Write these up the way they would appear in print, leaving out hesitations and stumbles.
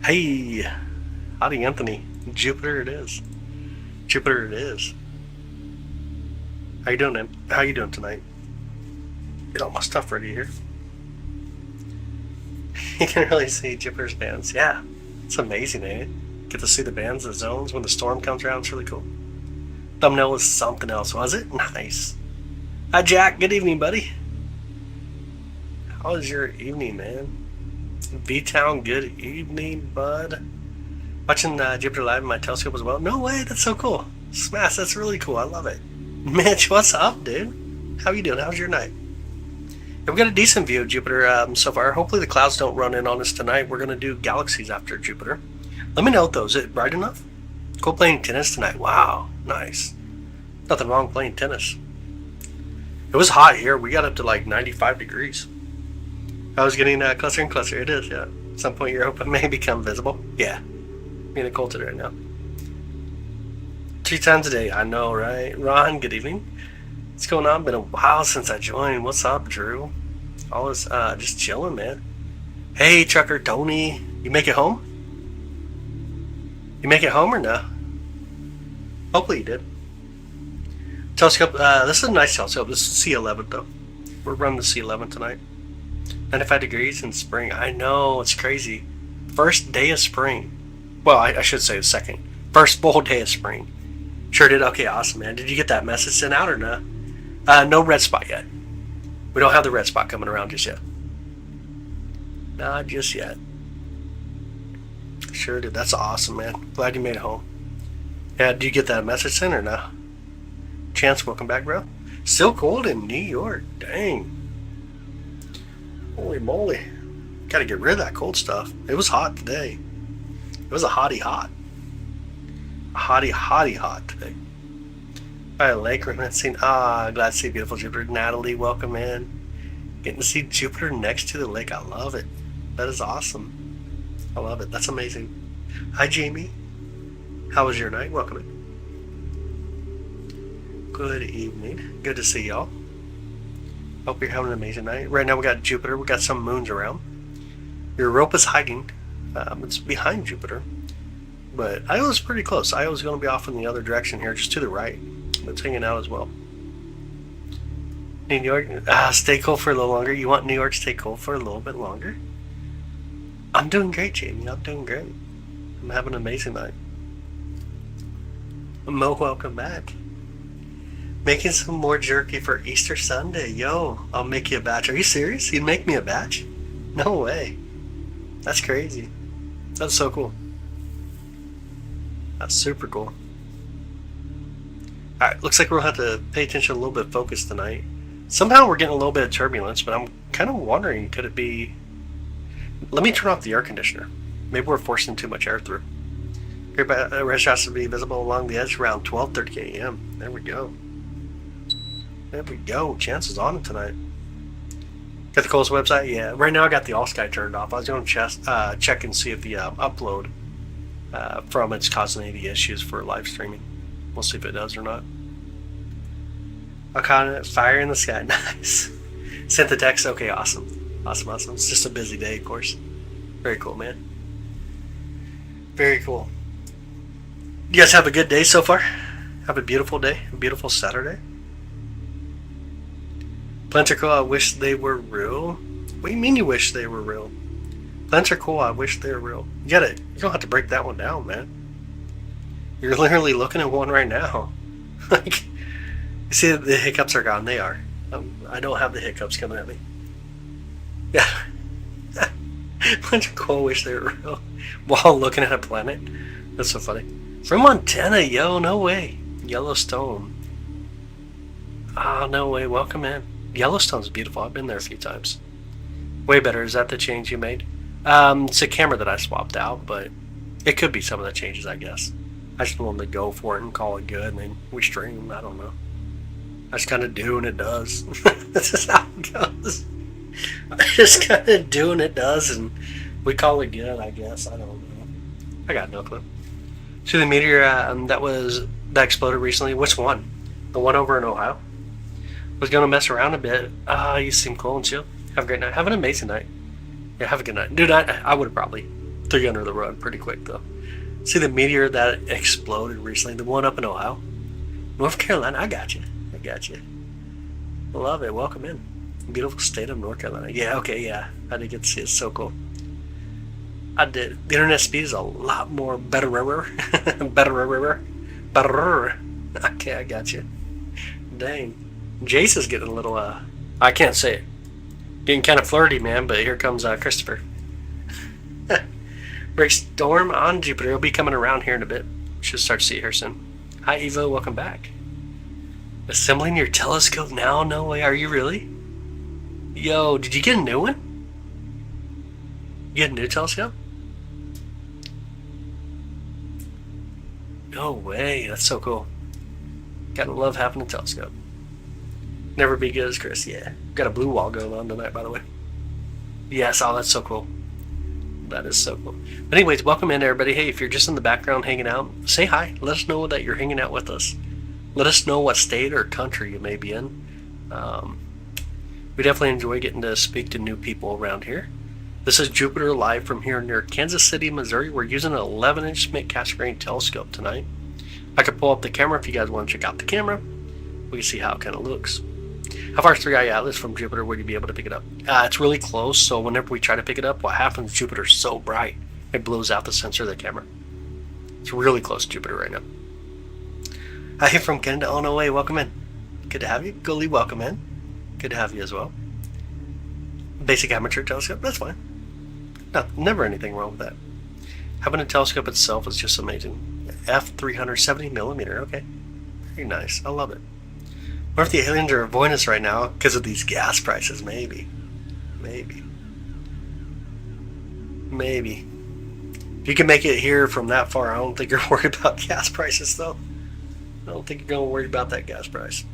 Hey, howdy Anthony. Jupiter it is. Jupiter it is. How you doing, man? How you doing tonight? Get all my stuff ready here. You can really see Jupiter's bands. Yeah, it's amazing, eh? Get to see the bands, the zones when the storm comes around. It's really cool. Thumbnail was something else, was it? Nice. Hi, Jack. Good evening, buddy. How was your evening, man? V-Town, good evening, bud. Watching Jupiter live in my telescope as well. No way, that's so cool. Smash, that's really cool. I love it. Mitch, what's up, dude? How you doing? How's your night? Yeah, we got a decent view of Jupiter so far. Hopefully the clouds don't run in on us tonight. We're going to do galaxies after Jupiter. Let me know though, is it bright enough? Cool playing tennis tonight. Wow, nice. Nothing wrong playing tennis. It was hot here. We got up to like 95 degrees. I was getting closer and closer. It is, yeah. At some point your open may become visible. Yeah. Being a cold today right now. 3 times a day. I know, right? Ron, good evening. What's going on? Been a while since I joined. What's up, Drew? Always just chilling, man. Hey, Trucker Tony. You make it home? You make it home or no? Hopefully you did. Telescope. This is a nice telescope. This is C11 though. We're running the C11 tonight. 95 degrees in spring. I know, it's crazy. First day of spring. Well, I should say the second. First full day of spring. Sure did. Okay, awesome, man. Did you get that message sent out or no? No red spot yet. We don't have the red spot coming around just yet. Not just yet. Sure did. That's awesome, man. Glad you made it home. Yeah, did you get that message sent or no? Chance, welcome back, bro. Still cold in New York. Dang. Holy moly. Gotta get rid of that cold stuff. It was hot today. It was a hottie hot. A hottie hot today. By a lake, we're not seeing. Glad to see beautiful Jupiter. Natalie, welcome in. Getting to see Jupiter next to the lake. I love it. That is awesome. I love it. That's amazing. Hi, Jamie. How was your night? Welcome in. Good evening. Good to see y'all. Hope you're having an amazing night. Right now we got Jupiter. We got some moons around. Europa's hiding. It's behind Jupiter. But Iowa's pretty close. Iowa's going to be off in the other direction here, just to the right. It's hanging out as well. New York, stay cold for a little longer. You want New York to stay cold for a little bit longer? I'm doing great, Jamie. I'm doing great. I'm having an amazing night. Mo, welcome back. Making some more jerky for Easter Sunday. Yo, I'll make you a batch. Are you serious? You'd make me a batch? No way. That's crazy. That's so cool. That's super cool. Alright, looks like we'll have to pay attention a little bit focused tonight. Somehow we're getting a little bit of turbulence, but I'm kind of wondering, could it be... Let me turn off the air conditioner. Maybe we're forcing too much air through. Red shots to be visible along the edge around 12:30 a.m. There we go. There we go. Chance is on it tonight. Got the Coles website? Yeah. Right now I got the All Sky turned off. I was going to check and see if the upload from it's causing any issues for live streaming. We'll see if it does or not. I caught it. Fire in the sky. Nice. Sent the text. Okay, awesome. Awesome. It's just a busy day, of course. Very cool, man. Very cool. You guys have a good day so far? Have a beautiful day. A beautiful Saturday. Plants are cool. I wish they were real. What do you mean you wish they were real? Plants are cool. I wish they were real. You gotta. You don't have to break that one down, man. You're literally looking at one right now. Like, you see, the hiccups are gone. They are. I don't have the hiccups coming at me. Yeah. Plants are cool. I wish they were real. While looking at a planet. That's so funny. From Montana, yo, no way. Yellowstone. No way. Welcome in. Yellowstone's beautiful. I've been there a few times. Way better. Is that the change you made? It's a camera that I swapped out, but it could be some of the changes, I guess. I just wanted to go for it and call it good, and then we stream. I don't know. I just kind of do, and it does. This is how it goes. I just kind of do, and it does, and we call it good, I guess. I don't know. I got no clue. See the meteor that exploded recently? Which one? The one over in Ohio? Was going to mess around a bit. You seem cool and chill. Have a great night. Have an amazing night. Yeah, have a good night. Dude, I would have probably threw you under the rug pretty quick though. See the meteor that exploded recently, the one up in Ohio? North Carolina, I got you. I got you. Love it. Welcome in. Beautiful state of North Carolina. Yeah, okay, yeah. I did get to see it. It's so cool. I did. The internet speed is a lot more better. Better. Okay, I got you. Dang. Jace is getting a little, I can't say it. Getting kind of flirty, man, but here comes Christopher. Break storm on Jupiter. He'll be coming around here in a bit. Should start to see it here soon. Hi, Evo. Welcome back. Assembling your telescope now? No way. Are you really? Yo, did you get a new one? You get a new telescope? No way. That's so cool. Gotta love having a telescope. Never be good as Chris. Yeah. Got a blue wall going on tonight, by the way. Yes. Oh, that's so cool. That is so cool. But anyways, welcome in, everybody. Hey, if you're just in the background hanging out, say hi. Let us know that you're hanging out with us. Let us know what state or country you may be in. We definitely enjoy getting to speak to new people around here. This is Jupiter live from here near Kansas City, Missouri. We're using an 11-inch mid-cast grain telescope tonight. I could pull up the camera if you guys want to check out the camera. We can see how it kind of looks. How far is 3i Atlas from Jupiter? Would you be able to pick it up? It's really close, so whenever we try to pick it up, what happens, Jupiter's so bright, it blows out the sensor of the camera. It's really close to Jupiter right now. Hi from Canada. Oh, no way. Welcome in. Good to have you. Gully, welcome in. Good to have you as well. Basic amateur telescope. That's fine. No, never anything wrong with that. Having a telescope itself is just amazing. F370 millimeter. Okay. Very nice. I love it. What if the aliens are avoiding us right now because of these gas prices? Maybe. Maybe. If you can make it here from that far, I don't think you're worried about gas prices, though. I don't think you're going to worry about that gas price.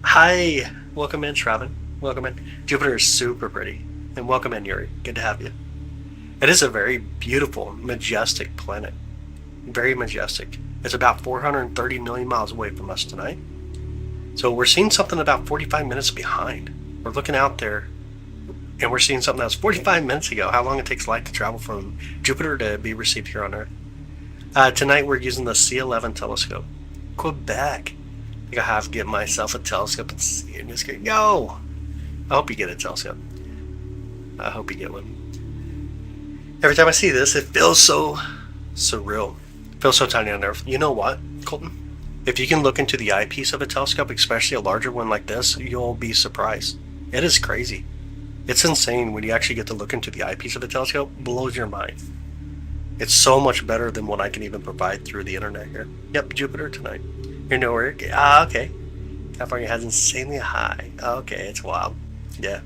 Hi. Welcome in, Shravan. Welcome in. Jupiter is super pretty. And welcome in, Yuri. Good to have you. It is a very beautiful, majestic planet. Very majestic. It's about 430 million miles away from us tonight. So we're seeing something about 45 minutes behind. We're looking out there, and we're seeing something that was 45 minutes ago. How long it takes light to travel from Jupiter to be received here on Earth. Tonight we're using the C11 telescope. Quebec. I think I have to get myself a telescope and see it. Just go. I hope you get a telescope. I hope you get one. Every time I see this, it feels so surreal. It feels so tiny on Earth. You know what, Colton? If you can look into the eyepiece of a telescope, especially a larger one like this, you'll be surprised. It is crazy. It's insane when you actually get to look into the eyepiece of a telescope. It blows your mind. It's so much better than what I can even provide through the internet here. Yep, Jupiter tonight. You're nowhere. Okay. California has insanely high. Okay, it's wild. Yeah,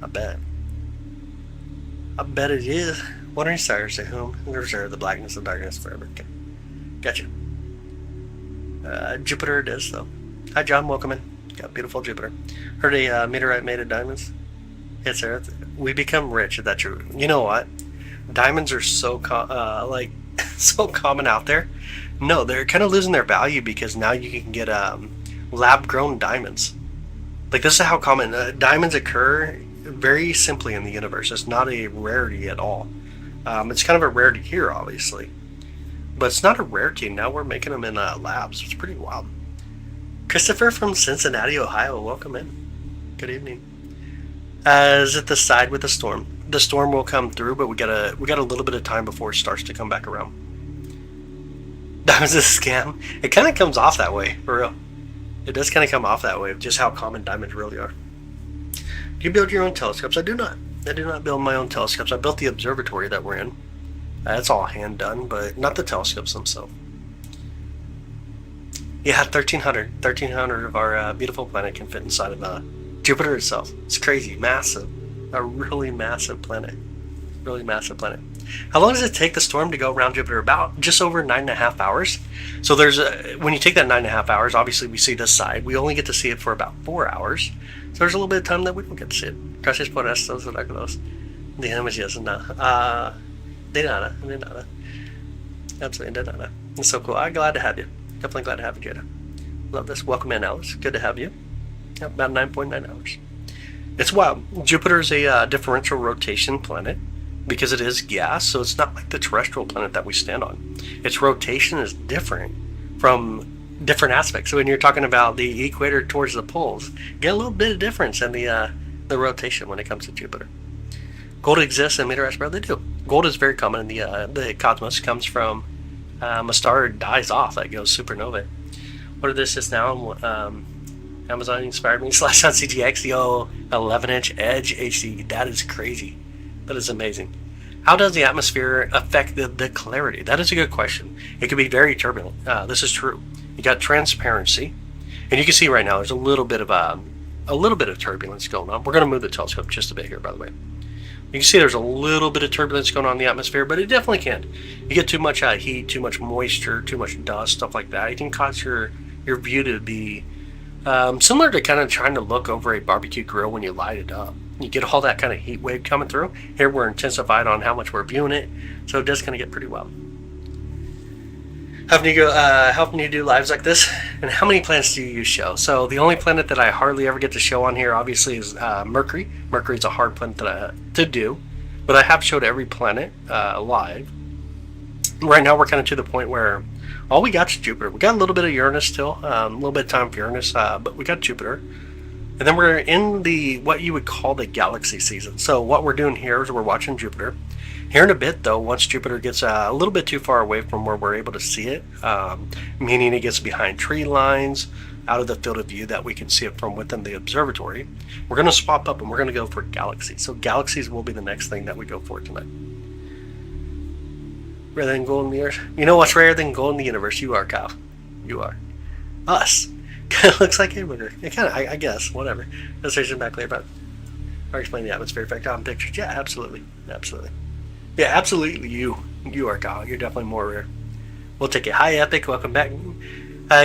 I bet. I bet it is. Wandering stars to whom reserve the blackness and darkness forever. Okay. Gotcha. Jupiter it is, though. Hi, John. Welcome in. Got beautiful Jupiter. Heard a meteorite made of diamonds. Yes, sir. We become rich. Is that true? You know what? Diamonds are so so common out there. No, they're kind of losing their value because now you can get lab-grown diamonds. Like, this is how common diamonds occur very simply in the universe. It's not a rarity at all. It's kind of a rarity here, obviously. But it's not a rarity. Now we're making them in labs. It's pretty wild. Christopher from Cincinnati, Ohio. Welcome in. Good evening. Is it the side with the storm? The storm will come through, but we got a little bit of time before it starts to come back around. That was a scam. It kind of comes off that way, for real. It does kind of come off that way, just how common diamonds really are. Do you build your own telescopes? I do not. I do not build my own telescopes. I built the observatory that we're in. That's all hand done, but not the telescopes themselves. Yeah, 1,300 of our beautiful planet can fit inside of Jupiter itself. It's crazy, massive. A really massive planet. Really massive planet. How long does it take the storm to go around Jupiter? About just over 9.5 hours. So there's when you take that 9.5 hours, obviously we see this side. We only get to see it for about 4 hours. So there's a little bit of time that we don't get to see it. Gracias por estos oráculos. Digamos yes and no. De nada. Absolutely de nada. It's so cool. I'm glad to have you. Definitely glad to have you, Jada. Love this. Welcome in, Alice. Good to have you. Yep, about 9.9 hours. It's wild. Jupiter is a differential rotation planet. because it is gas, so it's not like the terrestrial planet that we stand on. Its rotation is different from different aspects. So when you're talking about the equator towards the poles, you get a little bit of difference in the rotation when it comes to Jupiter. Gold exists in meteorites, bro. They do. Gold is very common in the cosmos. It comes from a star dies off that goes supernova. What are this is now? Amazon inspired me. Slash on CGX, yo, 11-inch Edge HD. That is crazy. That is amazing. How does the atmosphere affect the clarity? That is a good question. It can be very turbulent. This is true. You got transparency, and you can see right now there's a little bit of turbulence going on. We're going to move the telescope just a bit here, by the way. You can see there's a little bit of turbulence going on in the atmosphere, but it definitely can. You get too much heat, too much moisture, too much dust, stuff like that. It can cause your view to be similar to kind of trying to look over a barbecue grill when you light it up. You get all that kind of heat wave coming through. Here we're intensified on how much we're viewing it, so it does kind of get pretty wild. Helping you do lives like this, and how many planets do you show? So the only planet that I hardly ever get to show on here, obviously, is Mercury. Mercury is a hard planet to do, but I have showed every planet live. Right now, we're kind of to the point where all we got is Jupiter. We got a little bit of Uranus still, a little bit of time for Uranus, but we got Jupiter. And then we're in what you would call the galaxy season. So what we're doing here is we're watching Jupiter. Here in a bit, though, once Jupiter gets a little bit too far away from where we're able to see it, meaning it gets behind tree lines, out of the field of view that we can see it from within the observatory, we're going to swap up and we're going to go for galaxies. So galaxies will be the next thing that we go for tonight. Rarer than gold in the universe? You know what's rarer than gold in the universe? You are, Kyle. You are. Us. Kind of looks like hamburger. It kind of, I guess, whatever. Illustration back later, but I'll explain the atmosphere effect on pictures. Yeah, absolutely. Absolutely. Yeah, absolutely. You are, Kyle. You're definitely more rare. We'll take it. Hi, Epic. Welcome back.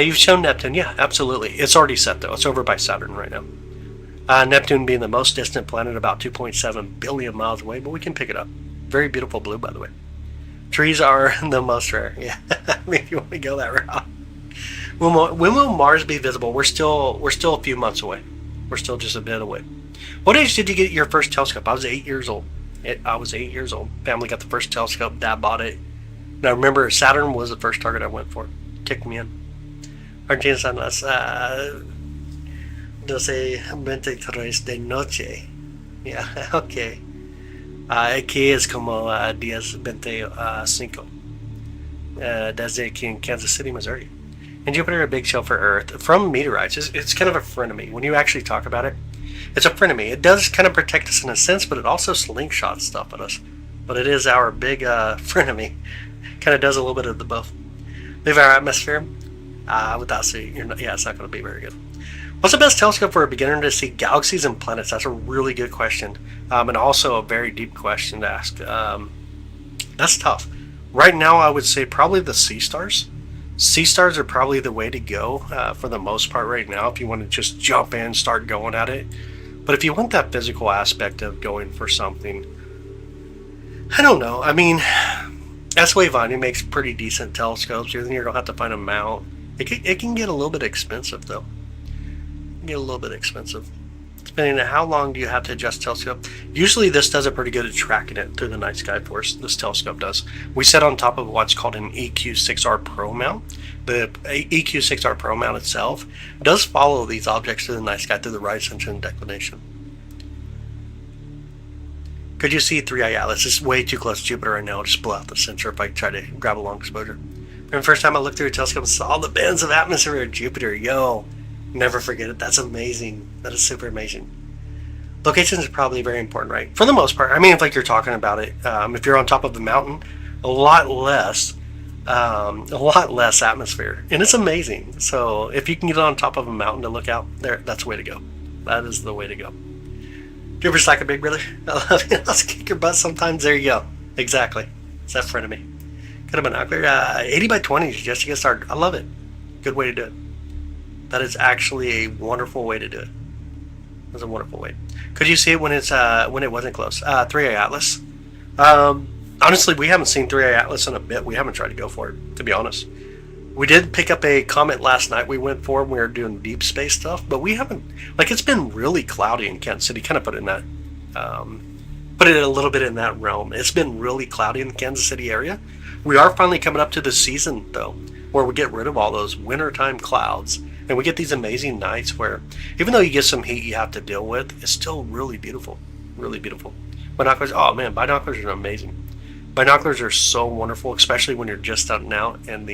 You've shown Neptune. Yeah, absolutely. It's already set, though. It's over by Saturn right now. Neptune being the most distant planet, about 2.7 billion miles away, but we can pick it up. Very beautiful blue, by the way. Trees are the most rare. Yeah, if you want to go that route. When will Mars be visible? We're still a few months away. We're still just a bit away. What age did you get your first telescope? I was 8 years old. I was 8 years old. Family got the first telescope. Dad bought it. Now remember, Saturn was the first target I went for. Kicked me in. Argentina son las 12:23 de noche. Yeah, okay. Aquí es como 10:25. Desde aquí in Kansas City, Missouri. And Jupiter, a big show for Earth. From meteorites, it's kind of a frenemy. When you actually talk about it, it's a frenemy. It does kind of protect us in a sense, but it also slingshots stuff at us. But it is our big frenemy. Kind of does a little bit of the both. Leave our atmosphere. Without seeing, it's not going to be very good. What's the best telescope for a beginner to see galaxies and planets? That's a really good question, and also a very deep question to ask. That's tough. Right now, I would say probably the sea stars. Sea stars are probably the way to go for the most part right now if you want to just jump in, start going at it. But if you want that physical aspect of going for something, I don't know. I mean, Vanya makes pretty decent telescopes. Then you're going to have to find a mount. It can get a little bit expensive, though. Get a little bit expensive. Depending on how long do you have to adjust telescope. Usually this does a pretty good at tracking it through the night sky for us. This telescope does. We set on top of what's called an EQ6R Pro mount. The EQ6R Pro mount itself does follow these objects through the night sky through the right ascension and declination. Could you see 3i Atlas? It's way too close to Jupiter right now. I'll just blow out the sensor if I try to grab a long exposure. And the first time I looked through a telescope and saw the bands of atmosphere of Jupiter. Yo, never forget it. That's amazing. That is super amazing. Locations are probably very important, right? For the most part. I mean, if you're talking about it, if you're on top of the mountain, a lot less atmosphere, and it's amazing. So if you can get on top of a mountain to look out there, that's the way to go. That is the way to go. Jupiter's like a big brother. I love you. Let's kick your butt sometimes. There you go. Exactly. It's that friend of me. Got a binocular. 80 by 20 just to get started. I love it. Good way to do it. That is actually a wonderful way to do it. That's a wonderful way. Could you see it when it wasn't close? 3i Atlas. Honestly, we haven't seen 3i Atlas in a bit. We haven't tried to go for it, to be honest. We did pick up a comet last night. We went for it. We were doing deep space stuff, but we haven't. Like, it's been really cloudy in Kansas City. Kind of put it in that put it a little bit in that realm. It's been really cloudy in the Kansas City area. We are finally coming up to the season, though, where we get rid of all those wintertime clouds, and we get these amazing nights where, even though you get some heat you have to deal with, it's still really beautiful. Really beautiful. Binoculars, oh man, binoculars are amazing. Binoculars are so wonderful, especially when you're just starting out in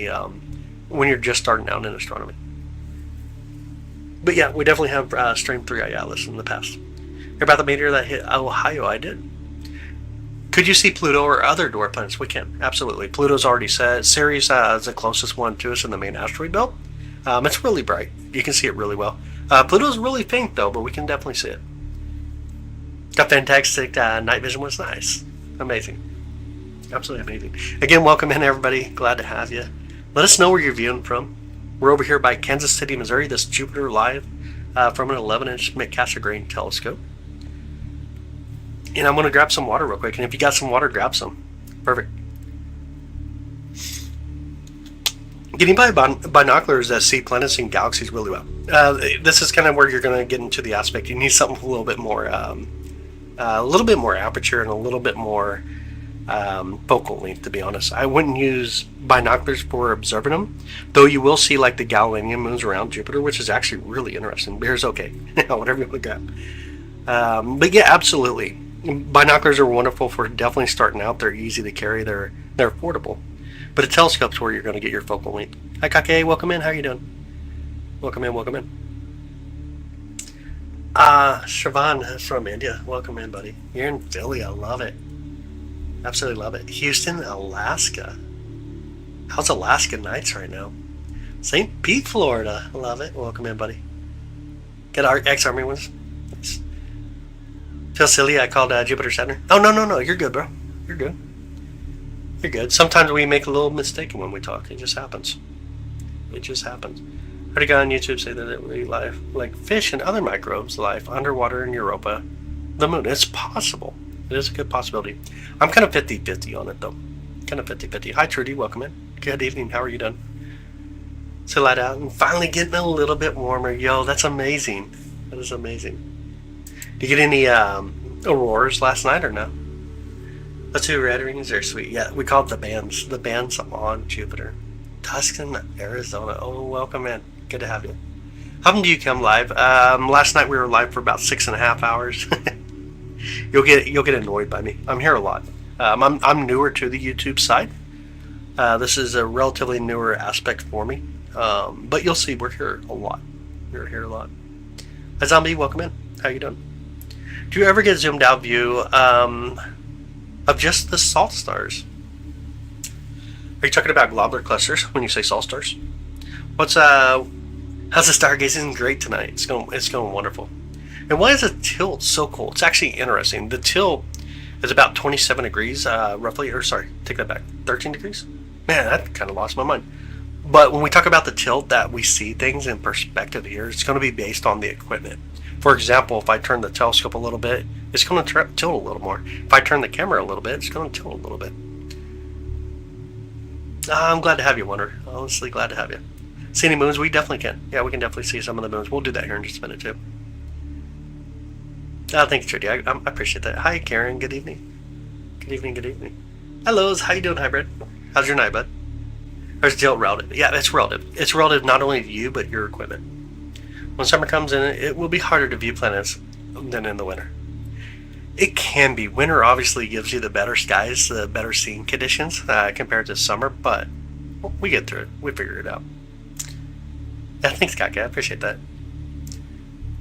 astronomy. But yeah, we definitely have streamed 3i Atlas in the past. Hear about the meteor that hit Ohio? I did. Could you see Pluto or other dwarf planets? We can, absolutely. Pluto's already said. Ceres is the closest one to us in the main asteroid belt. It's really bright. You can see it really well. Pluto's really faint though, but we can definitely see it. Got fantastic night vision. Was nice. Amazing. Absolutely amazing. Again, welcome in everybody. Glad to have you. Let us know where you're viewing from. We're over here by Kansas City, Missouri. This Jupiter live from an 11-inch McCastle-Grain telescope. And I'm going to grab some water real quick. And if you got some water, grab some. Perfect. Getting by binoculars that see planets and galaxies really well. This is kind of where you're going to get into the aspect. You need something a little bit more aperture and a little bit more focal length, to be honest. I wouldn't use binoculars for observing them, though you will see like the Galilean moons around Jupiter, which is actually really interesting. Beer's okay. Whatever you look at. But yeah, absolutely. Binoculars are wonderful for definitely starting out. They're easy to carry. They're affordable. But a telescope's where you're going to get your focal length. Hi, Kake. Welcome in. How you doing? Welcome in. Welcome in. Shravan from India. Welcome in, buddy. You're in Philly. I love it. Absolutely love it. Houston, Alaska. How's Alaska nights right now? St. Pete, Florida. I love it. Welcome in, buddy. Get our ex-Army ones. Nice. Feel silly, I called Jupiter Saturn. Oh, no. You're good, bro. You're good. You're good. Sometimes we make a little mistake when we talk. It just happens. It just happens. I heard a guy on YouTube say that it really life, like fish and other microbes, life underwater in Europa, the moon. It's possible. It is a good possibility. I'm kind of 50-50 on it, though. Kind of 50-50. Hi, Trudy. Welcome in. Good evening. How are you doing? So light out and finally getting a little bit warmer. Yo, that's amazing. That is amazing. Did you get any auroras last night or no? The two red rings are sweet. Yeah, we call it the bands. The bands on Jupiter. Tucson, Arizona. Oh, welcome in. Good to have you. How often do you come live? Last night we were live for about 6.5 hours. You'll get annoyed by me. I'm here a lot. I'm newer to the YouTube side. This is a relatively newer aspect for me. But you'll see we're here a lot. We're here a lot. Hi, Zombie. Welcome in. How you doing? Do you ever get a zoomed out view of just the salt stars? Are you talking about globular clusters when you say salt stars? How's the stargazing? Great tonight. It's going wonderful. And why is the tilt so cool? It's actually interesting. The tilt is about 27 degrees, roughly. Or sorry, take that back. 13 degrees? Man, that kind of lost my mind. But when we talk about the tilt that we see things in perspective here, it's going to be based on the equipment. For example, if I turn the telescope a little bit, it's going to tilt a little more. If I turn the camera a little bit, it's going to tilt a little bit. I'm glad to have you, Wonder. Honestly, glad to have you. See any moons? We definitely can. Yeah, we can definitely see some of the moons. We'll do that here in just a minute, too. Thank you, Trudy. I appreciate that. Hi, Karen. Good evening. Good evening, good evening. Hello, how you doing, Hybrid? How's your night, bud? Or is tilt relative? Yeah, it's relative. It's relative not only to you, but your equipment. When summer comes in, it will be harder to view planets than in the winter. It can be. Winter obviously gives you the better skies, the better seeing conditions compared to summer, but we get through it. We figure it out. Yeah, thanks, Kaka. I appreciate that.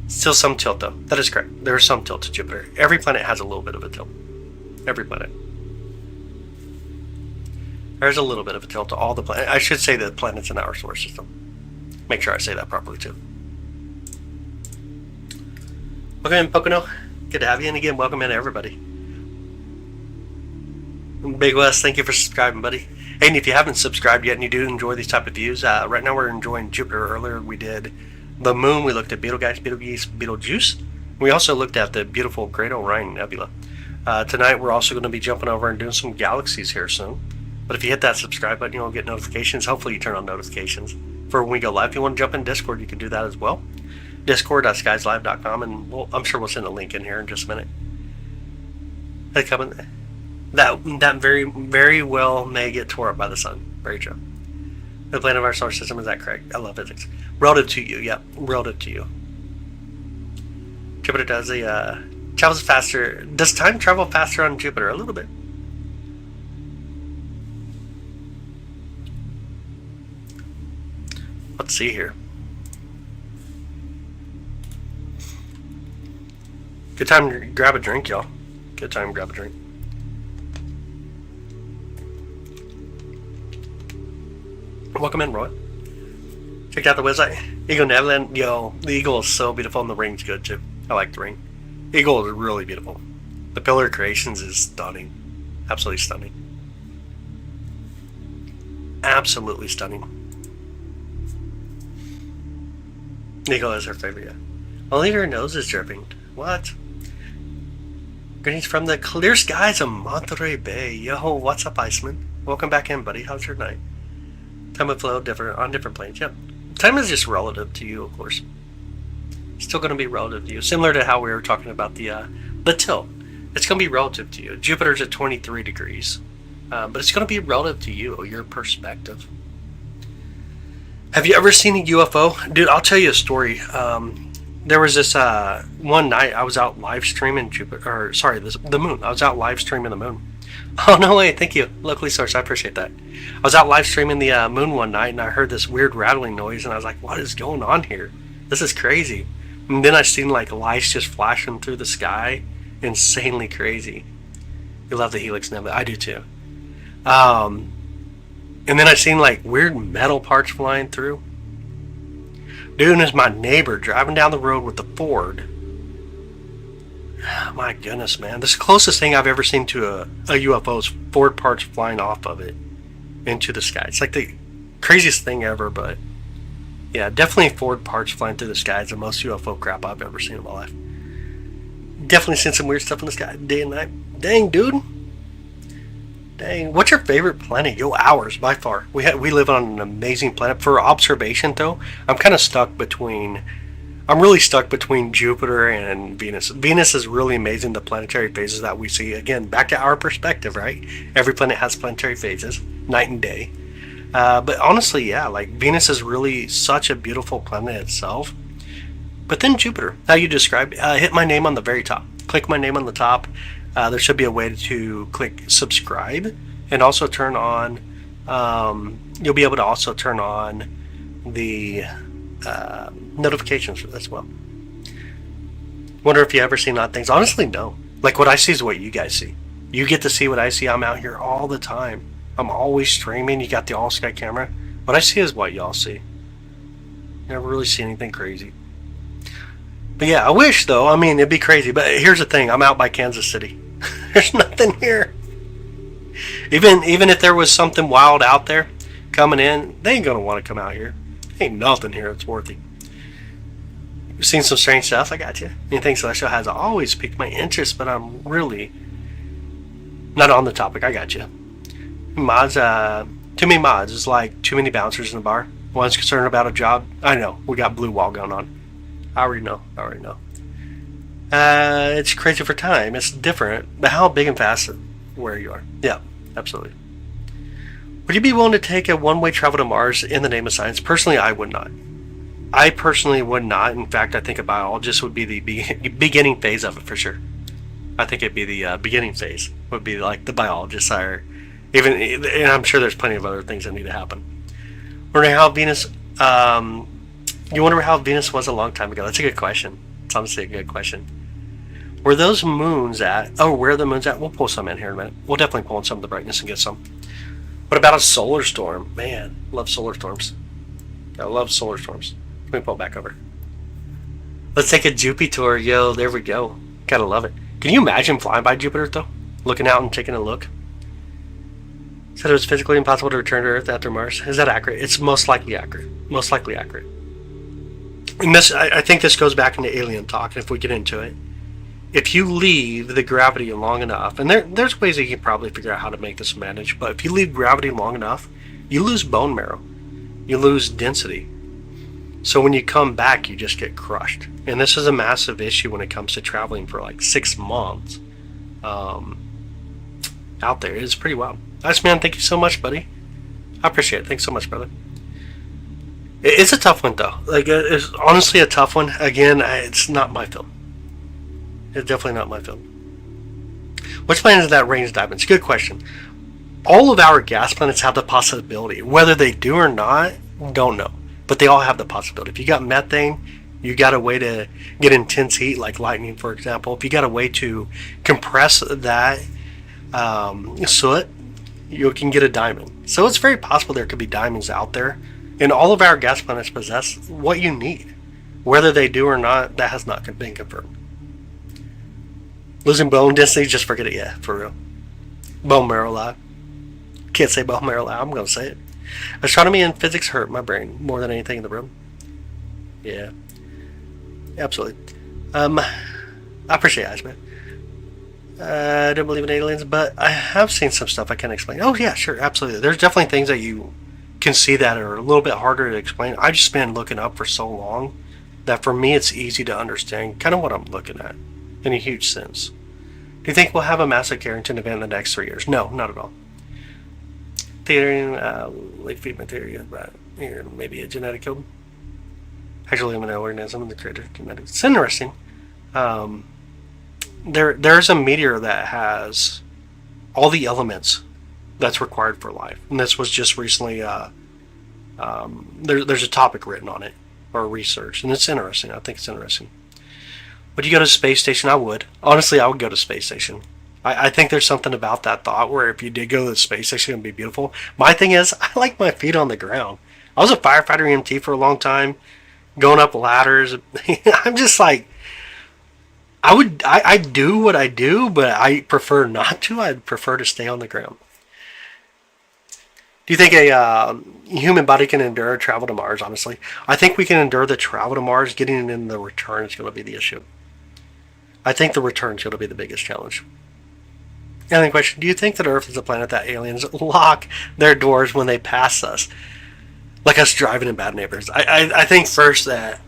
Still some tilt, though. That is correct. There is some tilt to Jupiter. Every planet has a little bit of a tilt. Every planet. There's a little bit of a tilt to all the planets. I should say the planets in our solar system. Make sure I say that properly, too. Welcome in, Pocono. Good to have you. And again, welcome in, everybody. Big West, thank you for subscribing, buddy. Hey, and if you haven't subscribed yet and you do enjoy these type of views, right now we're enjoying Jupiter. Earlier we did the moon. We looked at Betelgeuse, Betelgeuse. We also looked at the beautiful Great Orion Nebula. Tonight we're also going to be jumping over and doing some galaxies here soon. But if you hit that subscribe button, you'll get notifications. Hopefully you turn on notifications for when we go live. If you want to jump in Discord, you can do that as well. Discord.skieslive.com, and I'm sure we'll send a link in here in just a minute. They come in, that very, very well may get tore up by the sun. Very true. The planet of our solar system, is that correct? I love physics. Relative to you, yep. Relative to you. Jupiter does travels faster. Does time travel faster on Jupiter? A little bit. Let's see here. Good time to grab a drink, y'all. Good time to grab a drink. Welcome in, Roy. Check out the website. Eagle Neverland. Yo, the eagle is so beautiful, and the ring's good too. I like the ring. Eagle is really beautiful. The Pillar of Creations is stunning. Absolutely stunning. Absolutely stunning. Eagle is her favorite, yeah. Only her nose is dripping. What? Greetings from the clear skies of Monterey Bay. Yo, what's up, Iceman? Welcome back in, buddy. How's your night? Time of flow different on different planes. Yep. Time is just relative to you, of course. Still going to be relative to you. Similar to how we were talking about the tilt. It's going to be relative to you. Jupiter's at 23 degrees. But it's going to be relative to you, your perspective. Have you ever seen a UFO? Dude, I'll tell you a story. There was this one night I was out live streaming Jupiter, or sorry, the moon. I was out live streaming the moon. Oh, no way. Thank you. Locally sourced. I appreciate that. I was out live streaming the moon one night, and I heard this weird rattling noise, and I was like, what is going on here? This is crazy. And then I seen like lights just flashing through the sky. Insanely crazy. You love the Helix Nebula. I do too. And then I seen like weird metal parts flying through. Dude, and it's my neighbor driving down the road with the Ford. My goodness, man. This is the closest thing I've ever seen to a UFO is Ford parts flying off of it into the sky. It's like the craziest thing ever, but yeah, definitely Ford parts flying through the sky is the most UFO crap I've ever seen in my life. Definitely seen some weird stuff in the sky day and night. Dang, dude. Dang. What's your favorite planet? Yo, ours, by far. We live on an amazing planet. For observation, though, I'm kind of stuck between... I'm really stuck between Jupiter and Venus. Venus is really amazing, the planetary phases that we see. Again, back to our perspective, right? Every planet has planetary phases, night and day. But honestly, yeah, like Venus is really such a beautiful planet itself. But then Jupiter, how you described, hit my name on the very top. Click my name on the top. There should be a way to click subscribe and also turn on, you'll be able to also turn on the notifications as well. Wonder if you ever seen odd things. Honestly, no. Like what I see is what you guys see. You get to see what I see. I'm out here all the time. I'm always streaming. You got the all sky camera. What I see is what y'all see. Never really see anything crazy. But yeah, I wish though. I mean, it'd be crazy. But here's the thing. I'm out by Kansas City. There's nothing here. Even if there was something wild out there coming in, they ain't gonna want to come out here. Ain't nothing here that's worthy. You've seen some strange stuff. I got you. Anything Celestial has always piqued my interest, but I'm really not on the topic. I got you. Mods, too many mods. It's like too many bouncers in the bar. One's concerned about a job. I know. We got blue wall going on. I already know. It's crazy for time. It's different. But how big and fast where you are. Yeah, absolutely. Would you be willing to take a one-way travel to Mars in the name of science? Personally, I would not. I personally would not. In fact, I think a biologist would be the beginning phase of it for sure. I think it'd be the beginning phase. Would be like the biologists are. Even, and I'm sure there's plenty of other things that need to happen. Wondering how Venus... you wonder how Venus was a long time ago. That's a good question. It's honestly a good question. Where those moons at? Oh, where are the moons at? We'll pull some in here in a minute. We'll definitely pull in some of the brightness and get some. What about a solar storm? Man, love solar storms. I love solar storms. Let me pull it back over. Let's take a Jupiter tour. Yo, there we go. Gotta love it. Can you imagine flying by Jupiter, though? Looking out and taking a look? Said it was physically impossible to return to Earth after Mars. Is that accurate? It's most likely accurate. Most likely accurate. And this, I think this goes back into alien talk, if we get into it. If you leave the gravity long enough, and there's ways that you can probably figure out how to make this manage, but if you leave gravity long enough, you lose bone marrow. You lose density. So when you come back, you just get crushed. And this is a massive issue when it comes to traveling for like 6 months out there. It's pretty wild. Nice, man. Thank you so much, buddy. I appreciate it. Thanks so much, brother. It's a tough one, though. Like, it's honestly a tough one. Again, it's not my film. It's definitely not my film. Which planet is that range diamonds? Good question. All of our gas planets have the possibility. Whether they do or not, don't know. But they all have the possibility. If you got methane, you got a way to get intense heat, like lightning, for example. If you got a way to compress that soot, you can get a diamond. So it's very possible there could be diamonds out there. And all of our gas planets possess what you need. Whether they do or not, that has not been confirmed. Losing bone density, just forget it. Yeah, for real. Bone marrow lie. Can't say bone marrow lie. I'm going to say it. Astronomy and physics hurt my brain more than anything in the room. Yeah. Absolutely. I appreciate it, man. I don't believe in aliens, but I have seen some stuff I can't explain. Oh, yeah, sure. Absolutely. There's definitely things that you can see that are a little bit harder to explain. I've just been looking up for so long that for me it's easy to understand kind of what I'm looking at in a huge sense. Do you think we'll have a massive Carrington event in the next 3 years? No, not at all. Theory, like feed material, right here, maybe a genetic code. Actually, I'm an organism in the creator genetics. It's interesting. There's a meteor that has all the elements that's required for life, and this was just recently. There's a topic written on it or research, and it's interesting. I think it's interesting. Would you go to space station? I would. Honestly, I would go to space station. I think there's something about that thought where if you did go to the space station, it'd be beautiful. My thing is, I like my feet on the ground. I was a firefighter EMT for a long time, going up ladders. I'm just like, I do what I do, but I prefer not to. I'd prefer to stay on the ground. Do you think a human body can endure travel to Mars, honestly? I think we can endure the travel to Mars. Getting in the return is going to be the issue. I think the return is going to be the biggest challenge. And the question, do you think that Earth is a planet that aliens lock their doors when they pass us? Like us driving in bad neighborhoods. I think first that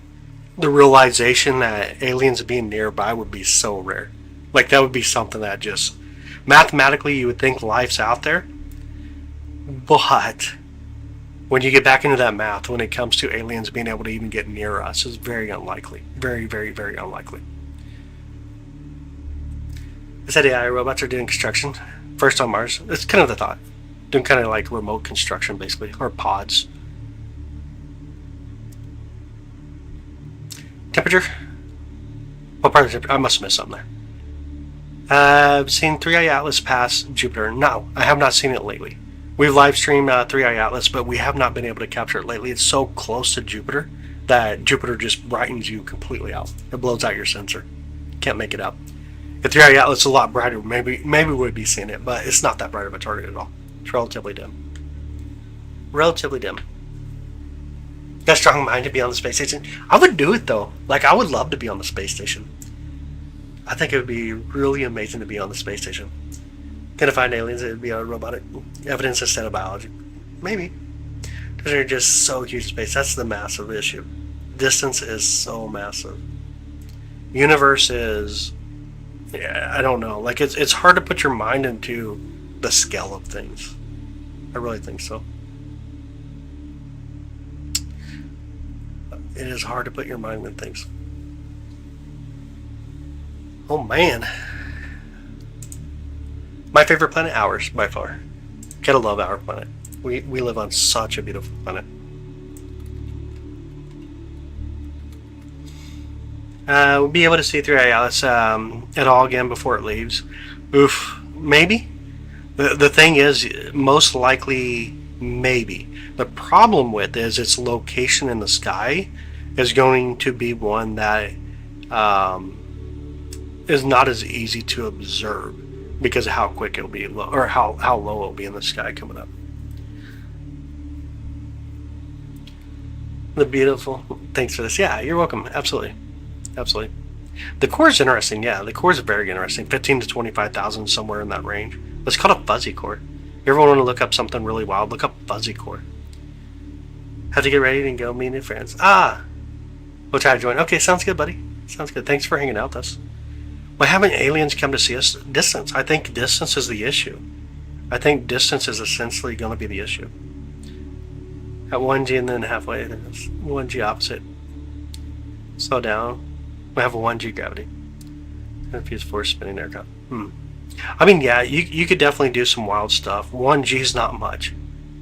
the realization that aliens being nearby would be so rare. Like that would be something that just, mathematically you would think life's out there. But when you get back into that math, when it comes to aliens being able to even get near us, is very unlikely. Very, very, very unlikely. I said AI robots are doing construction. First on Mars. It's kind of the thought. Doing kind of like remote construction, basically. Or pods. Temperature? What part of the temperature? I must have missed something there. I've seen 3i Atlas pass Jupiter. No, I have not seen it lately. We've live streamed 3i Atlas, but we have not been able to capture it lately. It's so close to Jupiter that Jupiter just brightens you completely out. It blows out your sensor. Can't make it out. If 3i Atlas is a lot brighter, maybe we'd be seeing it, but it's not that bright of a target at all. It's relatively dim. Relatively dim. Got a strong mind to be on the space station? I would do it though. Like I would love to be on the space station. I think it would be really amazing to be on the space station. Gonna find aliens, it would be a robotic evidence instead of biology. Maybe. Because they're just so huge space. That's the massive issue. Distance is so massive. Universe is, yeah, I don't know. Like it's hard to put your mind into the scale of things. I really think so. It is hard to put your mind in things. Oh man. My favorite planet, ours, by far. Gotta love our planet. We live on such a beautiful planet. We'll be able to see through Alice at all again before it leaves. Oof, maybe. The thing is, most likely, maybe. The problem with is its location in the sky is going to be one that is not as easy to observe because of how quick it'll be, or how low it'll be in the sky coming up. The beautiful. Thanks for this. Yeah, you're welcome. Absolutely. Absolutely. The core is interesting. Yeah, the core is very interesting. 15 to 25,000, somewhere in that range. It's called a fuzzy core. If you ever want to look up something really wild, look up fuzzy core. Have to get ready and go meet new friends. We'll try to join. Okay, sounds good, buddy. Sounds good. Thanks for hanging out with us. Why haven't aliens come to see us? Distance. I think distance is the issue. I think distance is essentially going to be the issue. At 1G and then halfway, there's 1G opposite. Slow down. We have a 1G gravity. Confuse force spinning aircraft. I mean, yeah, you could definitely do some wild stuff. 1G is not much.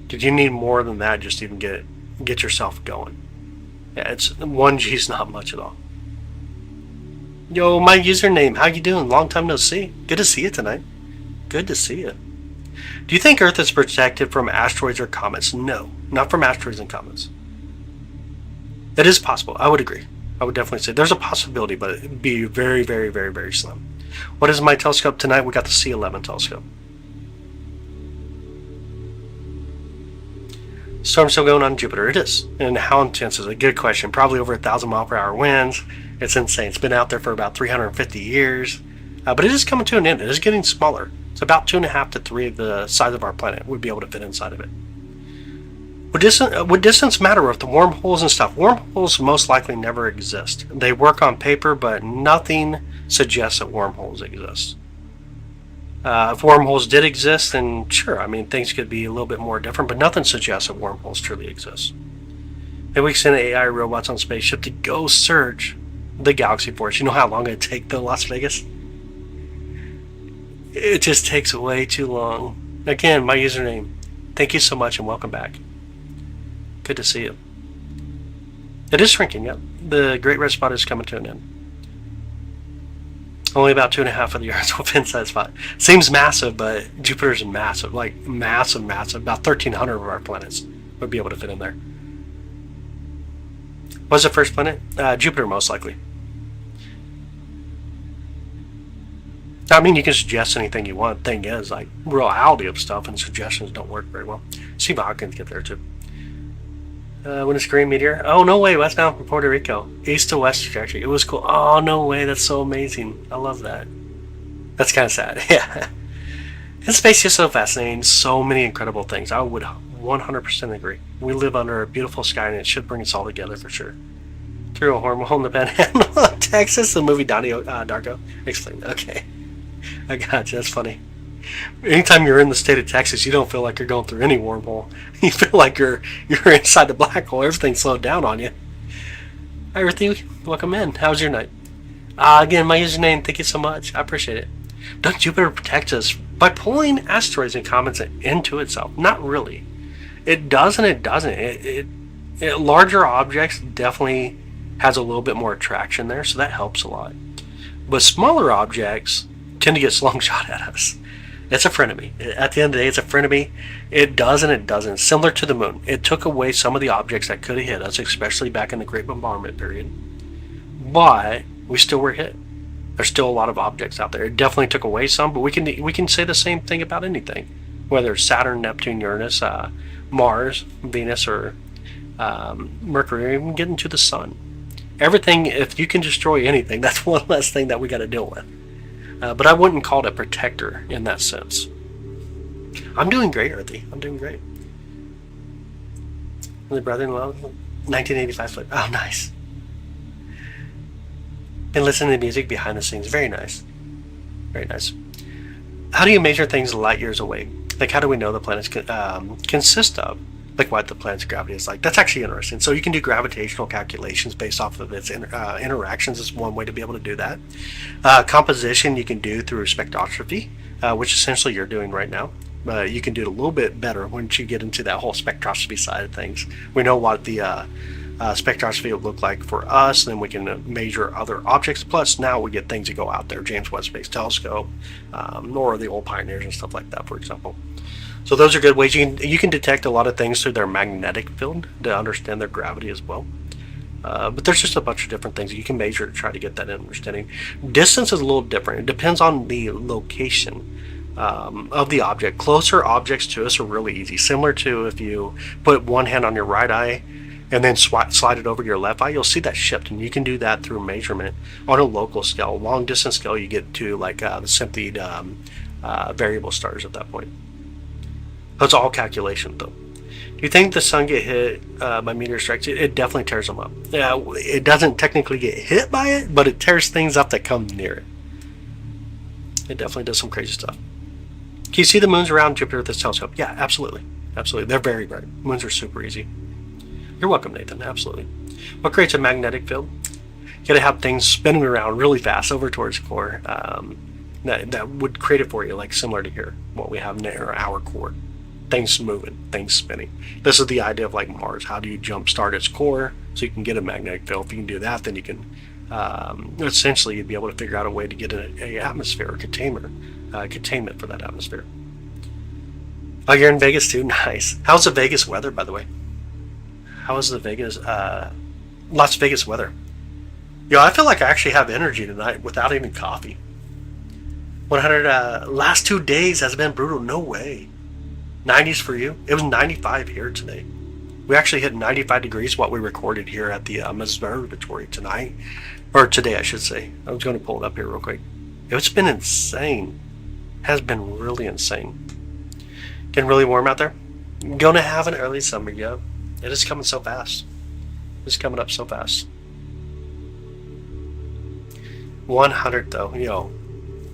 Did you need more than that just to even get yourself going? Yeah, it's 1G is not much at all. Yo, my username, how you doing? Long time no see. Good to see you tonight. Good to see you. Do you think Earth is protected from asteroids or comets? No, not from asteroids and comets. It is possible. I would agree. I would definitely say there's a possibility, but it'd be very, very, very, very slim. What is my telescope tonight? We got the C11 telescope. Storm still going on Jupiter? It is. And how intense is it? Good question. Probably over 1,000 mile per hour winds. It's insane. It's been out there for about 350 years. But it is coming to an end. It is getting smaller. It's about 2.5 to 3 of the size of our planet would be able to fit inside of it. Would distance matter with the wormholes and stuff? Wormholes most likely never exist. They work on paper, but nothing suggests that wormholes exist. If wormholes did exist, then sure, I mean, things could be a little bit more different, but nothing suggests that wormholes truly exist. Maybe we send AI robots on spaceship to go search the galaxy for us. You know how long it'd take though, Las Vegas? It just takes way too long. Again, my username. Thank you so much and welcome back. Good to see you. It is shrinking, yep. The Great Red Spot is coming to an end. Only about 2.5 of the Earth's will fit inside the spot. Seems massive, but Jupiter's massive. Like, massive, massive. About 1,300 of our planets would be able to fit in there. What's the first planet? Jupiter, most likely. I mean, you can suggest anything you want. Thing is, like, reality of stuff and suggestions don't work very well. Steve Hawkins get there, too. When it's green meteor? Oh, no way. Westbound from Puerto Rico. East to west trajectory. It was cool. Oh, no way. That's so amazing. I love that. That's kind of sad. Yeah. And space is so fascinating. So many incredible things. I would 100% agree. We live under a beautiful sky, and it should bring us all together for sure. Through a hormone in the panhandle of Texas, the movie Donnie Darko. Explain. Okay. I got you. That's funny. Anytime you're in the state of Texas, you don't feel like you're going through any wormhole. You feel like you're inside the black hole. Everything's slowed down on you. Hi, Earthy. Welcome in. How's your night? Again, my username. Thank you so much. I appreciate it. Does Jupiter protect us by pulling asteroids and comets into itself? Not really. It does and it doesn't. It larger objects definitely has a little bit more attraction there, so that helps a lot. But smaller objects tend to get slingshot at us. It's a frenemy. At the end of the day, it's a frenemy. It does and it doesn't. Similar to the moon. It took away some of the objects that could have hit us, especially back in the Great Bombardment period. But we still were hit. There's still a lot of objects out there. It definitely took away some, but we can say the same thing about anything. Whether it's Saturn, Neptune, Uranus, Mars, Venus, or Mercury, or even getting to the sun. Everything, if you can destroy anything, that's one less thing that we got to deal with. But I wouldn't call it a protector in that sense. I'm doing great, Earthy. I'm doing great. My brother-in-law, 1985 flip. Oh, nice. Been listening to music behind the scenes. Very nice. Very nice. How do you measure things light years away? Like, how do we know the planets consist of? Like what the planet's gravity is like. That's actually interesting. So you can do gravitational calculations based off of its interactions. Is one way to be able to do that. Composition you can do through spectroscopy, which essentially you're doing right now. You can do it a little bit better once you get into that whole spectroscopy side of things. We know what the spectroscopy will look like for us, then we can measure other objects. Plus now we get things that go out there, James Webb Space Telescope, or the old Pioneers and stuff like that, for example. So those are good ways. You can detect a lot of things through their magnetic field to understand their gravity as well. But there's just a bunch of different things you can measure to try to get that understanding. Distance is a little different. It depends on the location of the object. Closer objects to us are really easy. Similar to if you put one hand on your right eye and then slide it over your left eye, you'll see that shift. And you can do that through measurement on a local scale. Long distance scale, you get to like the Cepheid variable stars at that point. So it's all calculation, though. Do you think the sun get hit by meteor strikes? It definitely tears them up. Yeah, it doesn't technically get hit by it, but it tears things up that come near it. It definitely does some crazy stuff. Can you see the moons around Jupiter with this telescope? Yeah, absolutely. Absolutely. They're very bright. Moons are super easy. You're welcome, Nathan. Absolutely. What creates a magnetic field? You gotta have things spinning around really fast over towards the core. That would create it for you, like similar to here, what we have near our core. Things moving, things spinning. This is the idea of like Mars. How do you jump start its core so you can get a magnetic field? If you can do that, then you can essentially you'd be able to figure out a way to get an atmosphere or containment for that atmosphere. Oh, you're in Vegas too? Nice. How's the Vegas weather, by the way? How is the Las Vegas weather? Yo, I feel like I actually have energy tonight without even coffee. 100, last 2 days has been brutal. No way. 90s for you? It was 95 here today. We actually hit 95 degrees what we recorded here at the observatory tonight. Or today, I should say. I was going to pull it up here real quick. It's been insane. Has been really insane. Getting really warm out there. Going to have an early summer, yo. It is coming so fast. It's coming up so fast. 100 though, yo.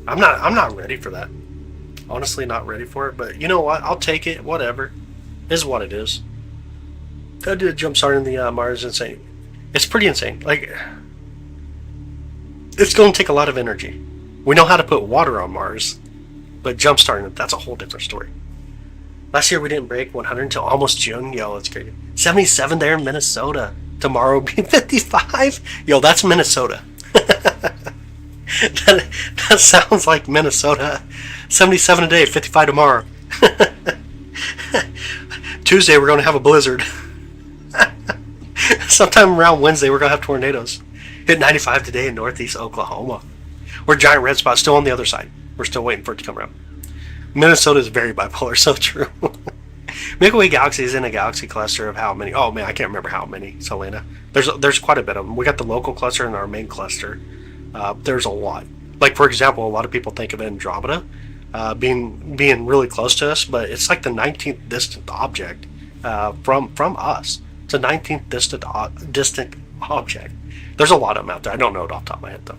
I'm not ready for that. Honestly, not ready for it. But you know what? I'll take it. Whatever. It is what it is. I did a jump start in the Mars. Insane. It's pretty insane. Like, it's going to take a lot of energy. We know how to put water on Mars, but jump starting it, that's a whole different story. Last year we didn't break 100 until almost June. Yo, that's crazy. 77 there in Minnesota. Tomorrow will be 55. Yo, that's Minnesota. that sounds like Minnesota. 77 today, 55 tomorrow. Tuesday we're going to have a blizzard. Sometime around Wednesday we're going to have tornadoes. Hit 95 today in northeast Oklahoma. We're giant red spot still on the other side. We're still waiting for it to come around. Minnesota is very bipolar, so true. Milky Way galaxy is in a galaxy cluster of how many? Oh man, I can't remember how many, Selena. There's quite a bit of them. We got the local cluster and our main cluster. There's a lot. Like for example, a lot of people think of Andromeda being really close to us, but it's like the 19th distant object from us. It's a 19th distant object. There's a lot of them out there. I don't know it off the top of my head though.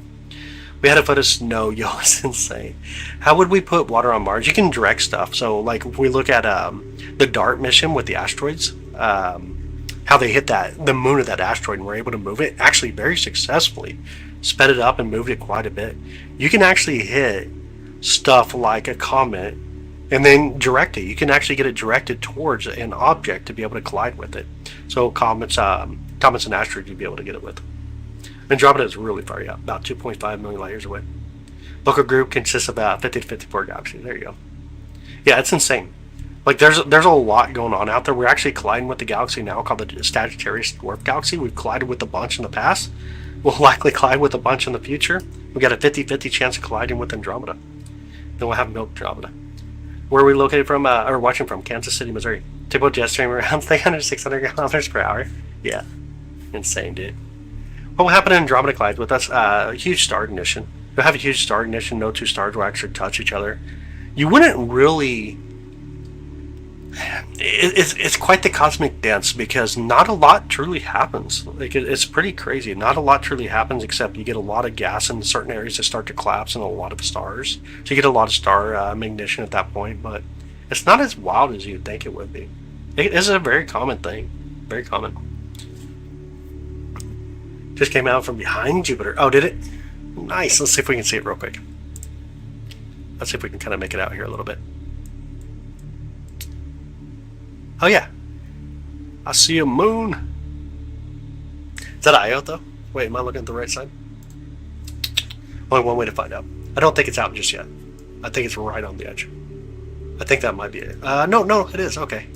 We had a foot of snow. Yo, it's insane. How would we put water on Mars? You can direct stuff. So, like, if we look at the DART mission with the asteroids, how they hit the moon of that asteroid and were able to move it, actually very successfully, sped it up and moved it quite a bit. You can actually hit stuff like a comet and then direct it. You can actually get it directed towards an object to be able to collide with it. So, comets and asteroids, you'd be able to get it with. Andromeda is really far out, about 2.5 million light years away. Local group consists of about 50 to 54 galaxies. There you go. Yeah, it's insane. Like there's a lot going on out there. We're actually colliding with the galaxy now called the Sagittarius Dwarf Galaxy. We've collided with a bunch in the past. We'll likely collide with a bunch in the future. We got a 50-50 chance of colliding with Andromeda. Then we'll have Milk Andromeda. Where are we located from? Or watching from? Kansas City, Missouri. Typical jet stream around 300-600 kilometers per hour. Yeah, insane, dude. What will happen in Andromeda collides with us? Huge star ignition. You'll have a huge star ignition. No two stars will actually touch each other. You wouldn't really... It's quite the cosmic dance because not a lot truly happens. Like it's pretty crazy. Not a lot truly happens except you get a lot of gas in certain areas that start to collapse and a lot of stars. So you get a lot of star ignition at that point, but it's not as wild as you'd think it would be. It is a very common thing. Very common. Just came out from behind Jupiter. Oh, did it? Nice. Let's see if we can see it real quick. Let's see if we can kind of make it out here a little bit. Oh, yeah. I see a moon. Is that Io, though? Wait, am I looking at the right side? Only one way to find out. I don't think it's out just yet. I think it's right on the edge. I think that might be it. No, it is. Okay.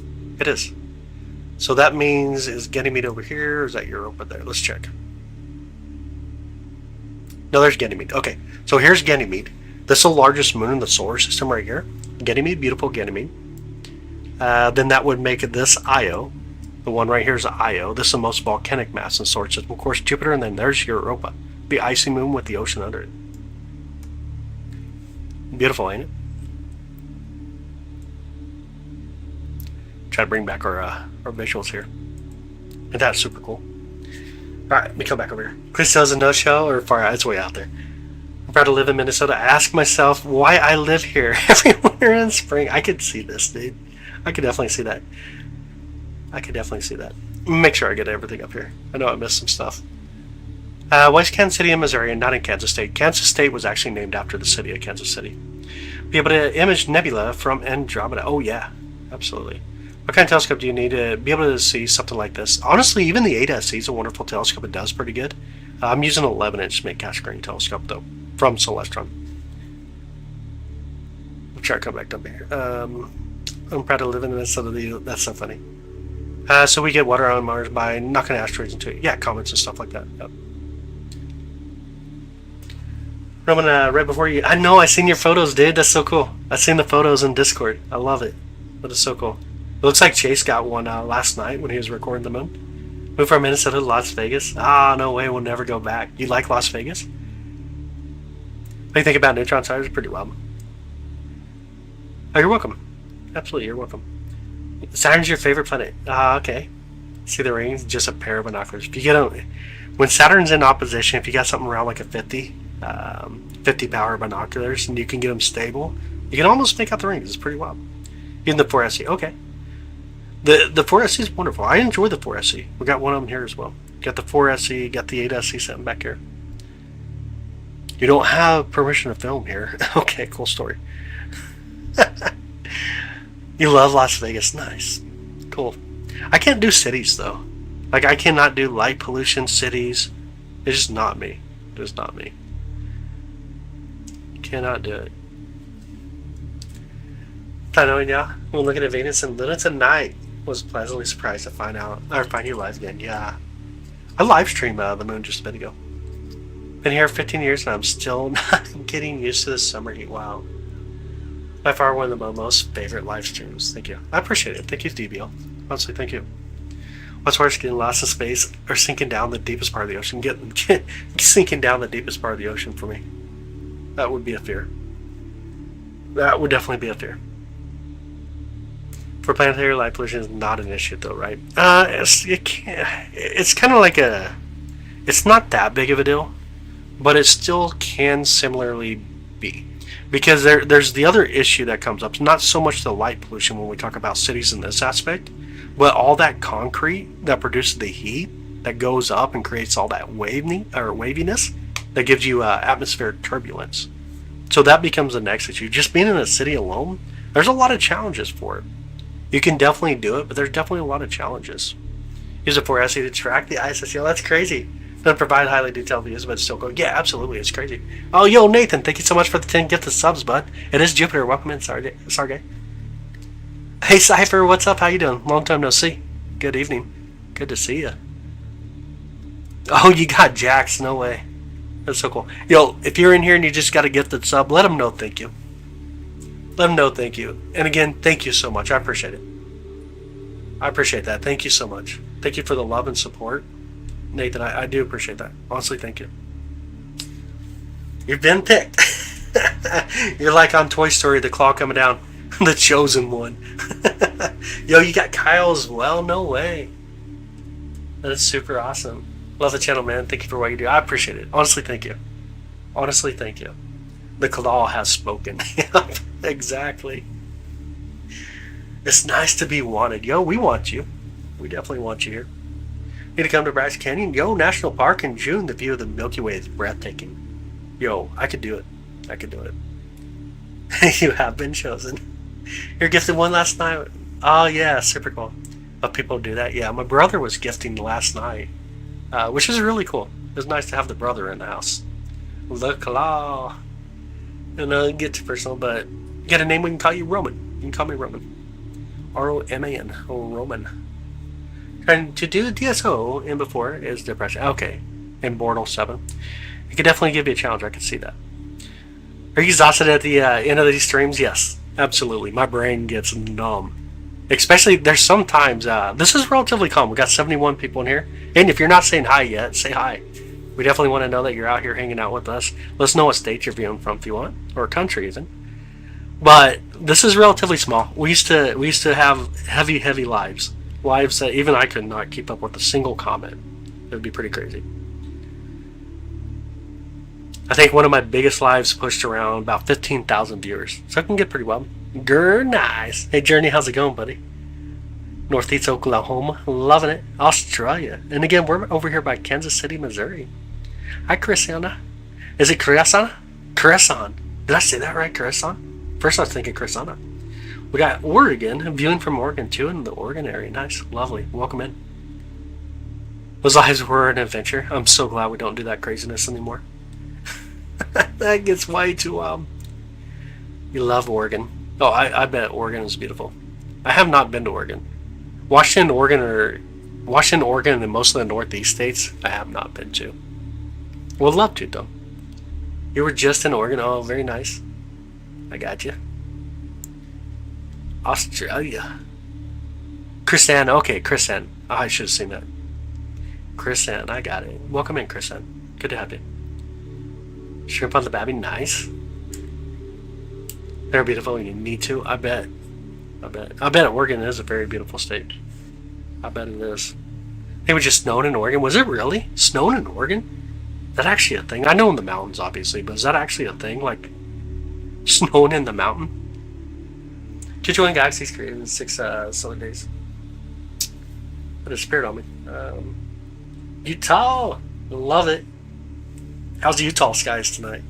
It is. So that means, is Ganymede over here, or is that Europa there? Let's check. No, there's Ganymede. Okay, so here's Ganymede. This is the largest moon in the solar system right here. Ganymede, beautiful Ganymede. Then that would make this Io. The one right here is Io. This is the most volcanic mass in the solar system. Of course, Jupiter, and then there's Europa. The icy moon with the ocean under it. Beautiful, ain't it? Try to bring back our visuals here. And that's super cool. Alright, let me come back over here. Chris does a no-show or far out? It's way out there. Proud to live in Minnesota. I ask myself why I live here every winter and spring. I could see this, dude. I could definitely see that. I could definitely see that. Make sure I get everything up here. I know I missed some stuff. Why is Kansas City in Missouri and not in Kansas State? Kansas State was actually named after the city of Kansas City. Be able to image nebula from Andromeda. Oh yeah, absolutely. What kind of telescope do you need to be able to see something like this? Honestly, even the 8SE is a wonderful telescope. It does pretty good. I'm using an 11-inch mid-cast screen telescope though, from Celestron. I'm sure I come back up here. I'm proud to live in Minnesota. That's so funny. So we get water on Mars by knocking asteroids into it. Yeah, comets and stuff like that. Yep. Roman, right before you... I know, I seen your photos, dude. That's so cool. I seen the photos in Discord. I love it. That is so cool. It looks like Chase got one last night when he was recording the moon. Moved from Minnesota to Las Vegas. Ah, no way. We'll never go back. You like Las Vegas? What do you think about neutron stars? Pretty wild. Oh, you're welcome. Absolutely, you're welcome. Saturn's your favorite planet. Ah, okay. See the rings? Just a pair of binoculars. If you get when Saturn's in opposition, if you got something around like a 50 power binoculars, and you can get them stable, you can almost make out the rings. It's pretty wild. Even the 4SE. Okay. The 4SE is wonderful. I enjoy the 4SE. We got one of them here as well. Got the 4SE, got the 8SE sitting back here. You don't have permission to film here. Okay, cool story. You love Las Vegas. Nice. Cool. I can't do cities, though. Like, I cannot do light pollution cities. It's just not me. It's not me. Cannot do it. I know, yeah. When looking at Venus and Luna tonight, was pleasantly surprised to find you live again. Yeah. I live streamed the moon just a bit ago. Been here 15 years and I'm still not getting used to the summer heat. Wow. By far one of the most favorite live streams. Thank you. I appreciate it. Thank you, DBL. Honestly, thank you. What's worse, getting lost in space or sinking down the deepest part of the ocean? Sinking down the deepest part of the ocean for me. That would be a fear. That would definitely be a fear. For planetary light pollution is not an issue though, right? It's kind of like it's not that big of a deal, but it still can similarly be. Because there's the other issue that comes up. Not so much the light pollution when we talk about cities in this aspect, but all that concrete that produces the heat that goes up and creates all that waviness that gives you atmospheric turbulence. So that becomes the next issue. Just being in a city alone, there's a lot of challenges for it. You can definitely do it, but there's definitely a lot of challenges. Use a 4SE to track the ISS. That's crazy. Doesn't provide highly detailed views, but it's still good. Yeah, absolutely. It's crazy. Oh, yo, Nathan, thank you so much for the 10 gifted subs, bud. It is Jupiter. Welcome in, Sargay. Hey, Cypher, what's up? How you doing? Long time no see. Good evening. Good to see you. Oh, you got Jax. No way. That's so cool. Yo, if you're in here and you just got a gifted sub, let them know thank you. Let them know thank you. And again, thank you so much. I appreciate it. I appreciate that. Thank you so much. Thank you for the love and support. Nathan, I do appreciate that. Honestly, thank you. You've been picked. You're like on Toy Story, the claw coming down. The chosen one. Yo, you got Kyle as well? No way. That is super awesome. Love the channel, man. Thank you for what you do. I appreciate it. Honestly, thank you. Honestly, thank you. The claw has spoken. Exactly. It's nice to be wanted. Yo, we want you. We definitely want you here. Need to come to Bryce Canyon? Yo, National Park in June. The view of the Milky Way is breathtaking. Yo, I could do it. I could do it. You have been chosen. You're gifted one last night. Oh, yeah, super cool. But people do that. Yeah, my brother was gifting last night, which is really cool. It was nice to have the brother in the house. The claw. And get too personal, but you got a name we can call you Roman. You can call me Roman. R-O-M-A-N. Roman. Trying to do DSO in before is depression. Okay. In Bortle 7. It could definitely give you a challenge. I can see that. Are you exhausted at the end of these streams? Yes. Absolutely. My brain gets numb. Especially, there's sometimes, this is relatively calm. We got 71 people in here. And if you're not saying hi yet, say hi. We definitely want to know that you're out here hanging out with us. Let us know what state you're viewing from if you want, or country even. But this is relatively small. We used to have heavy lives that even I could not keep up with a single comment. It would be pretty crazy. I think one of my biggest lives pushed around about 15,000 viewers. So I can get pretty well. Grr, nice. Hey, Journey, how's it going, buddy? Northeast Oklahoma, loving it. Australia. And again, we're over here by Kansas City, Missouri. Hi, Christiana. Is it Crescent? Crescent. Did I say that right, Crescent? First I was thinking Crescent. We got Oregon, viewing from Oregon too, in the Oregon area. Nice, lovely. Welcome in. Those lives were an adventure. I'm so glad we don't do that craziness anymore. That gets way too wild. You love Oregon. Oh, I bet Oregon is beautiful. I have not been to Oregon. Washington, Oregon, and most of the Northeast states, I have not been to. Would love to, though. You were just in Oregon. Oh, very nice. I got you. Australia. Chrisanne. Okay, Chrisanne. Oh, I should have seen that. Chrisanne, I got it. Welcome in, Chrisanne. Good to have you. Shrimp on the Babby, nice. They're beautiful. You need to. I bet. Oregon is a very beautiful state. I bet it is. They were just snowing in Oregon. Was it really snowing in Oregon? Is that actually a thing? I know in the mountains, obviously, but is that actually a thing? Like snowing in the mountain? To join Galaxy's created in 6 solar days. Put a spirit on me. Utah, love it. How's the Utah skies tonight?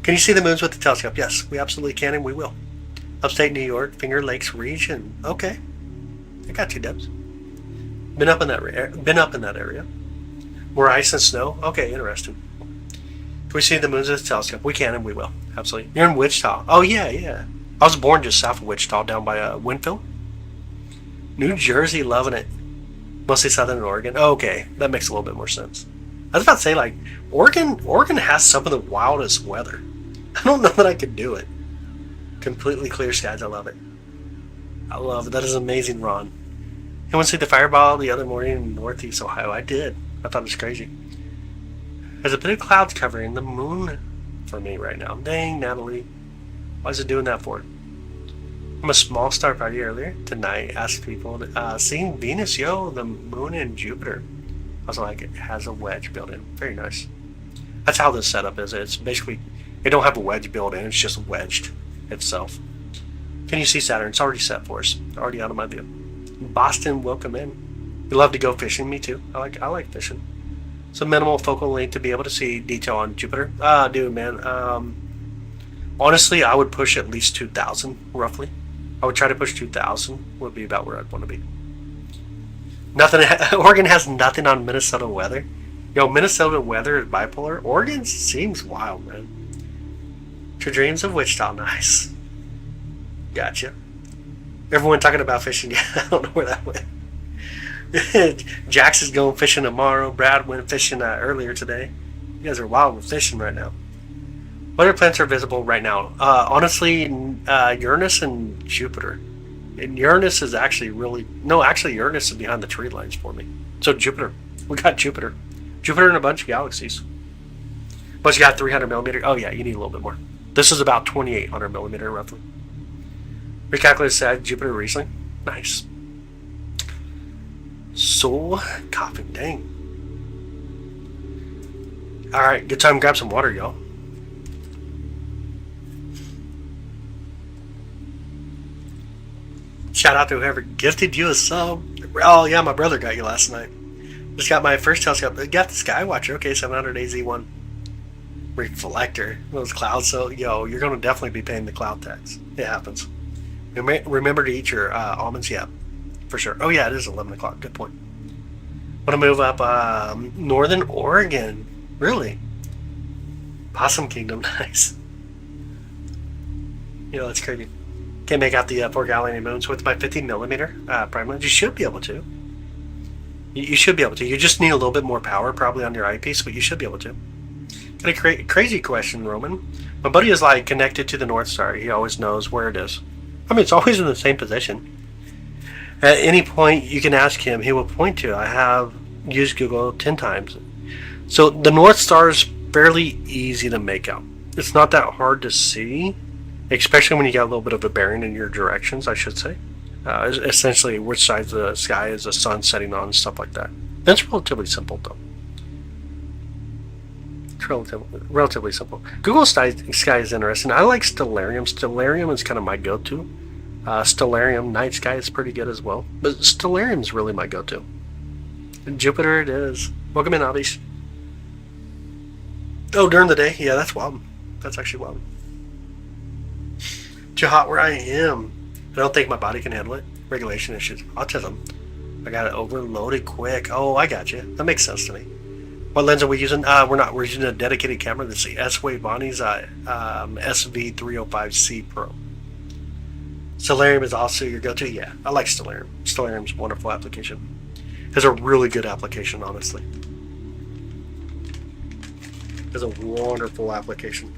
Can you see the moons with the telescope? Yes, we absolutely can, and we will. Upstate New York, Finger Lakes region. Okay, I got you, Debs. Been up in that area. More ice and snow. Okay, interesting. Can we see the moons with the telescope? We can, and we will. Absolutely. You're in Wichita. Oh yeah. I was born just south of Wichita, down by Winfield. New Jersey, loving it. Mostly southern Oregon. Okay, that makes a little bit more sense. I was about to say, like, Oregon has some of the wildest weather. I don't know that I could do it. Completely clear skies. I love it. That is amazing, Ron. You want to see the fireball the other morning in Northeast Ohio? I did. I thought it was crazy. There's a bit of clouds covering the moon for me right now. Dang, Natalie. Why is it doing that for? From a small star party earlier tonight, asked people, seeing Venus, the moon and Jupiter. I was like, it has a wedge built in. Very nice. That's how this setup is. It's basically, it don't have a wedge built in. It's just wedged itself. Can you see Saturn? It's already set for us. Already out of my view. Boston, welcome in. You love to go fishing? Me too. I like fishing. So minimal focal length to be able to see detail on Jupiter. Dude, man. Honestly, I would push at least 2,000, roughly. I would try to push 2,000. Would be about where I'd want to be. Nothing. Oregon has nothing on Minnesota weather. Minnesota weather is bipolar. Oregon seems wild, man. To dreams of Wichita, nice. Gotcha. Everyone talking about fishing. Yeah, I don't know where that went. Jax is going fishing tomorrow. Brad went fishing earlier today. You guys are wild with fishing right now. What other planets are visible right now? Honestly, Uranus and Jupiter. And Uranus is actually Uranus is behind the tree lines for me. So Jupiter. We got Jupiter. Jupiter and a bunch of galaxies. But you got 300 millimeter. Oh yeah, you need a little bit more. This is about 2,800 millimeter roughly. Recalculated said Jupiter recently. Nice. Soul coughing, dang. Alright, good time to grab some water, y'all. Shout out to whoever gifted you a sub. Oh yeah, my brother got you last night. Just got my first telescope. Got the Skywatcher. Okay, 700 AZ1 reflector. Those clouds. So you're gonna definitely be paying the cloud tax. It happens. Remember to eat your almonds. Yeah, for sure. Oh yeah, it is 11 o'clock. Good point. Want to move up northern Oregon. Really? Possum Kingdom. Nice. That's crazy. Can't make out the 4 Galilean moons with my 50 millimeter prime lens. You should be able to. You should be able to. You just need a little bit more power probably on your eyepiece, but you should be able to. Got a crazy question, Roman. My buddy is like connected to the North Star. He always knows where it is. I mean, it's always in the same position. At any point you can ask him, he will point to. I have used Google 10 times. So the North Star is fairly easy to make out. It's not that hard to see, especially when you got a little bit of a bearing in your directions, I should say. Essentially, which side of the sky is the sun setting on and stuff like that. That's relatively simple, though. It's relatively simple. Google Sky is interesting. I like Stellarium. Stellarium is kind of my go-to. Stellarium Night Sky is pretty good as well. But Stellarium is really my go-to. Jupiter it is. Welcome in, Abish. Oh, during the day? Yeah, that's wild. That's actually wild. Too hot where I am. I don't think my body can handle it. Regulation issues. Autism. I got it overloaded quick. Oh, I got you. That makes sense to me. What lens are we using? We're using a dedicated camera. This is the S-Wave Bonnie's SV305C Pro. Stellarium is also your go-to? Yeah, I like Stellarium. Stellarium's a wonderful application. It's a really good application, honestly. It's a wonderful application.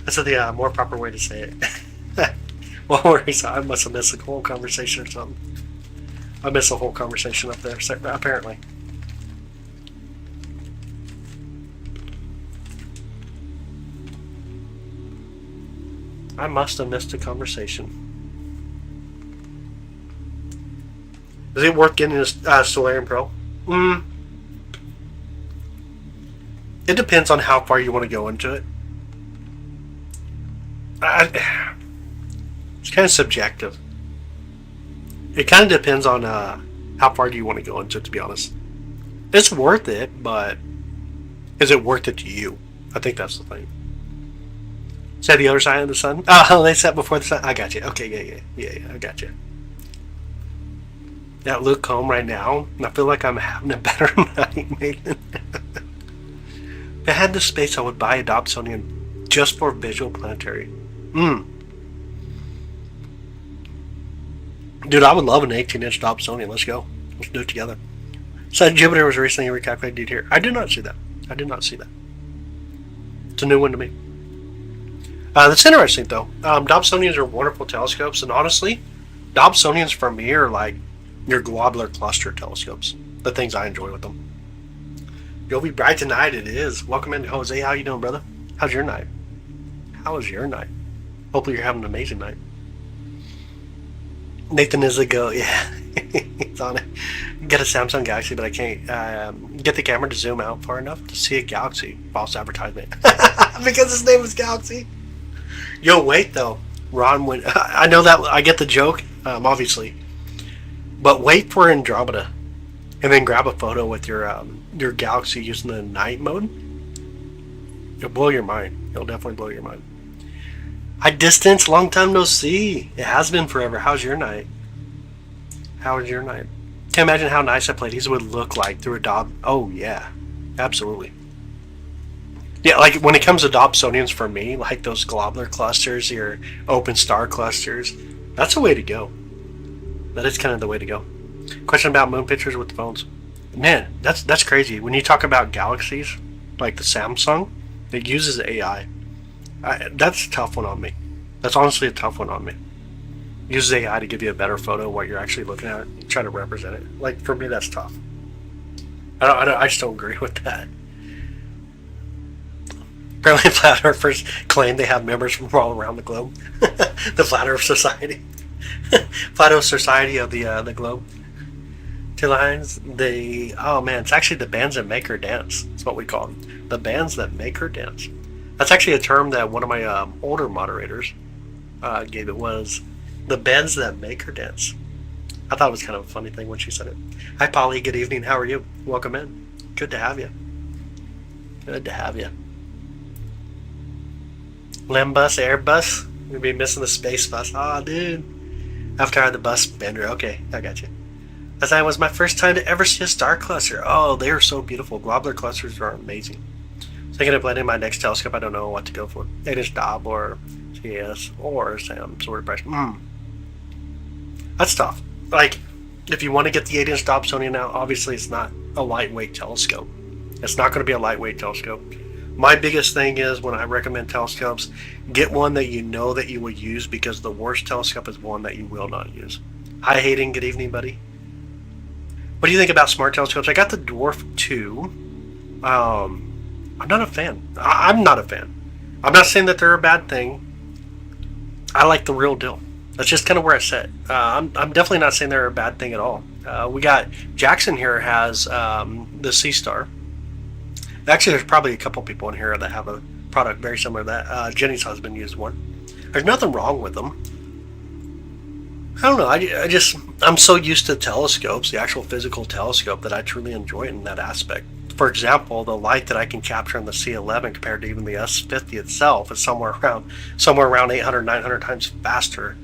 That's the more proper way to say it. Well, I must have missed the whole conversation or something. I missed the whole conversation up there, apparently. I must have missed a conversation. Is it worth getting a Stellarium Pro? It depends on how far you want to go into it. It's kind of subjective. It kind of depends on how far do you want to go into it, to be honest. It's worth it, but is it worth it to you? I think that's the thing. Say the other side of the sun? Oh, they set before the sun? I got you. Okay, yeah, I got you. Yeah, look home right now, and I feel like I'm having a better night, Nathan. If I had the space, I would buy a Dobsonian just for visual planetary. Dude, I would love an 18-inch Dobsonian. Let's go. Let's do it together. So Jupiter was recently recalculated here. I did not see that. It's a new one to me. That's interesting, though. Dobsonians are wonderful telescopes, and honestly, Dobsonians for me are like your globular cluster telescopes. The things I enjoy with them. You'll be bright tonight. It is. Welcome in, Jose. How you doing, brother? How's your night? Hopefully you're having an amazing night. Nathan is a go. Yeah, he's on it. Get a Samsung Galaxy, but I can't get the camera to zoom out far enough to see a Galaxy. False advertisement. Because his name is Galaxy. Yo, wait though, Ron. When I know that I get the joke, obviously, but wait for Andromeda, and then grab a photo with your Galaxy using the night mode. It'll blow your mind. It'll definitely blow your mind. Hi, distance. Long time no see. It has been forever. How's your night? Can't imagine how nice that Pleiades would look like through a Dob. Oh yeah, absolutely. Yeah, like when it comes to Dobsonians for me, like those globular clusters, your open star clusters, that's the way to go. That is kind of the way to go. Question about moon pictures with the phones. Man, that's crazy. When you talk about galaxies, like the Samsung, it uses AI. That's a tough one on me. That's honestly a tough one on me. It uses AI to give you a better photo of what you're actually looking at and try to represent it. Like, for me, that's tough. I just don't agree with that. Apparently, Flat Earthers claim they have members from all around the globe. The Flat Earth Society. Flat Earth Society of the globe. Two lines. Oh man, it's actually the bands that make her dance. That's what we call them. The bands that make her dance. That's actually a term that one of my older moderators gave. It was the bands that make her dance. I thought it was kind of a funny thing when she said it. Hi, Polly. Good evening. How are you? Welcome in. Good to have you. Lambus, Airbus. We'll be missing the space bus. Aw, dude. After I had the bus bender. Okay, I got you. As I was my first time to ever see a star cluster. Oh, they are so beautiful. Globular clusters are amazing. Thinking of blending my next telescope. I don't know what to go for. 8-inch Dob or CS or some sort of price. That's tough. Like, if you want to get the 8-inch Dobsonian now, obviously it's not a lightweight telescope. It's not going to be a lightweight telescope. My biggest thing is when I recommend telescopes, get one that you know that you will use, because the worst telescope is one that you will not use. Hi Hayden, good evening, buddy. What do you think about smart telescopes? I got the Dwarf 2. I'm not a fan. I'm not a fan. I'm not saying that they're a bad thing. I like the real deal. That's just kind of where I sit. I'm definitely not saying they're a bad thing at all. We got Jackson here has the C-Star. Actually, there's probably a couple people in here that have a product very similar to that. Jenny's husband used one. There's nothing wrong with them. I don't know. I'm so used to telescopes, the actual physical telescope, that I truly enjoy it in that aspect. For example, the light that I can capture on the C11 compared to even the S50 itself is somewhere around 800, 900 times faster,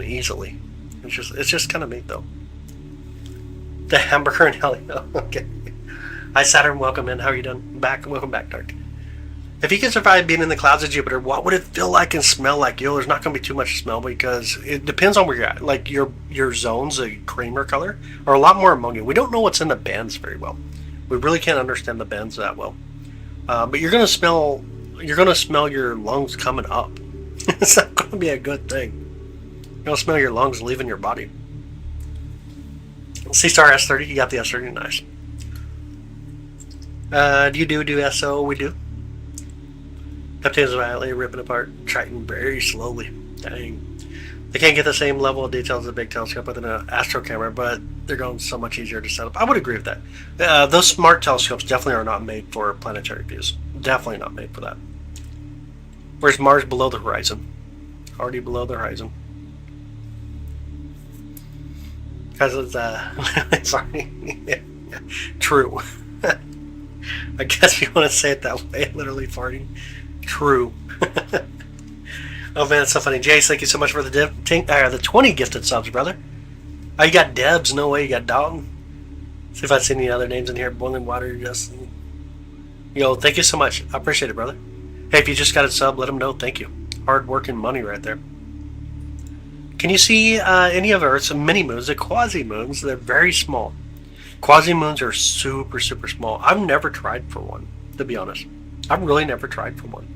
easily. It's just kind of neat though. The hamburger and heli. Okay. Hi Saturn, welcome in. How are you doing? Welcome back, Dark. If you can survive being in the clouds of Jupiter, what would it feel like and smell like? There's not going to be too much smell because it depends on where you're at. Like your zones, a creamer color, are a lot more ammonia. We don't know what's in the bands very well. We really can't understand the bands that well. But you're going to smell your lungs coming up. It's not going to be a good thing. You're going to smell your lungs leaving your body. C-Star S30, you got the S30, nice. Do you do SO? We do. Neptune's violently ripping apart Triton very slowly. Dang. They can't get the same level of detail as a big telescope with an astro camera, but they're going so much easier to set up. I would agree with that. Those smart telescopes definitely are not made for planetary views. Definitely not made for that. Where's Mars below the horizon? Already below the horizon. Because it's sorry. Yeah. True. I guess you want to say it that way, literally farting. True. Oh man, it's so funny. Jace, thank you so much for the 20 gifted subs, brother. Oh, you got Debs, no way, you got Dalton. See if I see any other names in here. Boiling Water, Justin. Yo, thank you so much. I appreciate it, brother. Hey, if you just got a sub, let them know. Thank you. Hard working money right there. Can you see any of Earth's mini moons, the quasi moons? They're very small. Quasi moons are super, super small. I've never tried for one, to be honest. I've really never tried for one.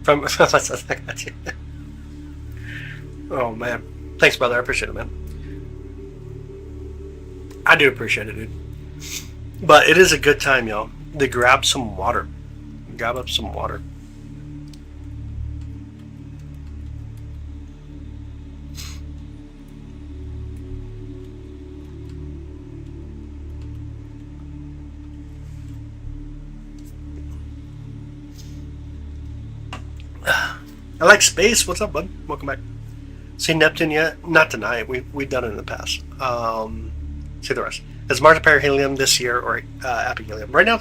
From I got you. Oh man, thanks, brother. I appreciate it, man. I do appreciate it, dude. But it is a good time, y'all, to grab some water. Grab up some water. I like space. What's up, bud? Welcome back. See Neptune yet? Not tonight. We've done it in the past. See the rest. Is Mars a perihelion this year or aphelion? Right now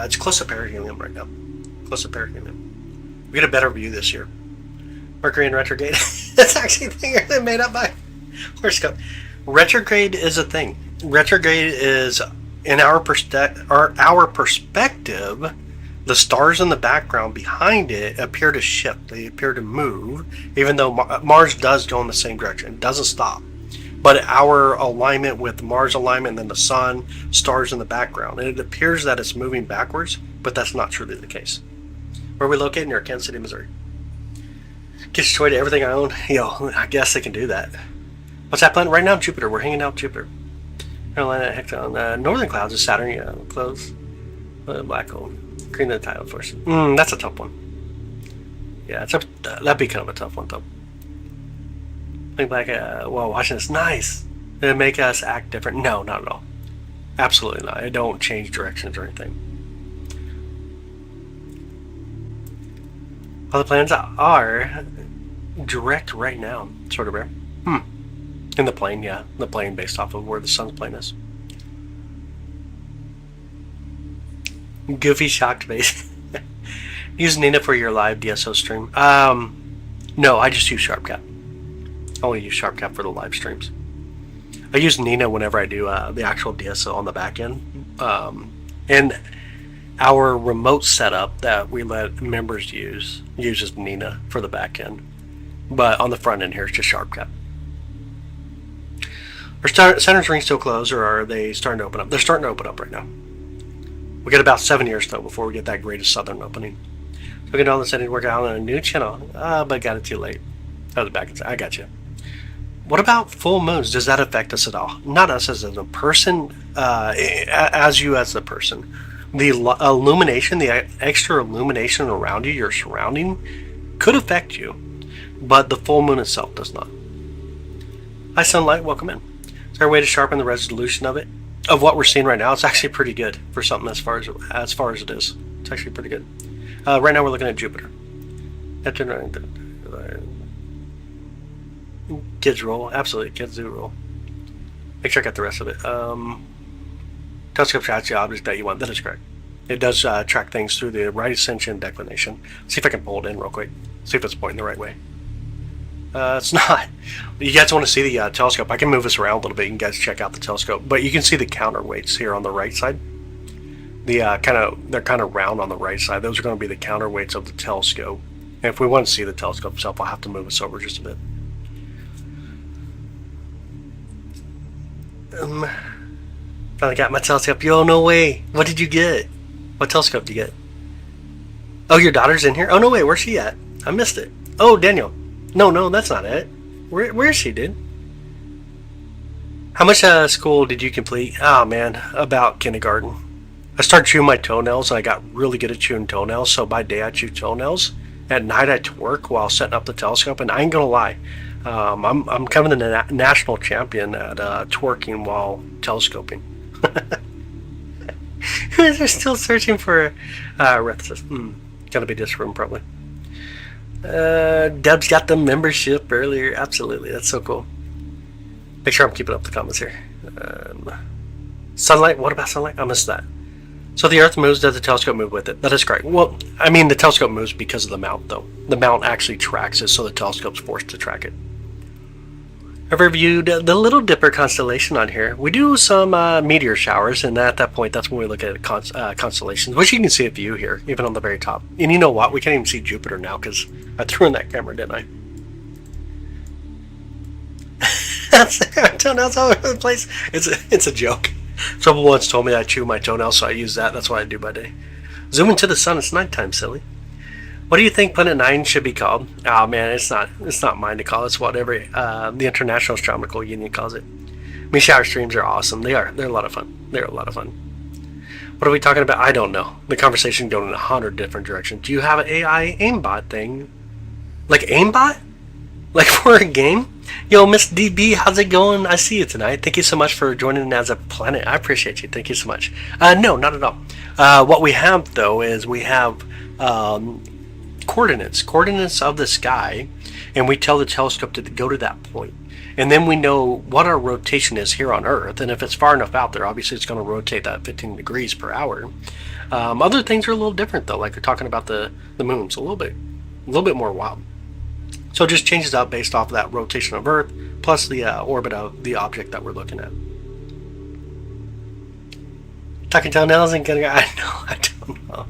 it's close to perihelion right now. Close to perihelion. We get a better view this year. Mercury in retrograde. That's actually a thing that made up by horoscope. Retrograde is a thing. Retrograde is in our perspective. The stars in the background behind it appear to shift. They appear to move, even though Mars does go in the same direction. It doesn't stop. But our alignment with Mars alignment and then the sun, stars in the background, and it appears that it's moving backwards, but that's not truly the case. Where are we located? Near Kansas City, Missouri. Gets destroyed to everything I own. Yo, I guess they can do that. What's that planet? Right now, Jupiter. We're hanging out Jupiter. Carolina, Hecton. Northern clouds is Saturn. Yeah, close. Black hole. Green the title first. That's a tough one. Yeah, that'd be kind of a tough one though. Think back, well, watching this, nice. Did it make us act different? No, not at all. Absolutely not. I don't change directions or anything. All the planets are direct right now, sort of rare. In the plane, yeah. The plane based off of where the sun's plane is. Goofy shocked face. Use Nina for your live DSO stream. No, I just use SharpCap. I only use SharpCap for the live streams. I use Nina whenever I do the actual DSO on the back end. And our remote setup that we let members use uses Nina for the back end. But on the front end here, it's just SharpCap. Are Saturn's rings still closed, or are they starting to open up? They're starting to open up right now. We got about 7 years though before we get that greatest southern opening. So we can all of a sudden work out on a new channel, but got it too late. That was back. I got you. What about full moons? Does that affect us at all? Not us as a person, as you as the person. The illumination, the extra illumination around you, your surrounding, could affect you, but the full moon itself does not. Hi, Sunlight. Welcome in. Is there a way to sharpen the resolution of it? of what we're seeing right now, it's actually pretty good for something as far as it is. It's actually pretty good. Right now we're looking at Jupiter. Kids roll, absolutely. Kids do roll. Make sure I got the rest of it. Telescope tracks the object that you want. That is correct. It does track things through the right ascension and declination. See if I can pull it in real quick. See if it's pointing the right way. It's not. You guys want to see the telescope? I can move this around a little bit. You can guys check out the telescope. But you can see the counterweights here on the right side. They're kind of round on the right side. Those are going to be the counterweights of the telescope. And if we want to see the telescope itself, I'll have to move this over just a bit. Finally got my telescope. Yo, no way. What did you get? What telescope did you get? Oh, your daughter's in here? Oh, no way. Where's she at? I missed it. Oh, Daniel. No, that's not it. Where is she, dude? How much school did you complete? Oh, man. About kindergarten. I started chewing my toenails, and I got really good at chewing toenails. So by day, I chew toenails. At night, I twerk while setting up the telescope. And I ain't going to lie. I'm kind of the national champion at twerking while telescoping. They're still searching for references. Gotta be this room probably. Deb's got the membership earlier. Absolutely, that's so cool. Make sure I'm keeping up the comments here. Sunlight. What about sunlight? I missed that. So the Earth moves. Does the telescope move with it? That is correct. Well, I mean the telescope moves because of the mount, though. The mount actually tracks it, so the telescope's forced to track it. I've reviewed the Little Dipper constellation on here. We do some meteor showers, and at that point, that's when we look at constellations, which you can see a view here, even on the very top. And you know what? We can't even see Jupiter now because I threw in that camera, didn't I? Toenails all over the place. It's a joke. Someone once told me I chew my toenails, so I use that. That's what I do by day. Zoom into the sun. It's nighttime, silly. What do you think Planet 9 should be called? Oh man, it's not mine to call. It's whatever the International Astronomical Union calls it. Me shower streams are awesome. They're a lot of fun. They're a lot of fun. What are we talking about? I don't know. The conversation going in 100 different directions. Do you have an AI aimbot thing? Like aimbot? Like for a game? Yo, Miss DB, how's it going? I see you tonight. Thank you so much for joining as a planet. I appreciate you. Thank you so much. No, not at all. What we have though is we have coordinates of the sky, and we tell the telescope to go to that point, and then we know what our rotation is here on Earth, and if it's far enough out there, obviously it's going to rotate that 15 degrees per hour. Other things are a little different though, like we're talking about the moons, a little bit more wild. So it just changes out based off of that rotation of Earth plus the orbit of the object that we're looking at. Tucking toenails and getting, I don't know.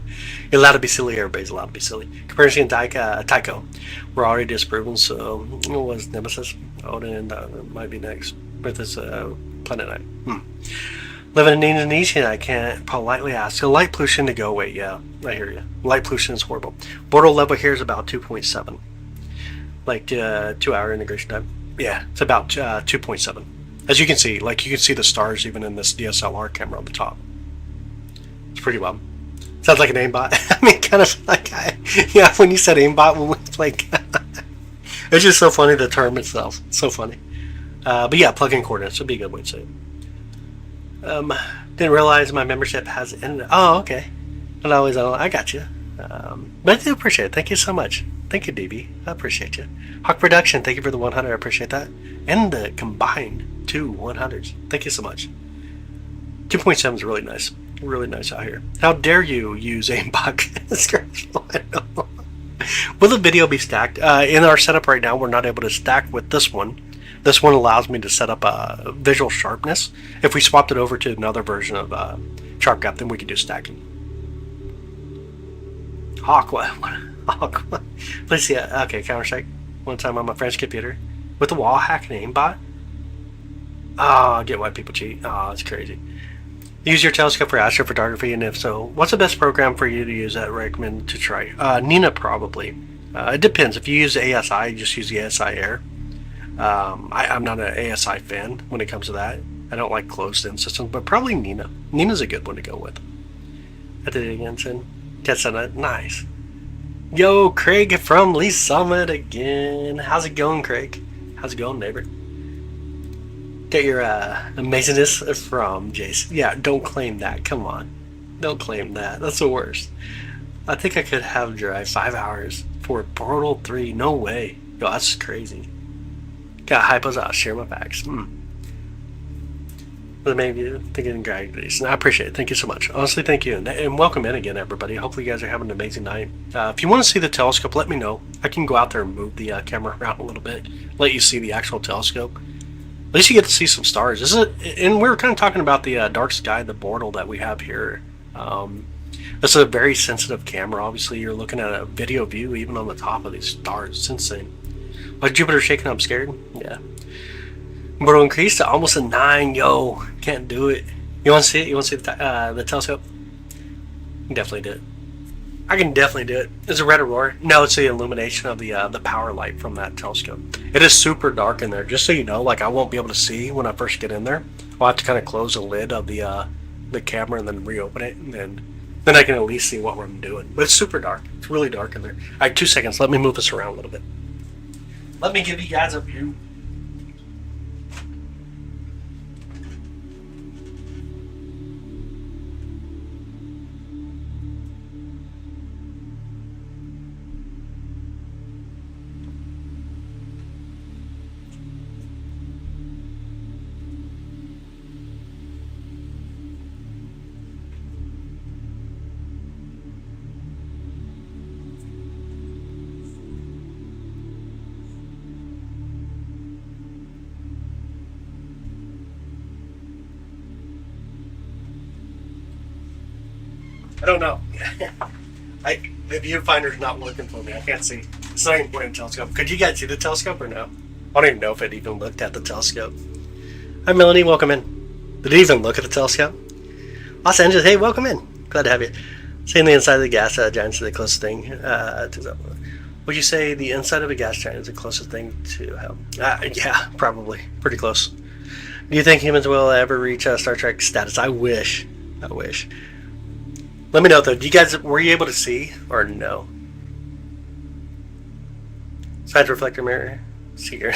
You're allowed to be silly. Everybody's allowed to be silly. Copernicus and Tycho were already disproven, so it was Nemesis. Odin might be next with this Planet 9. Living in Indonesia, I can't politely ask. So light pollution to go away. Yeah, I hear you. Light pollution is horrible. Border level here is about 2.7. Like 2 hour integration time. Yeah, it's about 2.7. As you can see, like you can see the stars even in this DSLR camera on the top. It's pretty wild. Sounds like an aimbot. I mean, kind of like, yeah, when you said aimbot when we played, it's just so funny, the term itself. It's so funny. But yeah, plug-in coordinates would be a good way to say it. Didn't realize my membership has ended. Oh, okay. And I got you. But I do appreciate it. Thank you so much. Thank you, DB. I appreciate you. Hawk Production, thank you for the 100. I appreciate that. And the combined 2 100s. Thank you so much. 2.7 is really nice. Really nice out here. How dare you use aimbot? Will the video be stacked? In our setup right now, we're not able to stack with this one. This one allows me to set up visual sharpness. If we swapped it over to another version of SharpGap, then we could do stacking. Hawk, what? Hawk, what? Please see it. Okay, Counter-Strike. One time on my French computer. With the wall hack and aimbot? Oh, I get why people cheat. Oh, it's crazy. Use your telescope for astrophotography, and if so, what's the best program for you to use that I recommend to try? Nina, probably. It depends. If you use ASI, just use the ASI Air. I'm not an ASI fan when it comes to that. I don't like closed-in systems, but probably Nina. Nina's a good one to go with. I did it again, Sin. Test on it. Nice. Yo, Craig from Lee Summit again. How's it going, Craig? How's it going, neighbor? Get your amazingness from Jason. Yeah, don't claim that. Come on. Don't claim that. That's the worst. I think I could have drive 5 hours for Portal 3. No way. Yo, that's crazy. Got hypos out. Share my packs. Maybe thinking congratulations. I appreciate it. Thank you so much. Honestly, thank you. And welcome in again, everybody. Hopefully you guys are having an amazing night. If you want to see the telescope, let me know. I can go out there and move the camera around a little bit. Let you see the actual telescope. At least you get to see some stars. And we were kind of talking about the dark sky, the portal that we have here. It's a very sensitive camera. Obviously, you're looking at a video view even on the top of these stars. It's insane. Like Jupiter shaking, I'm scared. Yeah. But increased to almost a 9. Yo, can't do it. You want to see it? You want to see the telescope? You can definitely do it. I can definitely do it. Is it red aurora? No, it's the illumination of the power light from that telescope. It is super dark in there. Just so you know, like I won't be able to see when I first get in there. I'll have to kind of close the lid of the camera and then reopen it, and then I can at least see what I'm doing. But it's super dark. It's really dark in there. All right, 2 seconds. Let me move this around a little bit. Let me give you guys a view. I don't know. The viewfinder's not working for me. I can't see. It's not even pointing telescope. Could you guys see the telescope or no? I don't even know if it even looked at the telescope. Hi, Melanie. Welcome in. Did it even look at the telescope? Los Angeles. Hey, welcome in. Glad to have you. Saying the inside of the gas giant is the closest thing. Would you say the inside of a gas giant is the closest thing to hell? Yeah, probably. Pretty close. Do you think humans will ever reach Star Trek status? I wish. Let me know though. Were you able to see or no? Side reflector mirror. See here.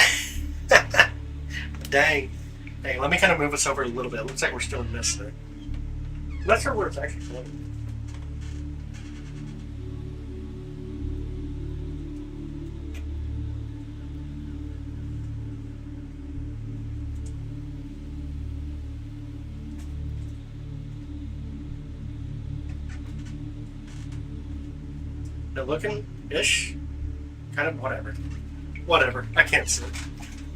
Dang. Let me kind of move us over a little bit. Looks like we're still in this there. I'm not sure where it's actually floating. They're looking-ish. Kind of whatever. Whatever. I can't see it.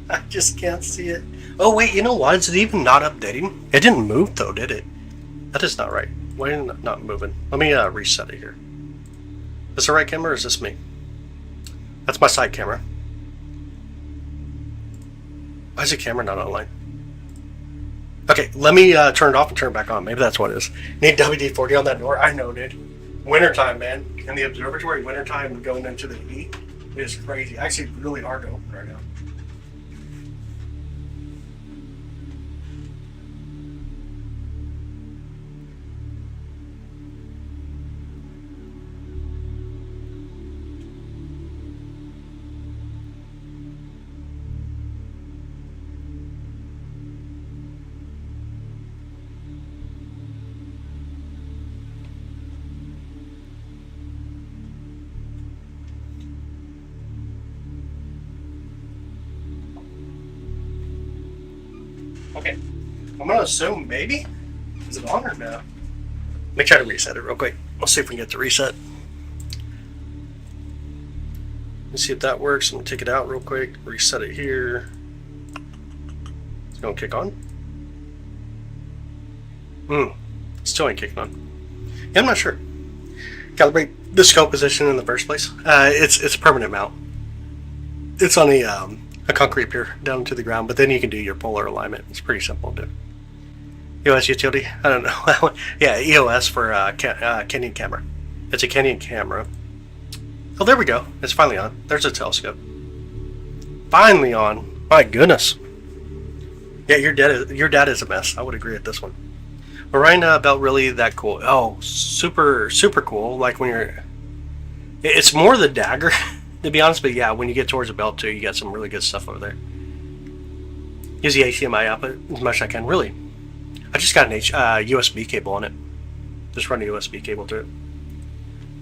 I just can't see it. Oh, wait, you know what? Is it even not updating? It didn't move, though, did it? That is not right. Why is it not moving? Let me reset it here. Is this the right camera or is this me? That's my side camera. Why is the camera not online? Okay, let me turn it off and turn it back on. Maybe that's what it is. Need WD-40 on that door? I know, dude. Wintertime, man. In the observatory, wintertime going into the heat is crazy. Actually, really hard to open right now. Okay, I'm gonna assume maybe. Is it on or no? Let me try to reset it real quick. Let's see if we can get to reset. Let's see if that works. I'm gonna take it out real quick. Reset it here. It's gonna kick on. Still ain't kicking on. Yeah, I'm not sure. Calibrate the scope position in the first place. It's a permanent mount. It's on a concrete pier down to the ground, but then you can do your polar alignment. It's pretty simple to do. EOS utility? I don't know. Yeah, EOS for Canyon camera. It's a Canyon camera. Oh, there we go. It's finally on. There's a telescope. Finally on. My goodness. Yeah, your dad is a mess. I would agree with this one. Orion belt really that cool? Oh, super cool. Like when you're, it's more the dagger. To be honest, but yeah, when you get towards the belt too, you got some really good stuff over there. Use the HDMI output as much as I can. Really, I just got an USB cable on it. Just run a USB cable through it.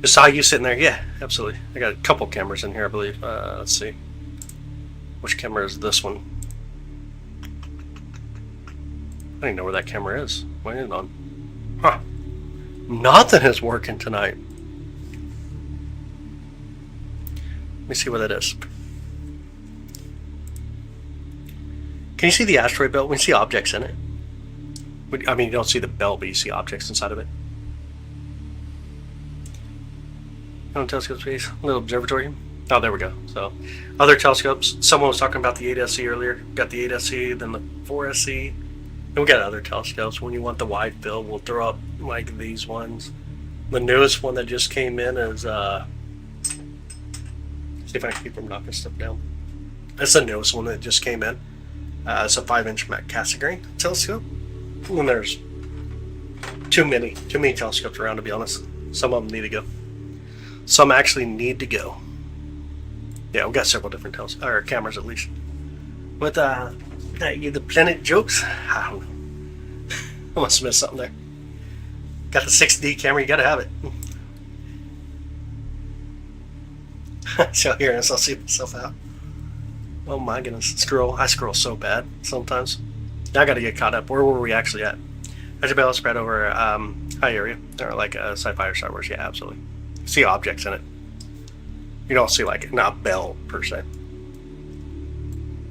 Just saw you sitting there. Yeah, absolutely. I got a couple cameras in here, I believe. Let's see. Which camera is this one? I don't even know where that camera is. What is it on? Huh. Nothing is working tonight. Let me see what that is. Can you see the asteroid belt? We see objects in it. I mean, you don't see the belt, but you see objects inside of it. On telescope space, little observatory. Oh, there we go. So, other telescopes. Someone was talking about the 8SE earlier. Got the 8SE, then the 4SE. And we got other telescopes. When you want the wide field, we'll throw up like these ones. The newest one that just came in is, see if I can keep from knocking stuff down. That's the newest one that just came in. It's a 5-inch Cassegrain telescope. And there's too many telescopes around, to be honest. Some of them need to go. Some actually need to go. Yeah, we've got several different cameras at least. With the planet jokes, I don't know. I must have missed something there. Got the 6D camera, you gotta have it. So here, I'll see myself out. Oh my goodness, I scroll so bad sometimes. Now I gotta get caught up. Where were we actually at? Isabella spread over high area, or like sci-fi or Star Wars. Yeah, absolutely. See objects in it. You don't see like not bell per se.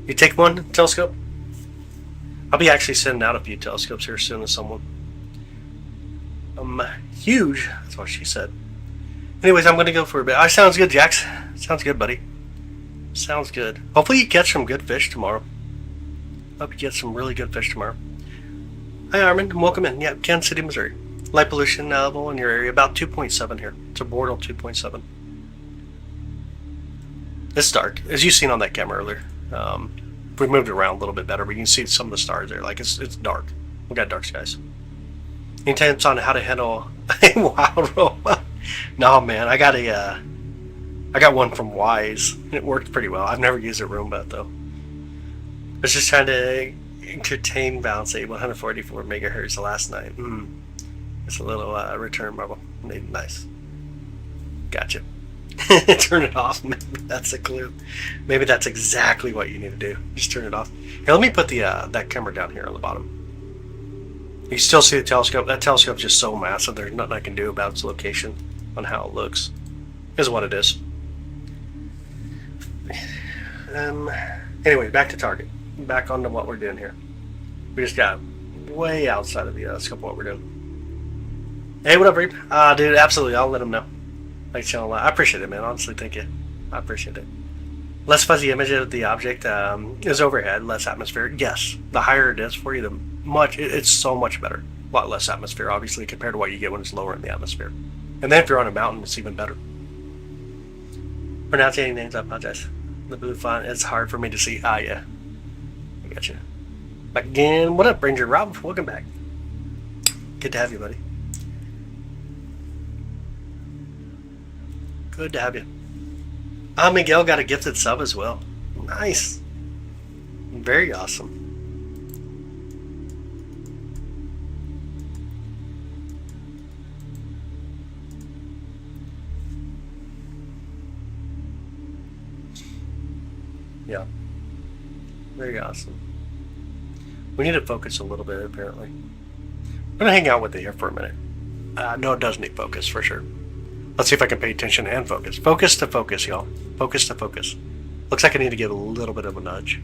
You take one telescope. I'll be actually sending out a few telescopes here soon to someone. Huge. That's what she said. Anyways, I'm gonna go for a bit. Sounds good, Jax. Sounds good, buddy. Sounds good. Hopefully you catch some good fish tomorrow. Hope you get some really good fish tomorrow. Hi, Armin. Welcome in. Yeah, Kansas City, Missouri. Light pollution level in your area about 2.7 here. It's a Bortle 2.7. It's dark, as you've seen on that camera earlier. We moved it around a little bit better, but you can see some of the stars there. Like it's dark. We got dark skies. Any tips on how to handle a wild robot? No, man. I got one from Wise. It worked pretty well. I've never used a Roomba though. I was just trying to entertain bounce at 144 megahertz last night. It's a little return bubble. Nice. Gotcha. Turn it off. Maybe that's a clue. Maybe that's exactly what you need to do. Just turn it off. Here, let me put the that camera down here on the bottom. You still see the telescope. That telescope's just so massive. There's nothing I can do about its location on how it looks. Is what it is. Anyway, back to target. Back onto what we're doing here. We just got way outside of the scope of what we're doing. Hey, what up, Reap? Dude, absolutely. I'll let him know. Like, channel. I appreciate it, man. Honestly, thank you. I appreciate it. Less fuzzy image of the object is overhead, less atmosphere. Yes, the higher it is for you, it's so much better. A lot less atmosphere, obviously, compared to what you get when it's lower in the atmosphere. And then if you're on a mountain, it's even better. Pronouncing names, I apologize. The blue font is hard for me to see. Yeah. I got you. Back again. What up, Ranger Rob? Welcome back. Good to have you, buddy. Good to have you. Miguel got a gifted sub as well. Nice. Very awesome. Yeah. Very awesome. We need to focus a little bit, apparently. I'm going to hang out with it here for a minute. No, it does need focus, for sure. Let's see if I can pay attention and focus. Focus to focus, y'all. Focus to focus. Looks like I need to give a little bit of a nudge.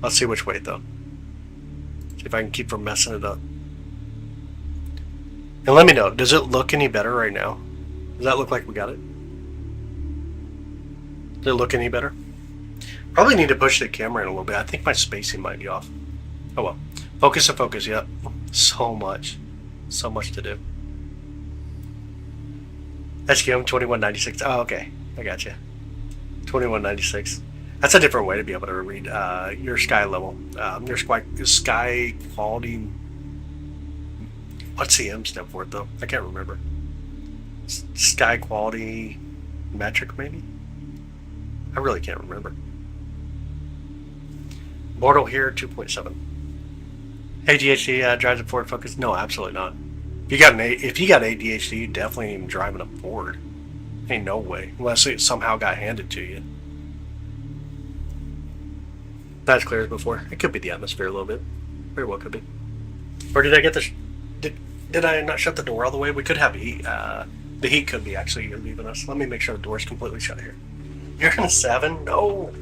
Let's see which way, though. See if I can keep from messing it up. And let me know, does it look any better right now? Does that look like we got it? Does it look any better? Probably need to push the camera in a little bit. I think my spacing might be off. Oh well. Focus to focus, yep. So much. So much to do. SQM 2196. Oh, okay. I got you. 2196. That's a different way to be able to read your sky level. Your sky quality. What's the M step for it, though? I can't remember. Sky quality metric, maybe? I really can't remember. Mortal here 2.7. ADHD drives a Ford Focus? No, absolutely not. If you got ADHD, you definitely ain't driving a Ford. Ain't no way, unless it somehow got handed to you. Not as clear as before. It could be the atmosphere a little bit. Very well could be. Or did I get the? Did I not shut the door all the way? We could have heat. The heat could be actually leaving us. Let me make sure the door's completely shut here. You're in a 7? No.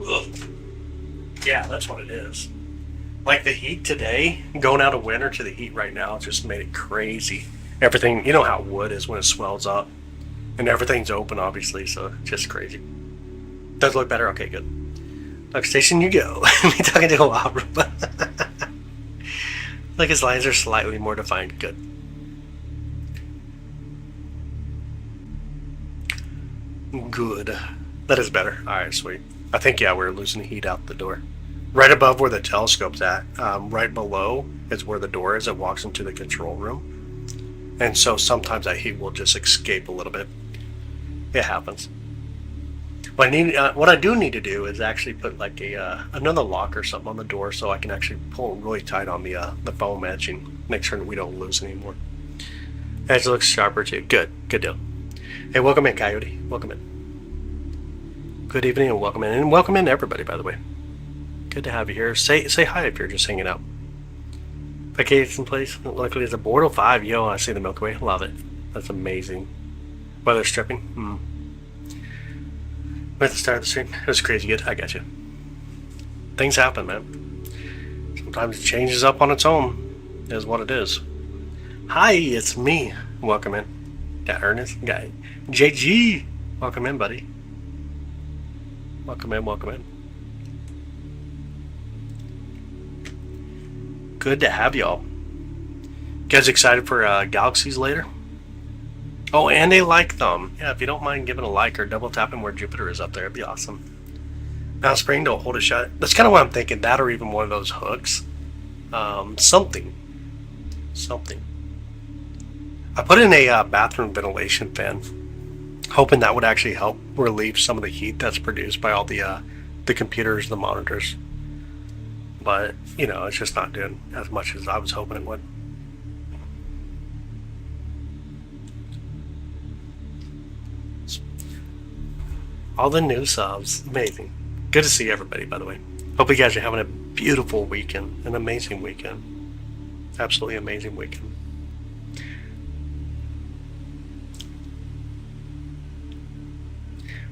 Ugh. Yeah, that's what it is. Like the heat today, going out of winter to the heat right now just made it crazy. Everything, you know how wood is when it swells up. And everything's open, obviously, so just crazy. Does it look better? Okay, good. Next station you go. Me talking to a opera. Like his lines are slightly more defined. Good. Good. That is better. Alright, sweet. I think, yeah, we're losing heat out the door. Right above where the telescope's at, right below is where the door is. It walks into the control room. And so sometimes that heat will just escape a little bit. It happens. What I do need to do is actually put like another lock or something on the door so I can actually pull really tight on the foam edging. Make sure we don't lose anymore. Edge looks sharper too. Good. Good deal. Hey, welcome in, Coyote. Welcome in. Good evening and welcome in. And welcome in everybody, by the way. Good to have you here. Say hi if you're just hanging out. Vacation place. Luckily it's a Bordeaux 5. Yo, I see the Milky Way. Love it. That's amazing. Weather stripping. At the start of the stream. It was crazy good. I got you. Things happen, man. Sometimes it changes up on its own. Is what it is. Hi, it's me. Welcome in. Got Ernest. Got JG. Welcome in, buddy. Welcome in, welcome in. Good to have y'all. You guys excited for Galaxies later? Oh, and a like thumb. Yeah, if you don't mind giving a like or double tapping where Jupiter is up there, it'd be awesome. Now, spring, don't hold it shut. That's kind of what I'm thinking. That or even one of those hooks. Something. I put in a bathroom ventilation fan, hoping that would actually help relieve some of the heat that's produced by all the computers, the monitors. But, you know, it's just not doing as much as I was hoping it would. All the new subs. Amazing. Good to see everybody, by the way. Hope you guys are having a beautiful weekend. An amazing weekend. Absolutely amazing weekend.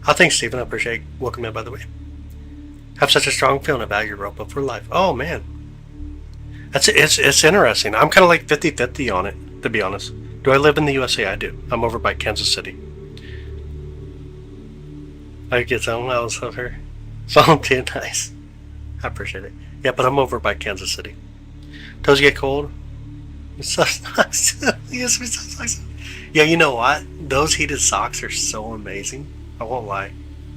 Oh, thanks, Stephen. I appreciate it. Welcome in, by the way. Have such a strong feeling about Europa for life. Oh, man. It's interesting. I'm kind of like 50-50 on it, to be honest. Do I live in the USA? I do. I'm over by Kansas City. I get someone else over. Volunteer, nice. I appreciate it. Yeah, but I'm over by Kansas City. Toes get cold? So nice. Yes, yeah, you know what? Those heated socks are so amazing. I won't lie.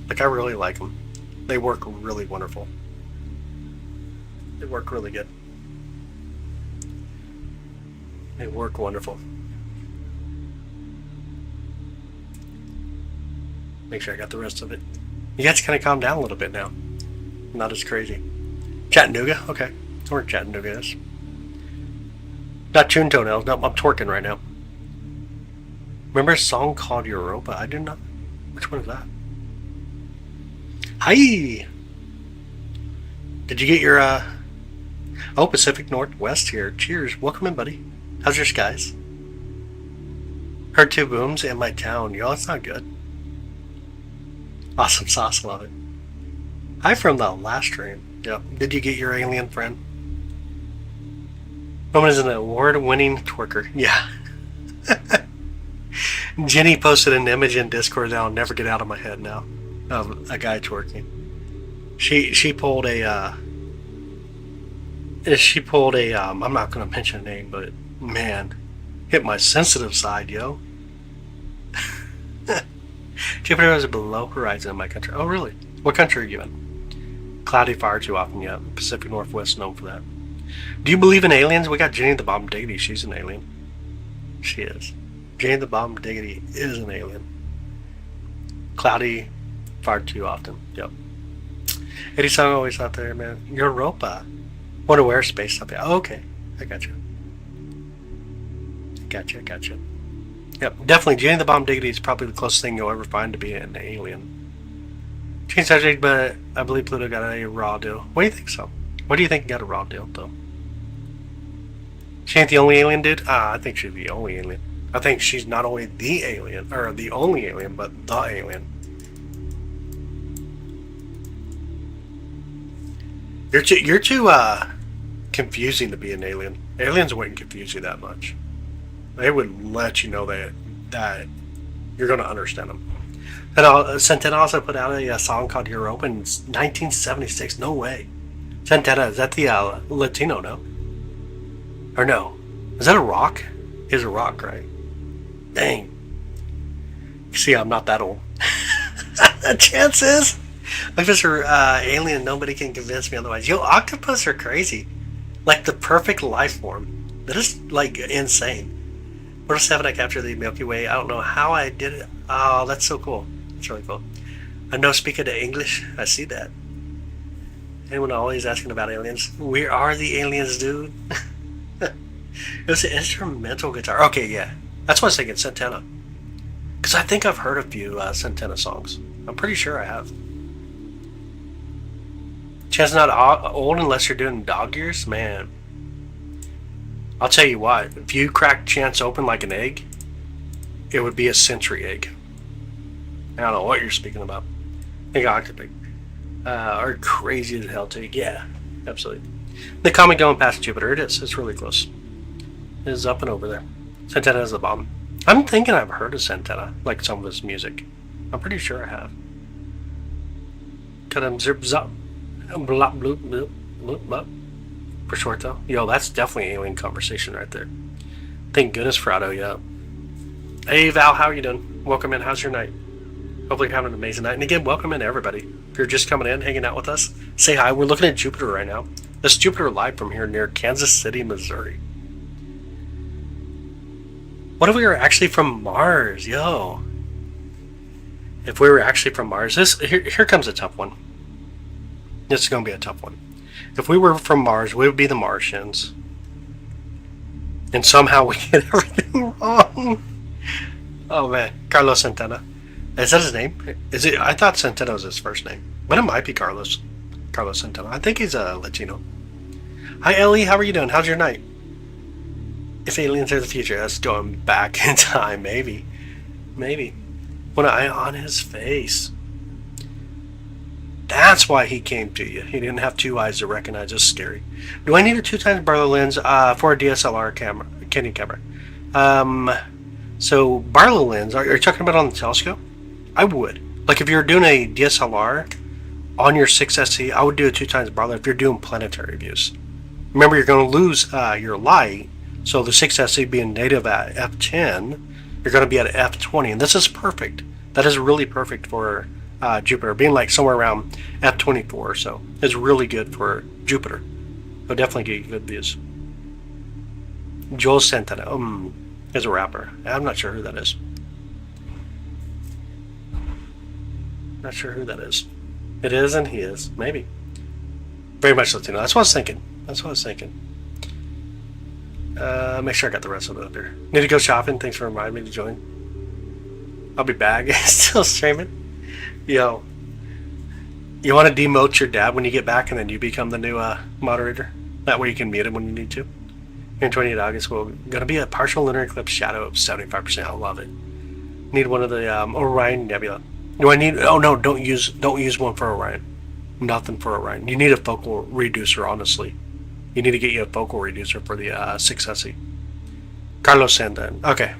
Like, I really like them. They work really wonderful. They work really good. They work wonderful. Make sure I got the rest of it. You guys kind of calm down a little bit now. Not as crazy. Chattanooga? Okay. That's where Chattanooga is. Not chewing toenails. No, I'm twerking right now. Remember a song called Europa? I do not. Which one is that? Hi! Did you get your, Oh, Pacific Northwest here. Cheers. Welcome in, buddy. How's your skies? Heard 2 booms in my town. Yo, it's not good. Awesome sauce, love it. Hi from the last stream. Yep. Did you get your alien friend? Woman is an award-winning twerker. Yeah. Jenny posted an image in Discord that I'll never get out of my head now of a guy twerking. She pulled a I'm not gonna mention a name, but man, hit my sensitive side, yo. Jupiter is below horizon in my country. Oh, really? What country are you in? Cloudy far too often, yeah. Pacific Northwest known for that. Do you believe in aliens? We got Jenny the Bomb Diggity. She's an alien. She is. Jenny the Bomb Diggity is an alien. Cloudy far too often. Yep. Eddie Song always out there, man. Europa. Wonder where space up here. Oh, okay. I got you. Gotcha. Yep, definitely. Jenny the Bomb Diggity is probably the closest thing you'll ever find to be an alien. Change subject, but I believe Pluto got a raw deal. What do you think so? What do you think got a raw deal, though? She ain't the only alien, dude? I think she's the only alien. I think she's not only the alien, or the only alien, but the alien. You're too confusing to be an alien. Aliens wouldn't confuse you that much. They would let you know that you're going to understand them. And Santana also put out a song called Europa in 1976. No way. Santana, is that the Latino, no? Or no? Is that a rock? It's a rock, right? Dang. See, I'm not that old. Chances. Like Mr. Alien, nobody can convince me otherwise. Yo, octopus are crazy. Like the perfect life form. That is like insane. Portal 7, I captured the Milky Way. I don't know how I did it. Oh, that's so cool. That's really cool. I know speaking to English. I see that. Anyone always asking about aliens? Where are the aliens, dude? It was an instrumental guitar. Okay, yeah. That's what I was thinking, Santana. Because I think I've heard a few Santana songs. I'm pretty sure I have. Chance not old unless you're doing dog years? Man. I'll tell you what. If you crack Chance open like an egg, it would be a century egg. I don't know what you're speaking about. I think octopus are crazy as hell too. Yeah, absolutely. The comet going past Jupiter. It is. It's really close. It is up and over there. Santana is the bomb. I'm thinking I've heard of Santana, like some of his music. I'm pretty sure I have. Cut him zip zop. Blop bloop bloop bloop bloop. For short though. Yo, that's definitely alien conversation right there. Thank goodness for Otto, yeah. Hey Val, how are you doing? Welcome in. How's your night? Hopefully you're having an amazing night. And again, welcome in everybody. If you're just coming in, hanging out with us, say hi. We're looking at Jupiter right now. This is Jupiter live from here near Kansas City, Missouri. What if we were actually from Mars? Yo. If we were actually from Mars, here comes a tough one. This is going to be a tough one. If we were from Mars, we would be the Martians. And somehow we get everything wrong. Oh man, Carlos Santana. Is that his name? Is it? I thought Santana was his first name. But it might be Carlos. Carlos Santana. I think he's a Latino. Hi Ellie, how are you doing? How's your night? If aliens are the future, that's going back in time. Maybe. One eye on his face. That's why he came to you. He didn't have two eyes to recognize us. Scary. Do I need a 2x Barlow lens for a DSLR camera? Canyon camera. So Barlow lens. Are you talking about on the telescope? I would. Like if you're doing a DSLR on your 6SC, I would do a 2x Barlow if you're doing planetary views. Remember, you're going to lose your light. So the 6SC being native at f10, you're going to be at f20, and this is perfect. That is really perfect for Jupiter, being like somewhere around f24 or so. It's really good for Jupiter. It'll definitely get you good views. Joel Santana is a rapper. I'm not sure who that is. Not sure who that is. It is and he is. Maybe. Very much Latino. That's what I was thinking. Make sure I got the rest of it up there. Need to go shopping. Thanks for reminding me to join. I'll be back. Still streaming. Yo. You want to demote your dad when you get back and then you become the new moderator? That way you can mute him when you need to. In 28 August, we're going to be a partial lunar eclipse shadow of 75%. I love it. Need one of the Orion Nebula. Do I need... Oh no, don't use one for Orion. Nothing for Orion. You need a focal reducer, honestly. You need to get you a focal reducer for the 6SE. Carlos Santana. Okay.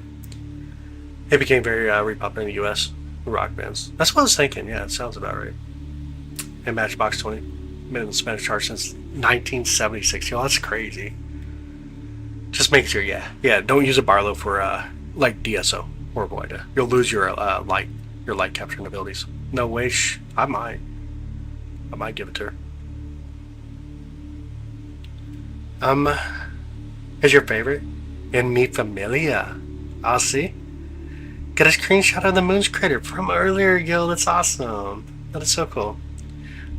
It became very re-popular in the U.S. rock bands. That's what I was thinking. Yeah, it sounds about right. And Matchbox 20. Been in the Spanish chart since 1976. Yo, that's crazy. Just make sure, yeah. Don't use a Barlow for like DSO. Horrible idea. You'll lose your light capturing abilities. No way. I might give it to her. Is your favorite? In Mi Familia. I'll see. Get a screenshot of the moon's crater from earlier. Yo, that's awesome. That is so cool.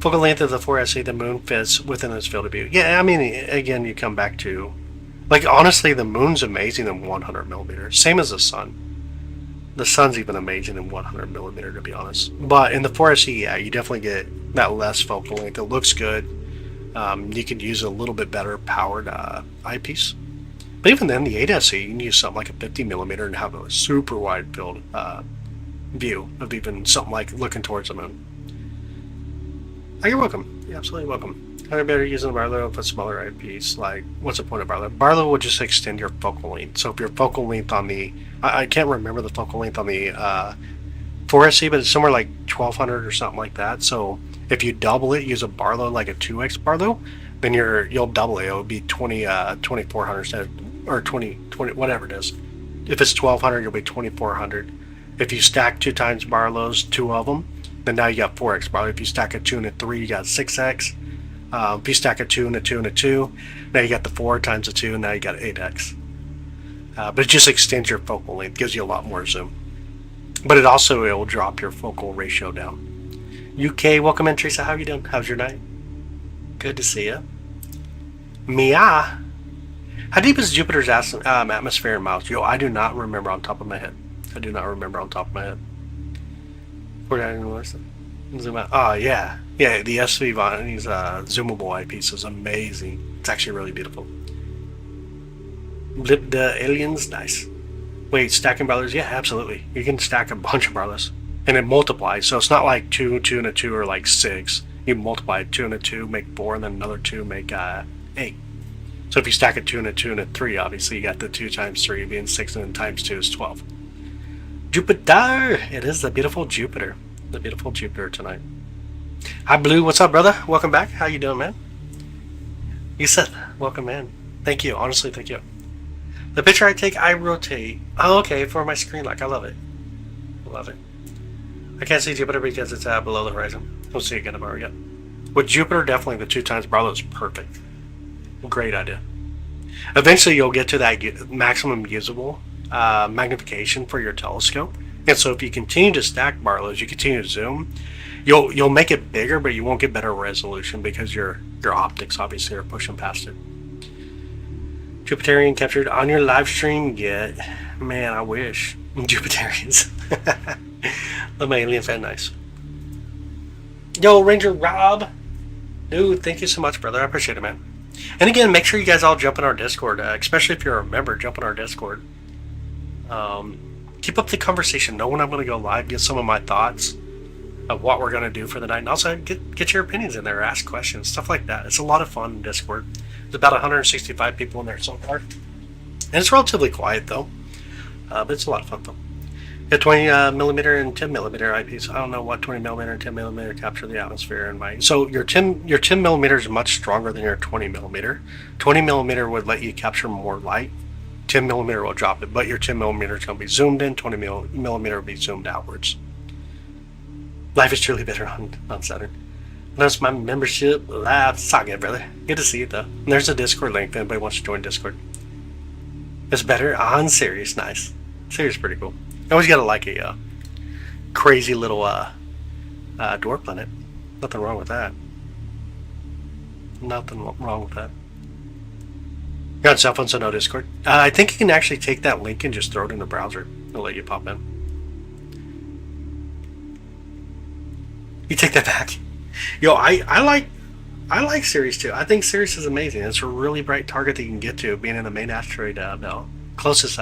Focal length of the 4SE, the moon fits within its field of view. Yeah, I mean, again, you come back to, like, honestly, the moon's amazing in 100 millimeters. Same as the sun. The sun's even amazing in 100 millimeter, to be honest. But in the 4SE, yeah, you definitely get that less focal length. It looks good. You could use a little bit better powered eyepiece. But even then, the 8SE, you can use something like a 50 millimeter and have a super wide field view of even something like looking towards the moon. Oh, you're welcome. You're absolutely welcome. I'd better using a Barlow with a smaller eyepiece. Like, what's the point of Barlow? Barlow will just extend your focal length. So if your focal length on the, I can't remember the focal length on the 4SE, but it's somewhere like 1200 or something like that. So if you double it, use a Barlow like a 2X Barlow, then you'll double it. It'll be 2400 instead of, or 20, whatever it is. If it's 1200, you'll be 2400. If you stack 2 times Barlows, 2 of them, then now you got 4X Barlow. If you stack a 2 and a 3, you got 6X. If you stack a 2 and a 2 and a 2, now you got the 4 times the 2, and now you got 8X. But it just extends your focal length, gives you a lot more zoom. But it will drop your focal ratio down. UK, welcome in, Teresa. How you doing? How's your night? Good to see you. Mia, how deep is Jupiter's atmosphere in miles? Yo, I do not remember on top of my head. Zoom out. Oh, yeah. Yeah, the SV Vonnie's zoomable eyepiece is amazing. It's actually really beautiful. Blip the aliens, nice. Wait, stacking Barlows? Yeah, absolutely. You can stack a bunch of Barlows. And it multiplies, so it's not like 2, 2 and a 2 or like 6. You multiply 2 and a 2, make 4, and then another 2, make 8. So if you stack a 2 and a 2 and a 3, obviously you got the 2 times 3 being 6, and then times 2 is 12. Jupiter! It is the beautiful Jupiter. The beautiful Jupiter tonight. Hi, Blue. What's up, brother? Welcome back. How you doing, man? Yusuf, welcome, man. Thank you. Honestly, thank you. The picture I take, I rotate. Oh, okay, for my screen lock. I love it. Love it. I can't see Jupiter because it's below the horizon. We'll see again tomorrow. Yep. With Jupiter, definitely the 2 times Barlow is perfect. Great idea. Eventually, you'll get to that maximum usable magnification for your telescope. And so if you continue to stack Barlows, you continue to zoom, you'll make it bigger, but you won't get better resolution because your optics obviously are pushing past it. Jupiterian captured on your live stream yet? Man, I wish. Jupiterians. Love my alien fan, nice. Yo, Ranger Rob. Dude, thank you so much, brother. I appreciate it, man. And again, make sure you guys all jump in our Discord, especially if you're a member, jump in our Discord. Keep up the conversation. Know when I'm going to go live, get some of my thoughts of what we're going to do for the night, and also get your opinions in there, ask questions, stuff like that. It's a lot of fun in Discord. There's about 165 people in there so far. And it's relatively quiet, though. But it's a lot of fun, though. A 20 millimeter and 10 millimeter eyepiece. I don't know what 20 millimeter and 10 millimeter capture the atmosphere in my. So your 10 millimeter is much stronger than your 20 millimeter. 20 millimeter would let you capture more light. 10 millimeter will drop it, but your 10 millimeter is going to be zoomed in. 20 millimeter will be zoomed outwards. Life is truly better on Saturn. That's my membership live. Saga, brother. Good to see you, though. And there's a Discord link if anybody wants to join Discord. It's better on Sirius. Nice. Sirius is pretty cool. I always got to like a crazy little dwarf planet. Nothing wrong with that. Nothing wrong with that. You're on cell phone, so no Discord. I think you can actually take that link and just throw it in the browser. It'll let you pop in. You take that back. Yo, I like Sirius too. I think Sirius is amazing. It's a really bright target that you can get to, being in the main asteroid belt. Closest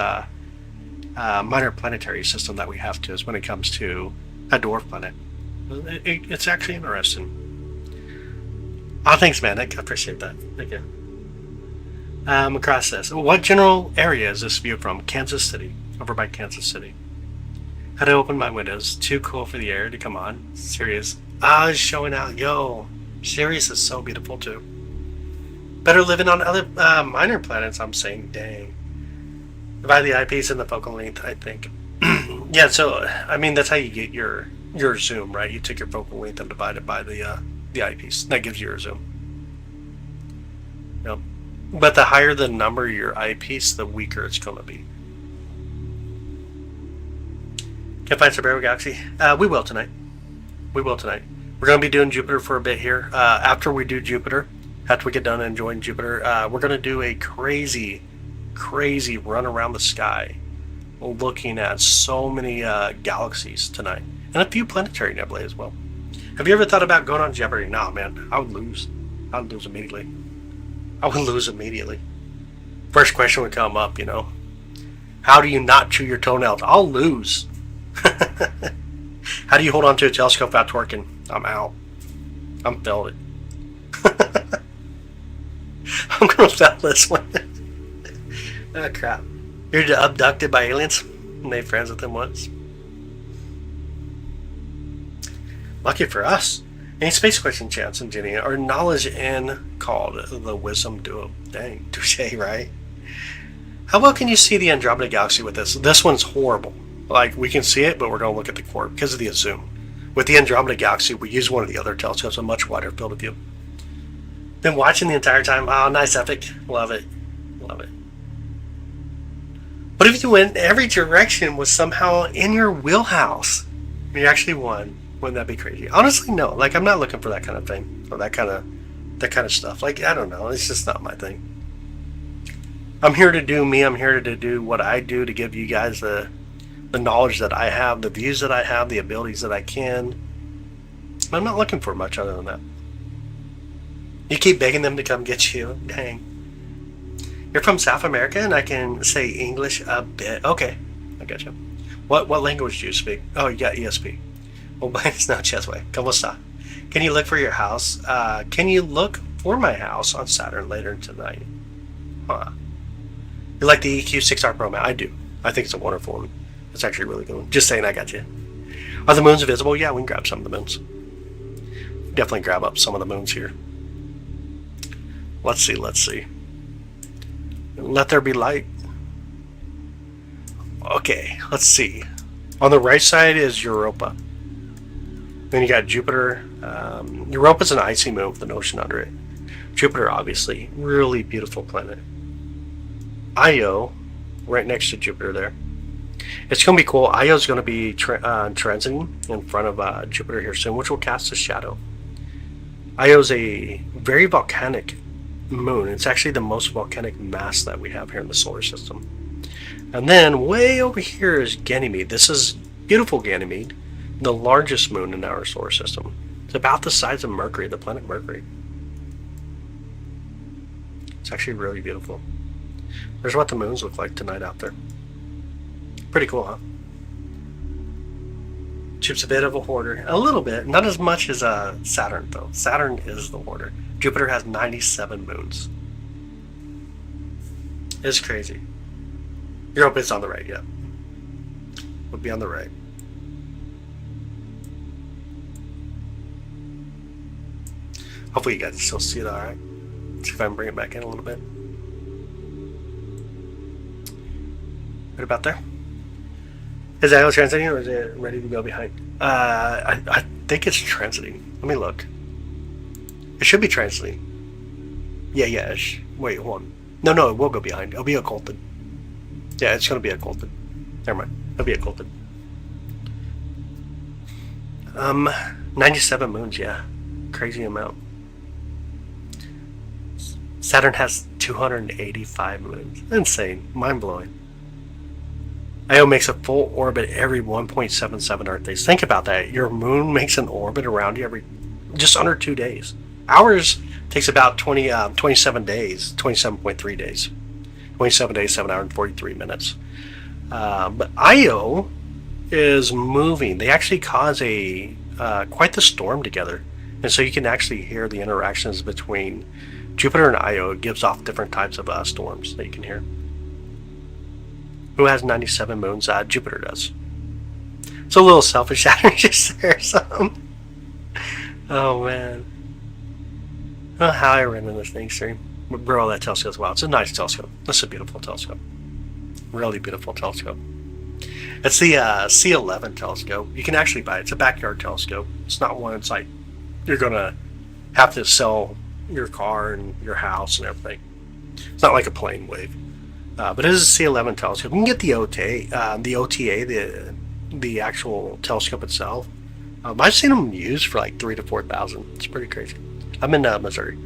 minor planetary system that we have to is when it comes to a dwarf planet. It's actually interesting. Oh, thanks, man. I appreciate that. Thank you. Across this. What general area is this view from? Kansas City. Over by Kansas City. How to open my windows. Too cool for the air to come on. Sirius. It's showing out. Yo. Sirius is so beautiful too. Better living on other minor planets, I'm saying. Dang. By the eyepiece and the focal length, I think. Yeah, so, I mean, that's how you get your zoom, right? You take your focal length and divide it by the eyepiece. That gives you your zoom. Yep. But the higher the number of your eyepiece, the weaker it's going to be. Can't find Subaru Galaxy? We will tonight. We're going to be doing Jupiter for a bit here. After we do Jupiter, after we get done enjoying Jupiter, we're going to do a crazy run around the sky, looking at so many galaxies tonight, and a few planetary nebulae as well. Have you ever thought about going on Jeopardy? Nah, man, I would lose. I would lose immediately. First question would come up, how do you not chew your toenails? I'll lose. How do you hold on to a telescope without twerking? I'm out. I'm failed it. I'm gonna fail this one. Oh crap. You're abducted by aliens? Made friends with them once. Lucky for us. Any space question, Chance and Jenny, are knowledge and called the wisdom duo. Dang, touche, right? How well can you see the Andromeda Galaxy with this? This one's horrible. Like, we can see it, but we're going to look at the core because of the zoom. With the Andromeda Galaxy, we use one of the other telescopes, a much wider field of view. Been watching the entire time. Oh, nice, Epic. Love it. Love it. But if you went every direction was somehow in your wheelhouse, you actually won. Wouldn't that be crazy? Honestly, no. Like, I'm not looking for that kind of thing or that kind of stuff. Like, I don't know. It's just not my thing. I'm here to do me. I'm here to do what I do to give you guys the knowledge that I have, the views that I have, the abilities that I can. I'm not looking for much other than that. You keep begging them to come get you. Dang. You're from South America and I can say English a bit. Okay, I got you. What language do you speak? Oh, you got ESP. Well, it's not Chesway. ¿Cómo está? Can you look for your house? Can you look for my house on Saturn later tonight? Huh. You like the EQ6R Pro, man? I do. I think it's a wonderful one. It's actually a really good one. Just saying, I got you. Are the moons visible? Yeah, we can grab some of the moons. Definitely grab up some of the moons here. Let's see. Let there be light. Okay, let's see. On the right side is Europa. Then you got Jupiter. Europa's an icy moon with an ocean under it. Jupiter, obviously, really beautiful planet. Io, right next to Jupiter there. It's going to be cool. Io is going to be transiting in front of Jupiter here soon, which will cast a shadow. Io is a very volcanic moon. It's actually the most volcanic mass that we have here in the solar system. And then way over here is Ganymede. This is beautiful Ganymede, the largest moon in our solar system. It's about the size of Mercury, the planet Mercury. It's actually really beautiful. There's what the moons look like tonight out there. Pretty cool, huh? Chip's a bit of a hoarder. A little bit. Not as much as Saturn, though. Saturn is the hoarder. Jupiter has 97 moons. It's crazy. Europa is on the right, yeah. Would be on the right. Hopefully you guys still see it alright. See if I can bring it back in a little bit. Right about there. Is that transiting or is it ready to go behind? I think it's transiting. Let me look. It should be transiting. Yeah. Wait, hold on. No, it will go behind. It'll be occulted. Yeah, it's going to be occulted. Never mind. It'll be occulted. 97 moons, yeah. Crazy amount. Saturn has 285 moons. Insane. Mind-blowing. Io makes a full orbit every 1.77 Earth days. Think about that. Your moon makes an orbit around you every just under 2 days. Ours takes about 27 days, 27.3 days. 27 days, 7 hours, and 43 minutes. But Io is moving. They actually cause quite the storm together. And so you can actually hear the interactions between Jupiter and Io. It gives off different types of storms that you can hear. Who has 97 moons? Jupiter does. It's a little selfish Saturn just there or something. Oh man. I don't know how I ran in this thing stream. Bro, that telescope's wow. It's a nice telescope. That's a beautiful telescope. Really beautiful telescope. It's the C11 telescope. You can actually buy it. It's a backyard telescope. It's not one it's like you're gonna have to sell your car and your house and everything. It's not like a plane wave. But it is a C11 telescope. You can get the OTA, the actual telescope itself, I've seen them used for like 3 to 4,000. It's pretty crazy. I'm in Missouri.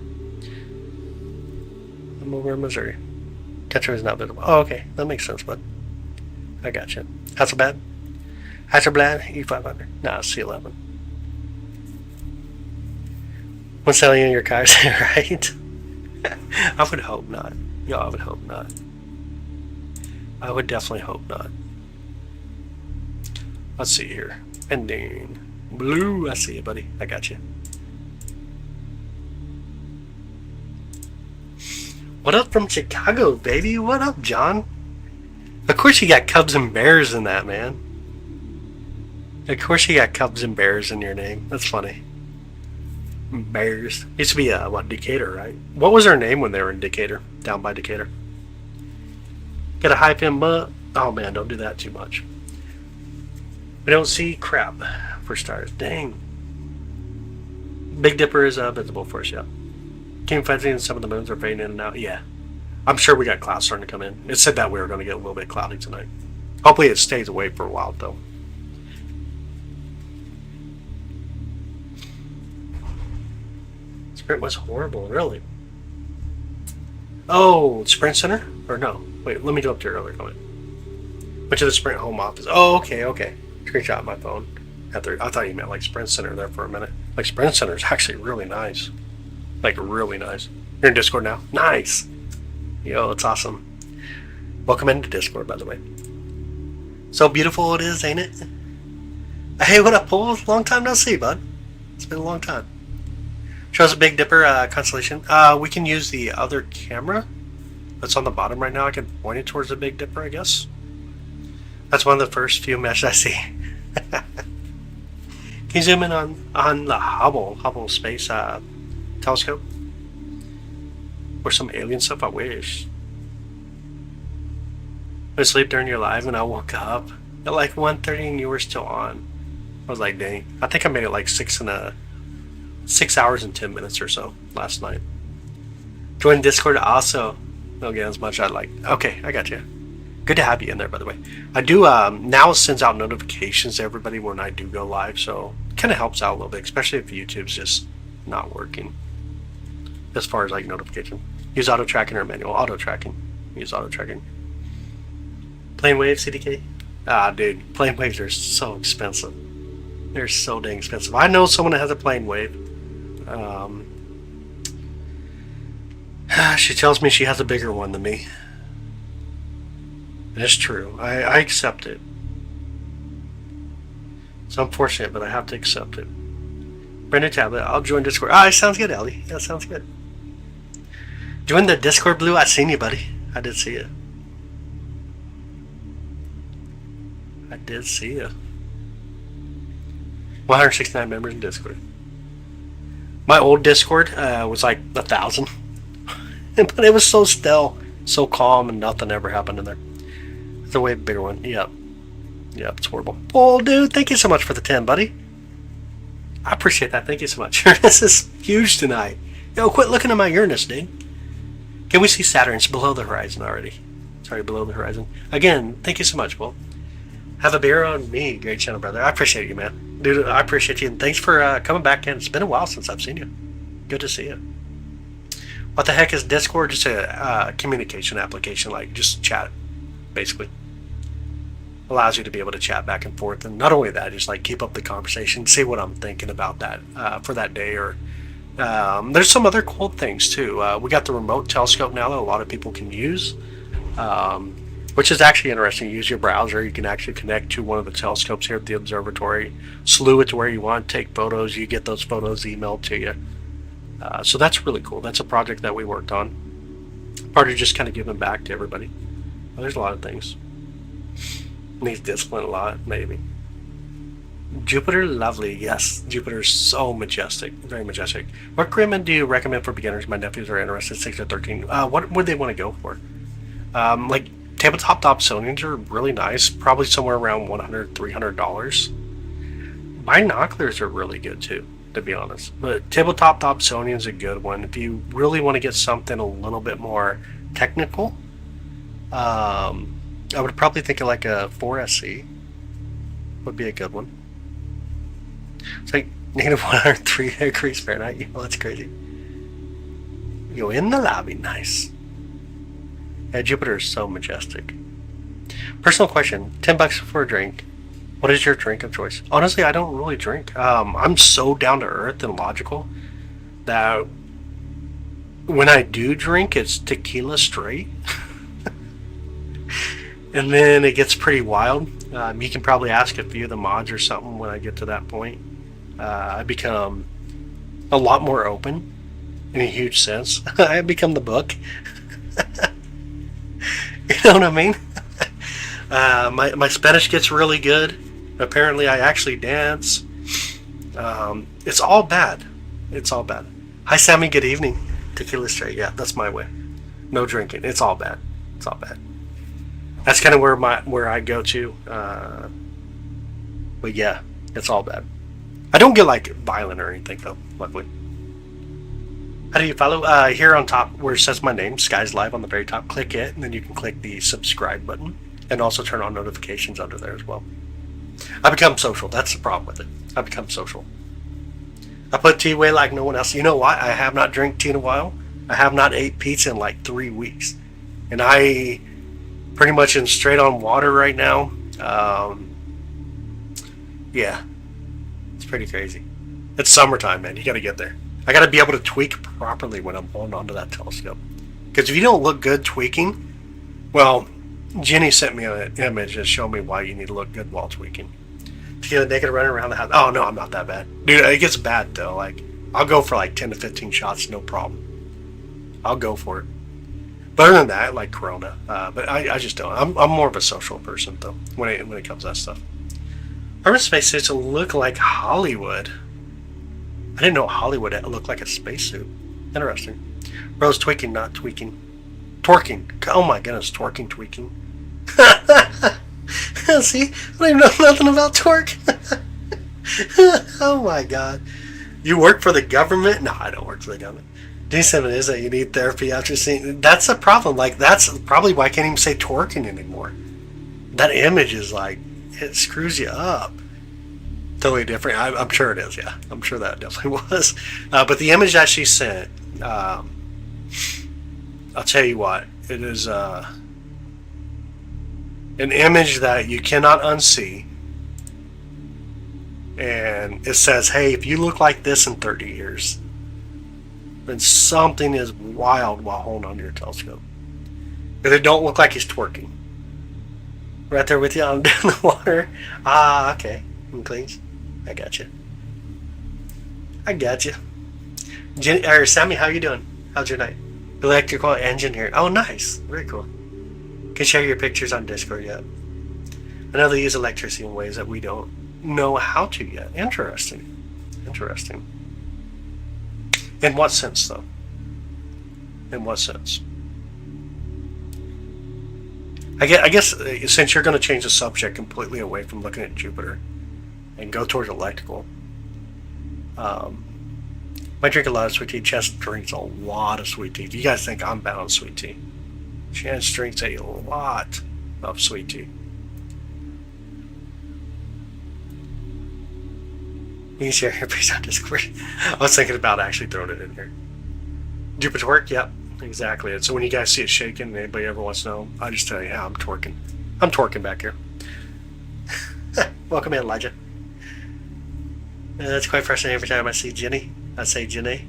I'm over in Missouri. Catcher is not visible. Oh, okay. That makes sense, bud. I got you. Hasselblad? Hasselblad, E500. No, C11. What's selling in your cars, right? I would hope not. Yo, I would hope not. I would definitely hope not. Let's see here. Ending. Blue, I see you, buddy. I got you. What up from Chicago, baby? What up, John? Of course you got Cubs and Bears in that, man. Of course you got Cubs and Bears in your name. That's funny. Bears. Used to be, what, Decatur, right? What was their name when they were in Decatur? Down by Decatur. Get a high pin butt. Oh, man, don't do that too much. We don't see crap for stars. Dang. Big Dipper is visible for us, yeah. King Fuzzy and some of the moons are fading in and out. Yeah. I'm sure we got clouds starting to come in. It said that we were going to get a little bit cloudy tonight. Hopefully it stays away for a while, though. Sprint was horrible, really. Oh, Sprint Center? Or no. Wait, let me go up to your other comment. Went to the Sprint home office. Oh, okay, okay. Screenshot my phone. I thought you meant like Sprint Center there for a minute. Like Sprint Center is actually really nice. Like really nice. You're in Discord now? Nice! Yo, it's awesome. Welcome into Discord, by the way. So beautiful it is, ain't it? Hey, what up, Paul? Long time no see, bud. It's been a long time. Shows a Big Dipper constellation. We can use the other camera that's on the bottom right now. I can point it towards the Big Dipper, I guess. That's one of the first few meshes I see. Can you zoom in on the Hubble Space Telescope? Or some alien stuff, I wish. I was asleep during your live and I woke up at like 1:30 and you were still on. I was like, dang. I think I made it like 6 hours and 10 minutes or so last night. Join Discord also. Don't get as much as I like. Okay, I got you. Good to have you in there, by the way. I do, now it sends out notifications to everybody when I do go live, so it kind of helps out a little bit, especially if YouTube's just not working. As far as like notification. Use auto tracking or manual auto tracking. Use auto tracking. Plane wave CDK? Ah, dude, plane waves are so expensive. They're so dang expensive. I know someone that has a plane wave. She tells me she has a bigger one than me. It's true. I accept it. It's unfortunate, but I have to accept it. Brandon Tablet, I'll join Discord. Ah, sounds good, Ellie. That sounds good. Join the Discord, Blue. I seen you, buddy. I did see you. I did see you. 169 members in Discord. My old Discord was like 1,000. But it was so still, so calm, and nothing ever happened in there. It's a way bigger one. Yep. Yep, it's horrible. Oh, dude, thank you so much for the 10, buddy. I appreciate that. Thank you so much. This is huge tonight. Yo, quit looking at my Uranus, dude. Can we see Saturn? It's below the horizon already. Sorry, below the horizon. Again, thank you so much, Paul. Have a beer on me, great channel, brother. I appreciate you, man. Dude, I appreciate you. And thanks for coming back in. It's been a while since I've seen you. Good to see you. What the heck is Discord? Just a communication application, like just chat, basically. Allows you to be able to chat back and forth, and not only that, just like keep up the conversation, see what I'm thinking about that for that day, or there's some other cool things too. We got the remote telescope now that a lot of people can use, which is actually interesting. You use your browser, you can actually connect to one of the telescopes here at the observatory, slew it to where you want, take photos, you get those photos emailed to you. So that's really cool. That's a project that we worked on. Part of just kind of giving back to everybody. Well, there's a lot of things. Needs discipline a lot, maybe. Jupiter, lovely. Yes, Jupiter's so majestic, very majestic. What equipment do you recommend for beginners? My nephews are interested, 6 to 13. What would they want to go for? Like tabletop Dobsonians are really nice, probably somewhere around $100, $300. Binoculars are really good too, to be honest. But tabletop Dobsonian is a good one. If you really want to get something a little bit more technical, I would probably think of like a 4SC would be a good one. It's like negative 103 degrees Fahrenheit. Oh, that's crazy. Go in the lobby. Nice. Yeah, Jupiter is so majestic. Personal question: $10 for a drink. What is your drink of choice? Honestly, I don't really drink. I'm so down to earth and logical that when I do drink, it's tequila straight. And then it gets pretty wild. You can probably ask a few of the mods or something when I get to that point. I become a lot more open in a huge sense. I become the book. You know what I mean? My Spanish gets really good. Apparently, I actually dance. It's all bad. It's all bad. Hi, Sammy. Good evening. Tequila straight. Yeah, that's my way. No drinking. It's all bad. It's all bad. That's kind of where I go to. But yeah, it's all bad. I don't get like violent or anything though. Luckily. How do you follow? Here on top where it says my name, Sky's Live on the very top. Click it, and then you can click the subscribe button, and also turn on notifications under there as well. I become social. That's the problem with it. I become social. I put tea away like no one else. You know what? I have not drank tea in a while. I have not ate pizza in like 3 weeks, and I pretty much in straight on water right now. Yeah, it's pretty crazy. It's summertime, man. You got to get there. I got to be able to tweak properly when I'm holding onto that telescope. Because if you don't look good tweaking, well, Jenny sent me an image that showed me why you need to look good while tweaking. To get a naked running around the house. Oh no, I'm not that bad, dude. It gets bad though. Like I'll go for like 10 to 15 shots, no problem. I'll go for it. But other than that, like Corona. But I just don't. I'm more of a social person though when it comes to that stuff. Urban spacesuits look like Hollywood. I didn't know Hollywood looked like a spacesuit. Interesting. Bro's tweaking, not tweaking. Twerking. Oh my goodness, twerking, tweaking. See? I don't even know nothing about twerk. Oh my god. You work for the government? No, I don't work for the government. D7 is that you need therapy after seeing. That's a problem. Like, that's probably why I can't even say twerking anymore. That image is like, it screws you up. Totally different. I'm sure it is, yeah. I'm sure that definitely was. But the image that she sent, I'll tell you what, it is an image that you cannot unsee. And it says, hey, if you look like this in 30 years, then something is wild while holding onto your telescope. If it don't look like he's twerking. Right there with you on down the water. Ah, okay. Please. I got you. I got you. Sammy, how you doing? How's your night? Electrical engineer. Oh, nice. Very cool. Can share your pictures on Discord yet. I know they use electricity in ways that we don't know how to yet. Interesting. Interesting. In what sense, though? In what sense? I guess since you're going to change the subject completely away from looking at Jupiter and go towards electrical, I drink a lot of sweet tea. Chess drinks a lot of sweet tea. If you guys think I'm bad on sweet tea, Chance drinks a lot of sweet tea. You can share your picture on Discord. I was thinking about actually throwing it in here. Jupiter twerk? Yep, exactly. And so when you guys see it shaking, and anybody ever wants to know, I just tell you, yeah, I'm twerking. I'm twerking back here. Welcome in, Elijah. That's quite frustrating every time I see Jenny. I say Jenny.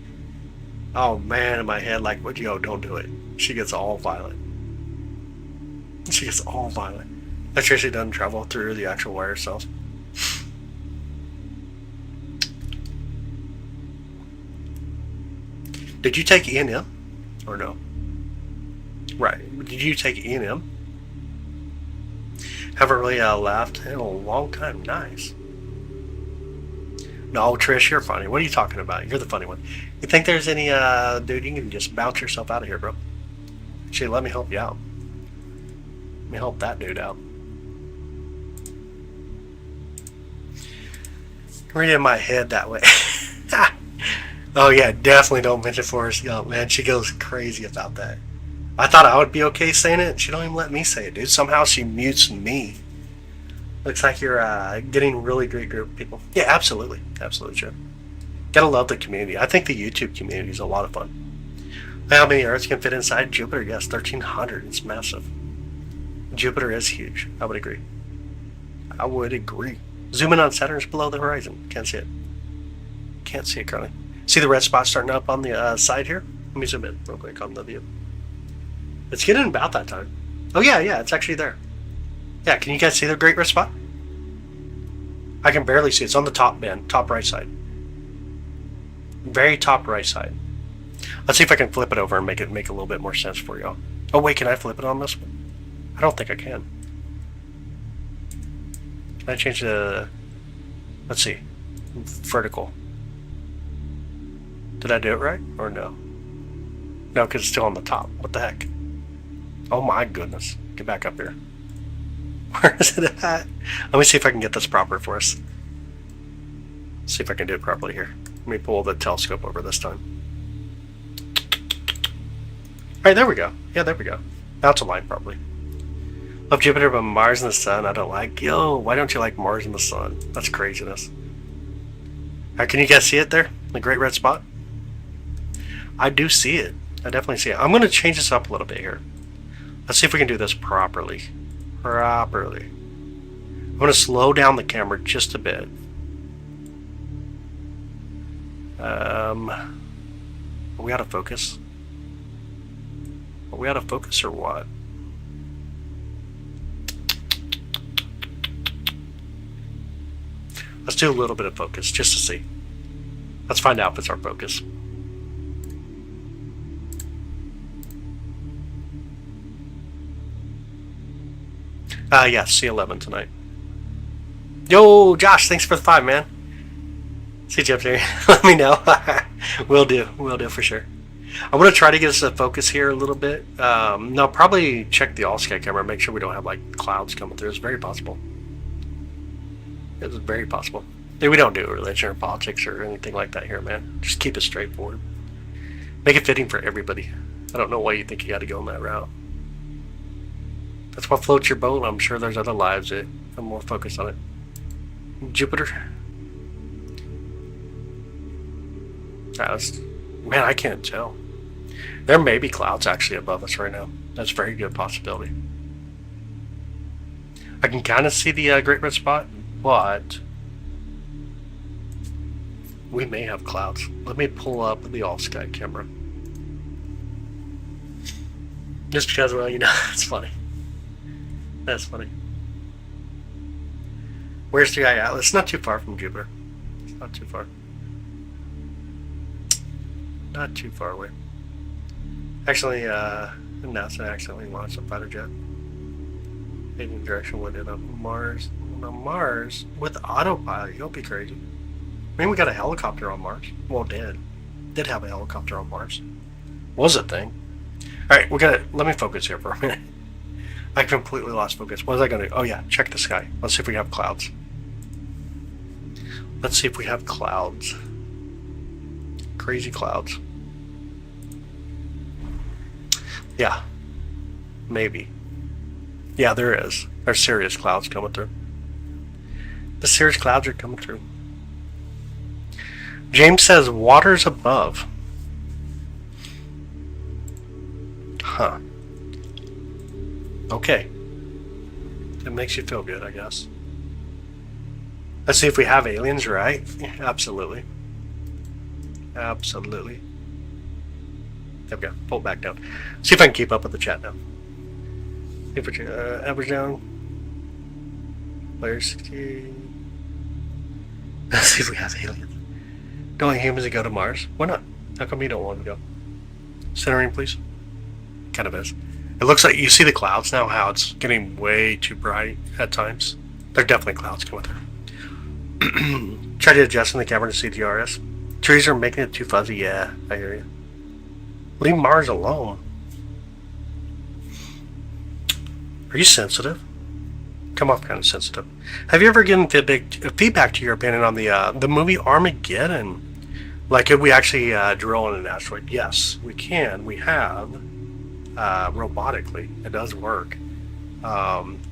Oh man, in my head, like, what? Yo, don't do it. She gets all violent. She gets all violent. Electricity doesn't travel through the actual wire itself. Did you take E&M? Or no? Right. Did you take E&M? Haven't really laughed in a long time. Nice. No, Trish, you're funny. What are you talking about? You're the funny one. You think there's any, dude, you can just bounce yourself out of here, bro. Actually, let me help you out. Let me help that dude out. Read in my head that way. Oh yeah, definitely don't mention Forrest Gump, man. She goes crazy about that. I thought I would be okay saying it. She don't even let me say it, dude. Somehow she mutes me. Looks like you're getting really great group of people. Yeah, absolutely. Absolutely true. Gotta love the community. I think the YouTube community is a lot of fun. How many Earths can fit inside Jupiter? Yes, 1,300. It's massive. Jupiter is huge. I would agree. I would agree. Zoom in on Saturn is below the horizon. Can't see it. Can't see it currently. See the red spot starting up on the side here? Let me zoom in real quick on the view. It's getting about that time. Oh yeah, it's actually there. Yeah, can you guys see the great red spot? I can barely see it. It's on the top band, top right side. Very top right side. Let's see if I can flip it over and make it make a little bit more sense for y'all. Oh wait, can I flip it on this one? I don't think I can. Can I change the... Let's see. Vertical. Did I do it right? Or no? No, because it's still on the top. What the heck? Oh my goodness. Get back up here. Where is it at? Let me see if I can get this proper for us. See if I can do it properly here. Let me pull the telescope over this time. Alright, there we go. Yeah, there we go. Now it's aligned properly. Love Jupiter, but Mars and the Sun I don't like. Yo, why don't you like Mars and the Sun? That's craziness. Alright, can you guys see it there? The great red spot? I do see it. I definitely see it. I'm going to change this up a little bit here. Let's see if we can do this properly. I'm going to slow down the camera just a bit. Are we out of focus? Are we out of focus or what? Let's do a little bit of focus just to see. Let's find out if it's our focus. Yeah, C11 tonight. Yo, Josh, thanks for the 5, man. See you up there. Let me know. Will do for sure. I'm going to try to get us a focus here a little bit. No, probably check the all-sky camera, make sure we don't have like clouds coming through. It's very possible. It's very possible. We don't do religion or politics or anything like that here, man. Just keep it straightforward. Make it fitting for everybody. I don't know why you think you got to go on that route. That's what floats your boat. I'm sure there's other lives that are more focused on it. Jupiter. Man, I can't tell. There may be clouds actually above us right now. That's a very good possibility. I can kind of see the great red spot, but we may have clouds. Let me pull up the all-sky camera. Just because, well, you know, it's funny. That's funny. Where's the guy at? It's not too far from Jupiter. It's not too far. Not too far away. Actually, NASA accidentally launched a fighter jet. Heading direction within a Mars. On Mars with autopilot. You'll be crazy. I mean, we got a helicopter on Mars. Well, did have a helicopter on Mars. Was a thing. All right, let me focus here for a minute. I completely lost focus. What was I going to do? Oh yeah, check the sky. Let's see if we have clouds. Let's see if we have clouds. Crazy clouds. Yeah. Maybe. Yeah, there is. There's serious clouds coming through. The serious clouds are coming through. James says water's above. Huh. Okay. It makes you feel good, I guess. Let's see if we have aliens, right? Yeah, absolutely. Absolutely. There we go. Pull it back down. See if I can keep up with the chat now. See if we average down. Player 60. Let's see if we have aliens. Don't want humans to go to Mars. Why not? How come you don't want to go? Centering, please. Kind of is. It looks like you see the clouds now, how it's getting way too bright at times. There are definitely clouds coming through. Try to adjust in the camera to see DRS. Trees are making it too fuzzy. Yeah, I hear you. Leave Mars alone. Are you sensitive? Come off kind of sensitive. Have you ever given feedback to your opinion on the movie Armageddon? Like, could we actually drill in an asteroid? Yes, we can. We have. Robotically. It does work.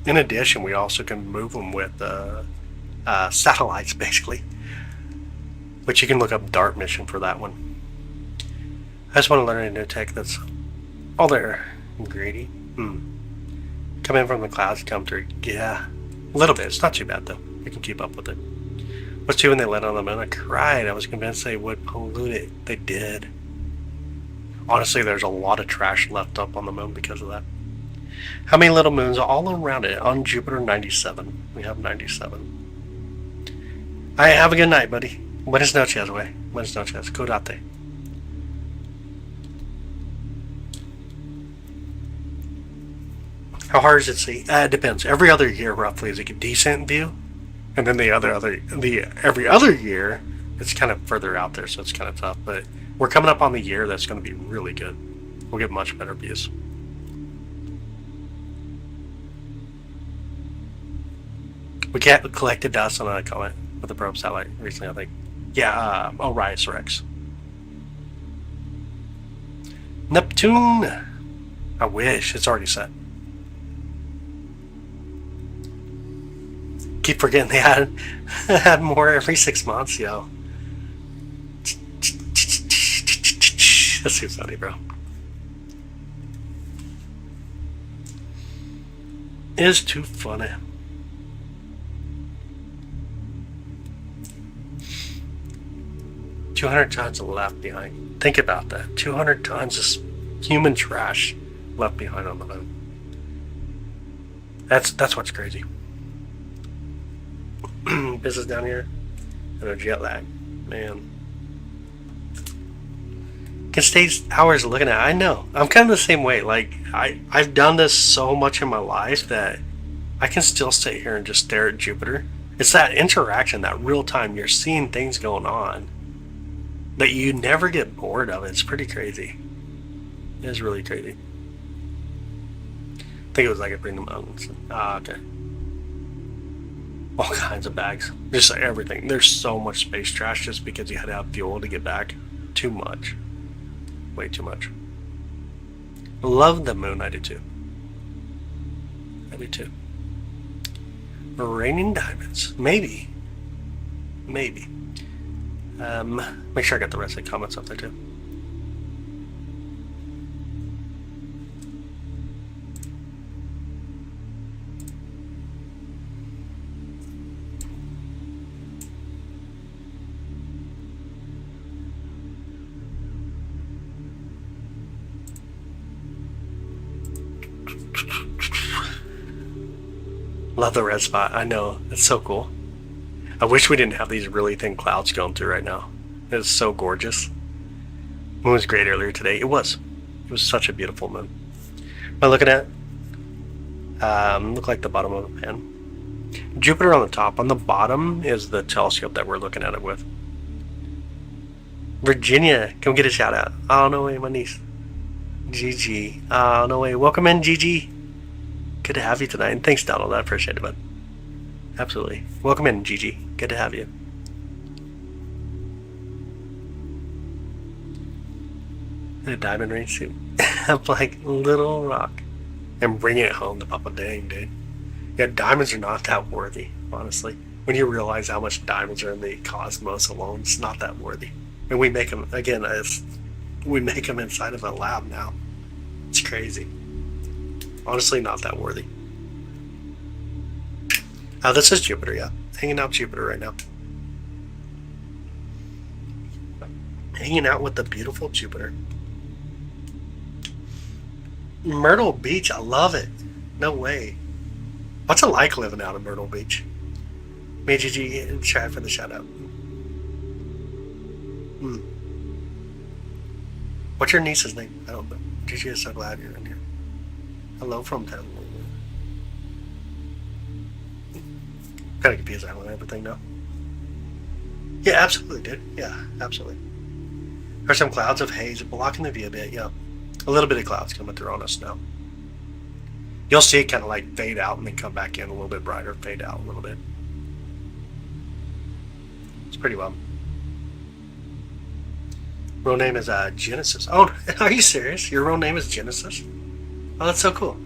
In addition, we also can move them with satellites, basically, which you can look up DART mission for that one. I just want to learn a new tech that's all there. Greedy. Come in from the clouds, come through. Yeah, a little bit. It's not too bad though. We can keep up with it. What's two when they landed on the moon? I cried. I was convinced they would pollute it. They did. Honestly, there's a lot of trash left up on the moon because of that. How many little moons are all around it? On Jupiter, 97. We have 97. Alright, have a good night, buddy. Buenas noches, güey. Buenas noches. Cuídate. How hard is it to see? It depends. Every other year, roughly, is like a decent view. And then every other year, it's kind of further out there, so it's kind of tough. But we're coming up on the year that's going to be really good. We'll get much better views. We collected dust on a comet with the probe satellite recently, I think. Yeah, Orion Rex. Neptune! I wish. It's already set. Keep forgetting they had more every 6 months, yo. That's too funny, bro. It is too funny. $200 tons left behind. Think about that. 200 tons of human trash left behind on the moon. That's what's crazy. Business down here and a jet lag, man. Can stay hours looking at it. I know. I'm kind of the same way. Like I've done this so much in my life that I can still sit here and just stare at Jupiter. It's that interaction, that real time. You're seeing things going on that you never get bored of. It's pretty crazy. It is really crazy. I think it was like a Bring the Mountains. Okay. All kinds of bags. Just everything. There's so much space trash just because you had to have fuel to get back. Too much. Way too much. Love the moon. I do too. I do too. Raining diamonds. Maybe. Maybe. Make sure I got the rest of the comments up there too. Love the red spot. I know. It's so cool. I wish we didn't have these really thin clouds going through right now. It's so gorgeous. Moon was great earlier today. It was. It was such a beautiful moon. Am I looking at? Look like the bottom of the pan. Jupiter on the top. On the bottom is the telescope that we're looking at it with. Virginia, come get a shout out. Oh no way, my niece. Gigi. Oh no way. Welcome in, Gigi. Good to have you tonight. And thanks, Donald. I appreciate it, bud. Absolutely. Welcome in, Gigi. Good to have you. A diamond ring suit. I'm like Little Rock. And bringing it home to Papa Dang, dude. Yeah, diamonds are not that worthy, honestly. When you realize how much diamonds are in the cosmos alone, it's not that worthy. And we make them, again, we make them inside of a lab now. It's crazy. Honestly, not that worthy. This is Jupiter, yeah. Hanging out Jupiter right now. Hanging out with the beautiful Jupiter. Myrtle Beach, I love it. No way. What's it like living out in Myrtle Beach? Me, Gigi, and Chad for the shout out. What's your niece's name? I don't know. Gigi is so glad you're in here. Hello from town. Kind of confused on everything now. Yeah, absolutely, dude. Yeah, absolutely. There's some clouds of haze blocking the view a bit. Yeah, a little bit of clouds coming through on us now. You'll see it kind of like fade out and then come back in a little bit brighter, fade out a little bit. It's pretty well. Real name is Genesis. Oh, are you serious? Your real name is Genesis? Oh, that's so cool.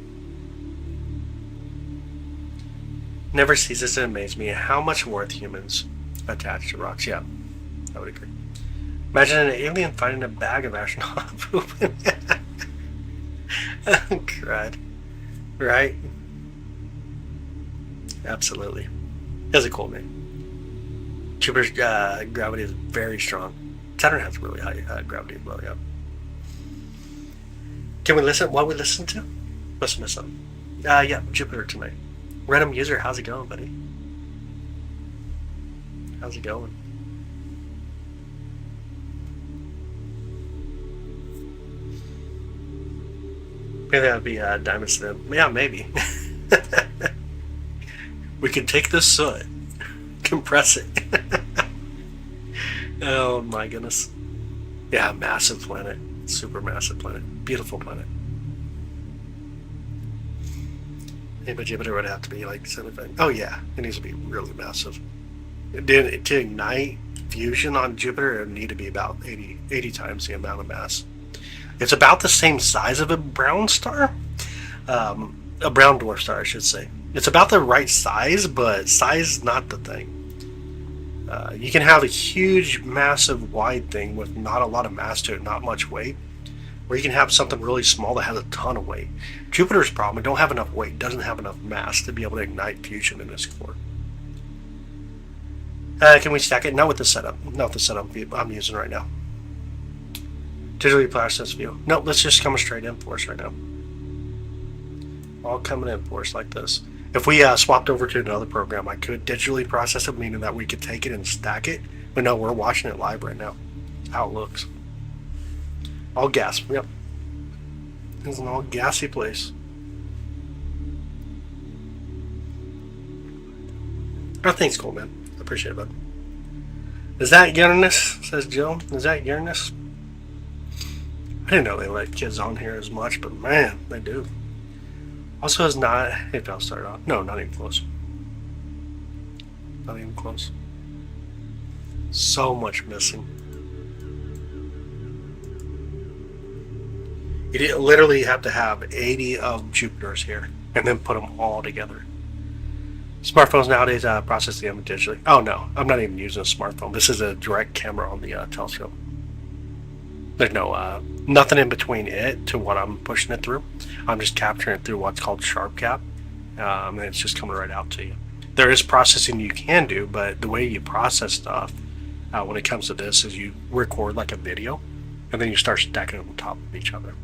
Never ceases to amaze me how much worth humans attach to rocks. Yeah, I would agree. Imagine an alien finding a bag of astronaut poop. Crud. Right? Absolutely. That's a cool name. Jupiter's gravity is very strong. Saturn has really high gravity as well, yeah. Can we listen? What we listen to? Listen to something. Yeah, Jupiter tonight. Random user, how's it going, buddy? How's it going? Maybe that would be Diamond Slim. Yeah, maybe. We could take the soot, compress it. Oh my goodness. Yeah, massive planet. Super massive planet. Beautiful planet. Yeah, but Jupiter would have to be like 75. Oh yeah, it needs to be really massive. To ignite fusion on Jupiter, it would need to be about 80 times the amount of mass. It's about the same size of a brown star. A brown dwarf star, I should say. It's about the right size, but size is not the thing. You can have a huge, massive, wide thing with not a lot of mass to it, not much weight. Or you can have something really small that has a ton of weight. Jupiter's problem, it don't have enough weight, doesn't have enough mass to be able to ignite fusion in its core. Can we stack it? Not with the setup. Not with the setup I'm using right now. Digitally process view. No, let's just come straight in for us right now. All coming in for us like this. If we swapped over to another program, I could digitally process it, meaning that we could take it and stack it. But no, we're watching it live right now. How it looks. All gas. Yep. It's an all gassy place. Oh, thanks, cool, man. I appreciate it, bud. Is that Uranus? Says Jill. Is that Uranus? I didn't know they let kids on here as much, but man, they do. Also, is not. Hey, I'll start off. No, not even close. Not even close. So much missing. You literally have to have 80 of Jupiters here, and then put them all together. Smartphones nowadays process the image digitally. Oh no, I'm not even using a smartphone. This is a direct camera on the telescope. There's no nothing in between it to what I'm pushing it through. I'm just capturing it through what's called sharp cap, and it's just coming right out to you. There is processing you can do, but the way you process stuff when it comes to this is you record like a video, and then you start stacking them on top of each other.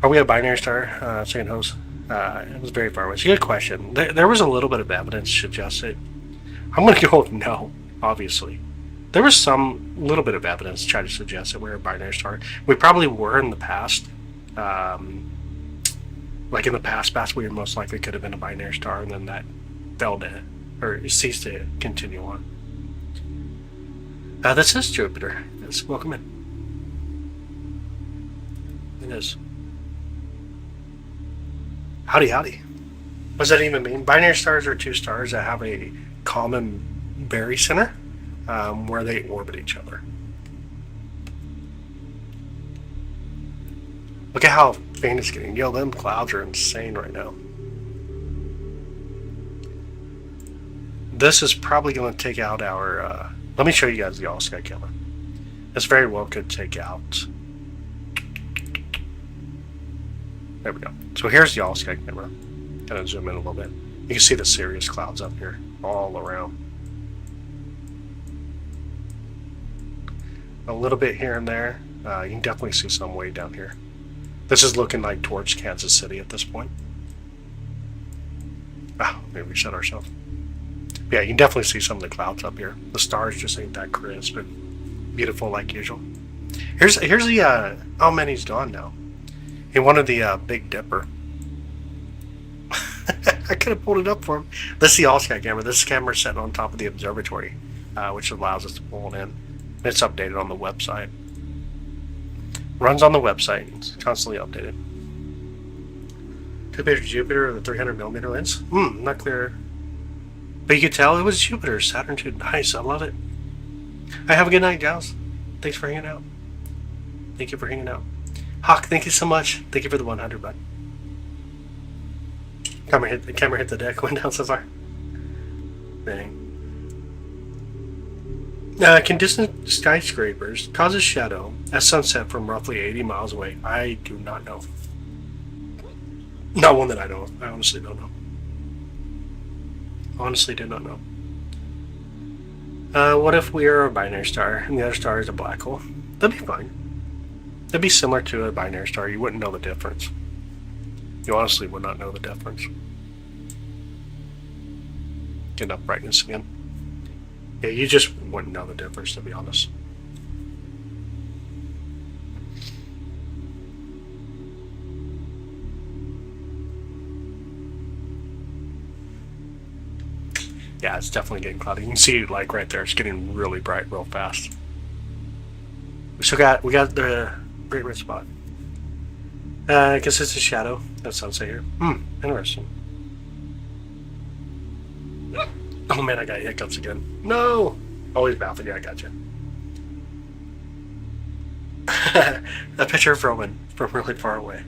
Are we a binary star? Second host. It was very far away. It's a good question. There was a little bit of evidence to suggest it. I'm going to go with no, obviously. There was some little bit of evidence to try to suggest that we're a binary star. We probably were in the past. Like in the past, we most likely could have been a binary star, and then that failed to, or ceased to continue on. This is Jupiter. Yes, welcome in. It is. Howdy, howdy. What does that even mean? Binary stars are two stars that have a common barycenter where they orbit each other. Look at how faint it's getting. Yo, them clouds are insane right now. This is probably going to take out our... let me show you guys the all-sky camera. This very well could take out... There we go. So here's the all-sky camera. Kind of zoom in a little bit. You can see the Sirius clouds up here, all around. A little bit here and there. You can definitely see some way down here. This is looking like towards Kansas City at this point. Ah, let me reset ourselves. Yeah, you can definitely see some of the clouds up here. The stars just ain't that crisp and beautiful like usual. Here's the oh man, he's gone now. He wanted the Big Dipper. I could have pulled it up for him. This is the all-sky camera. This camera is sitting on top of the observatory, which allows us to pull it in. It's updated on the website. Runs on the website. It's constantly updated. 2 pictures of Jupiter with a 300mm lens. Not clear. But you could tell it was Jupiter. Saturn II. Nice. I love it. Hey, have a good night, Giles. Thanks for hanging out. Thank you for hanging out. Hawk, thank you so much. Thank you for the 100, bud. The camera hit the deck, went down so far. Dang. Can distant skyscrapers cause a shadow at sunset from roughly 80 miles away? I do not know. Not one that I know of. I honestly don't know. Honestly do not know. What if we are a binary star and the other star is a black hole? That'd be fine. That'd be similar to a binary star. You wouldn't know the difference. You honestly would not know the difference. Get up brightness again. Yeah, you just wouldn't know the difference, to be honest. Yeah, it's definitely getting cloudy. You can see, like, right there, it's getting really bright real fast. We got the great red spot. I guess it's a shadow. That sunset here. Interesting. Oh man, I got hiccups again. No! Always baffled. Yeah, I got you. A picture from really far away.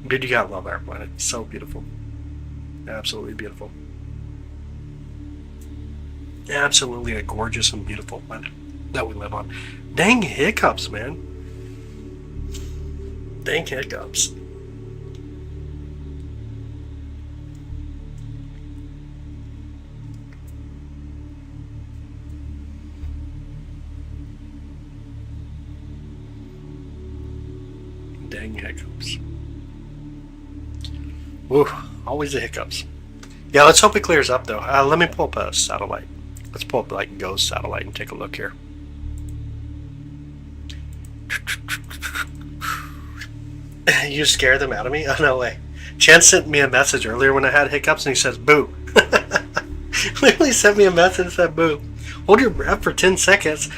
Dude, you gotta love our planet. It's so beautiful. Absolutely beautiful. Absolutely a gorgeous and beautiful planet that we live on. Dang hiccups, man. Dang hiccups. Dang hiccups. Woo, always the hiccups. Yeah, let's hope it clears up though. Let me pull up a satellite. Let's pull up like Ghost satellite and take a look here. You scare them out of me? Oh, no way. Chance sent me a message earlier when I had hiccups and he says, boo. Literally sent me a message and said, boo. Hold your breath for 10 seconds.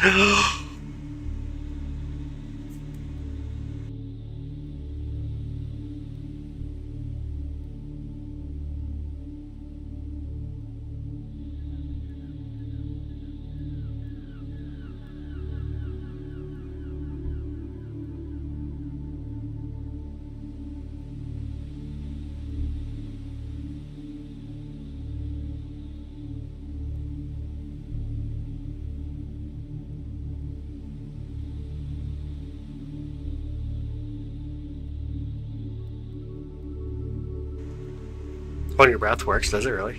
Holding your breath works, does it really?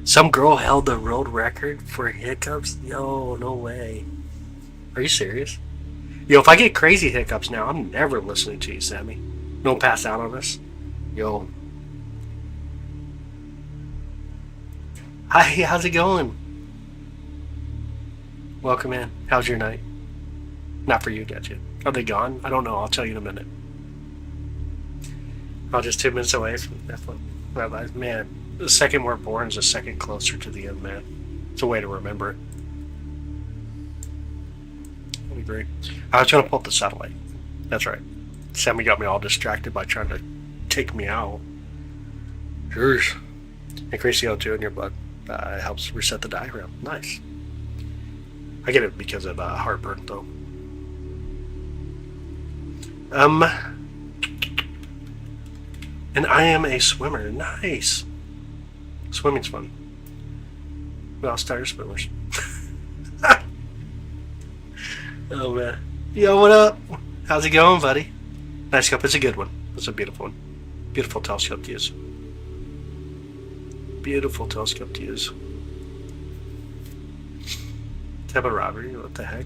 Some girl held the world record for hiccups? Yo, no way. Are you serious? Yo, if I get crazy hiccups now, I'm never listening to you, Sammy. Don't pass out on us. Yo. Hi, how's it going? Welcome in. How's your night? Not for you, got you. Are they gone? I don't know. I'll tell you in a minute. I'm just 2 minutes away from F1. Man, the second we're born is a second closer to the end, man. It's a way to remember it. I agree. I was trying to pull up the satellite. That's right. Sammy got me all distracted by trying to take me out. Cheers. Increase the O2 in your blood. It helps reset the diaphragm. Nice. I get it because of heartburn, though. And I am a swimmer. Nice. Swimming's fun. We all started swimmers. Oh man. Yo, what up? How's it going, buddy? Nice scope. It's a good one. It's a beautiful one. Beautiful telescope to use. Beautiful telescope to use. Type of robbery. What the heck?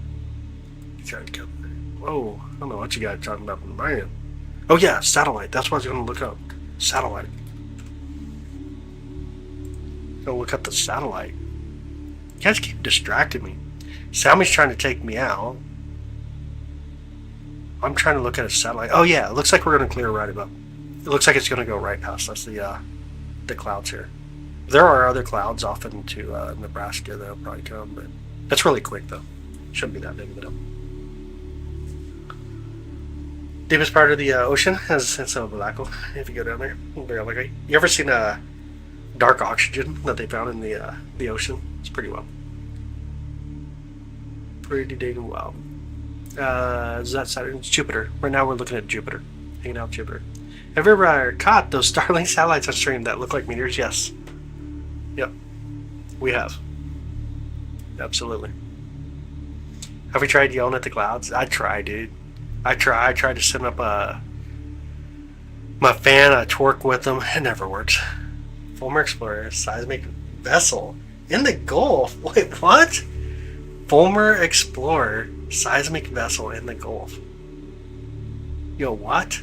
You trying to come? Whoa, I don't know what you guys are talking about, man. Oh yeah, satellite. That's what I was going to look up. Satellite. Go look up the satellite. You guys keep distracting me. Sammy's trying to take me out. I'm trying to look at a satellite. Oh yeah, it looks like we're going to clear right above. It looks like it's going to go right past us. The clouds here. There are other clouds off into Nebraska that'll probably come, but that's really quick though. Shouldn't be that big of a deal. Deepest part of the ocean is in some black hole. If you go down there, you ever seen dark oxygen that they found in the ocean? It's pretty wild. Pretty dang wild. Is that Saturn? It's Jupiter. Right now we're looking at Jupiter. Hanging out with Jupiter. Have you ever caught those Starlink satellites on stream that look like meteors? Yes. Yep. We have. Absolutely. Have we tried yelling at the clouds? I tried, dude. I tried to set up my fan. I twerk with them. It never works. Fulmer Explorer, seismic vessel in the Gulf. Wait, what? Fulmer Explorer, seismic vessel in the Gulf. Yo, what?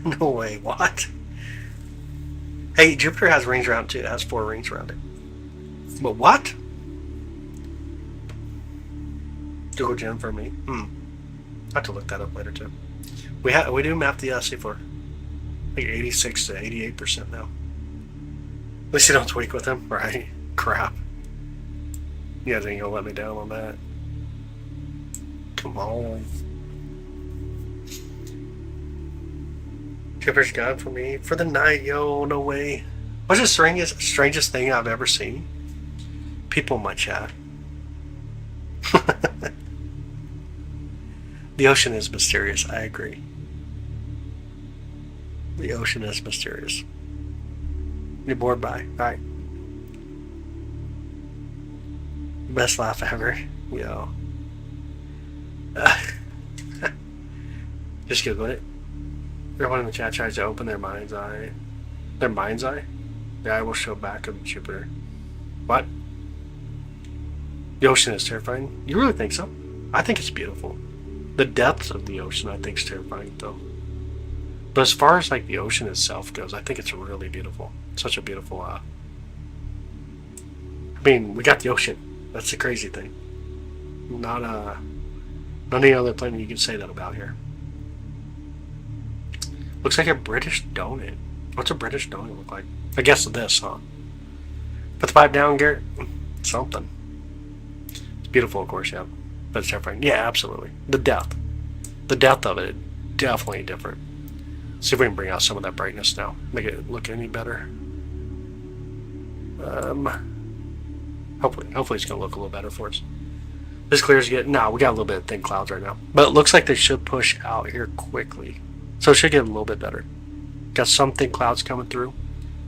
No way, what? Hey, Jupiter has rings around it too. It has 4 rings around it. But what? Google Gem for me. I have to look that up later too. We do map the C4. Like 86 to 88% now. At least you don't tweak with them, right? Crap. You guys ain't gonna let me down on that. Come on. Jupiter's gone for me for the night, yo. No way. What's the strangest thing I've ever seen? People in my chat. The ocean is mysterious. I agree. The ocean is mysterious. You're bored by. Alright. Best laugh ever. Yo. Just Googling it. Everyone in the chat tries to open their mind's eye. Their mind's eye? The eye will show back of Jupiter. What? The ocean is terrifying? You really think so? I think it's beautiful. The depths of the ocean I think is terrifying though. But as far as like the ocean itself goes, I think it's really beautiful. Such a beautiful I mean, we got the ocean. That's the crazy thing. Not any other planet you can say that about here. Looks like a British donut. What's a British donut look like? I guess this, huh? Put the pipe down, Garrett. Something. It's beautiful, of course, yeah. But it's terrifying. Yeah, absolutely. The depth of it, definitely different. See if we can bring out some of that brightness now. Make it look any better. Hopefully it's gonna look a little better for us. This clears get. No, we got a little bit of thin clouds right now, but it looks like they should push out here quickly, so it should get a little bit better. Got some thin clouds coming through,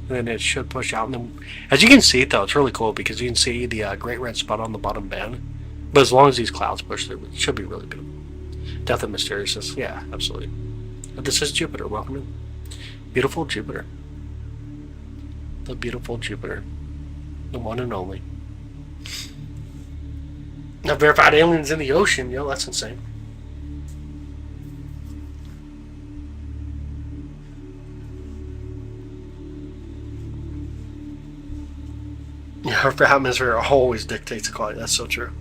and then it should push out. And then, as you can see, though, it's really cool because you can see the great red spot on the bottom band. But as long as these clouds push through, it should be really beautiful. Death and Mysteriousness. Yeah, absolutely. But this is Jupiter. Welcome in. Beautiful Jupiter. The beautiful Jupiter. The one and only. Now, verified aliens in the ocean. Yo, that's insane. Yeah, our atmosphere always dictates the quality. That's so true.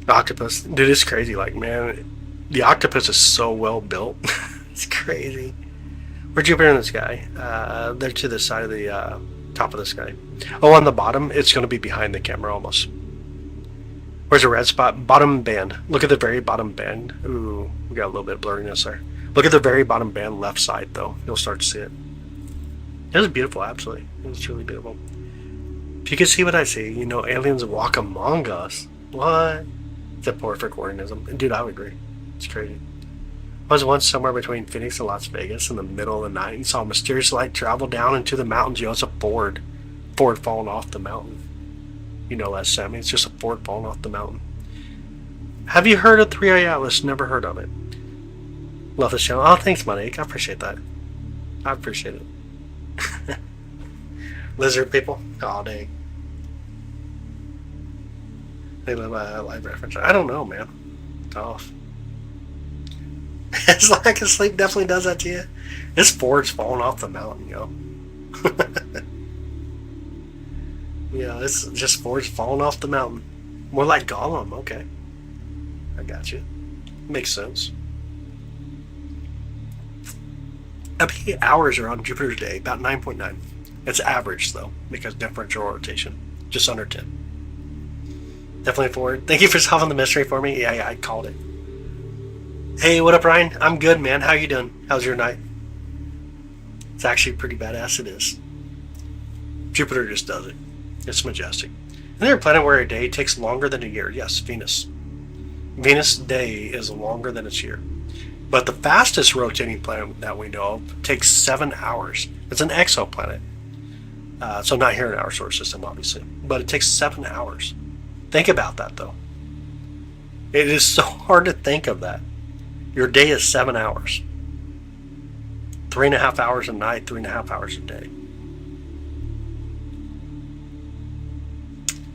The octopus, dude, it's crazy. Like, man, the octopus is so well built. It's crazy. We're Jupiter in the sky. They're to the side of the top of the sky. Oh, on the bottom, it's going to be behind the camera almost. Where's the red spot? Bottom band. Look at the very bottom band. Ooh, we got a little bit of blurriness there. Look at the very bottom band left side, though. You'll start to see it. It was beautiful, absolutely. It was truly beautiful. If you can see what I see, you know, aliens walk among us. What? It's a perfect organism. Dude, I would agree. It's crazy. I was once somewhere between Phoenix and Las Vegas in the middle of the night and saw a mysterious light travel down into the mountains. You know, it's a Ford falling off the mountain. You know that, Sammy. It's just a Ford falling off the mountain. Have you heard of 3i Atlas? Never heard of it. Love this channel. Oh, thanks, Monique. I appreciate that. I appreciate it. Lizard people? Oh, dang. They live a live reference. I don't know, man. It's off. It's lack of sleep definitely does that to you. This Ford's falling off the mountain, yo. Yeah, it's just Ford's falling off the mountain. More like Gollum. Okay. I got you. Makes sense. How many hours are on Jupiter's day? About 9.9. It's average, though, because differential rotation. Just under 10. Definitely forward. Thank you for solving the mystery for me. Yeah, I called it. Hey, what up, Ryan? I'm good, man. How you doing? How's your night? It's actually pretty badass. It is. Jupiter just does it. It's majestic. And there's a planet where a day takes longer than a year. Yes, Venus. Venus' day is longer than its year. But the fastest rotating planet that we know of takes 7 hours. It's an exoplanet. So not here in our solar system, obviously. But it takes 7 hours. Think about that, though. It is so hard to think of that. Your day is 7 hours. 3.5 hours a night, 3.5 hours a day.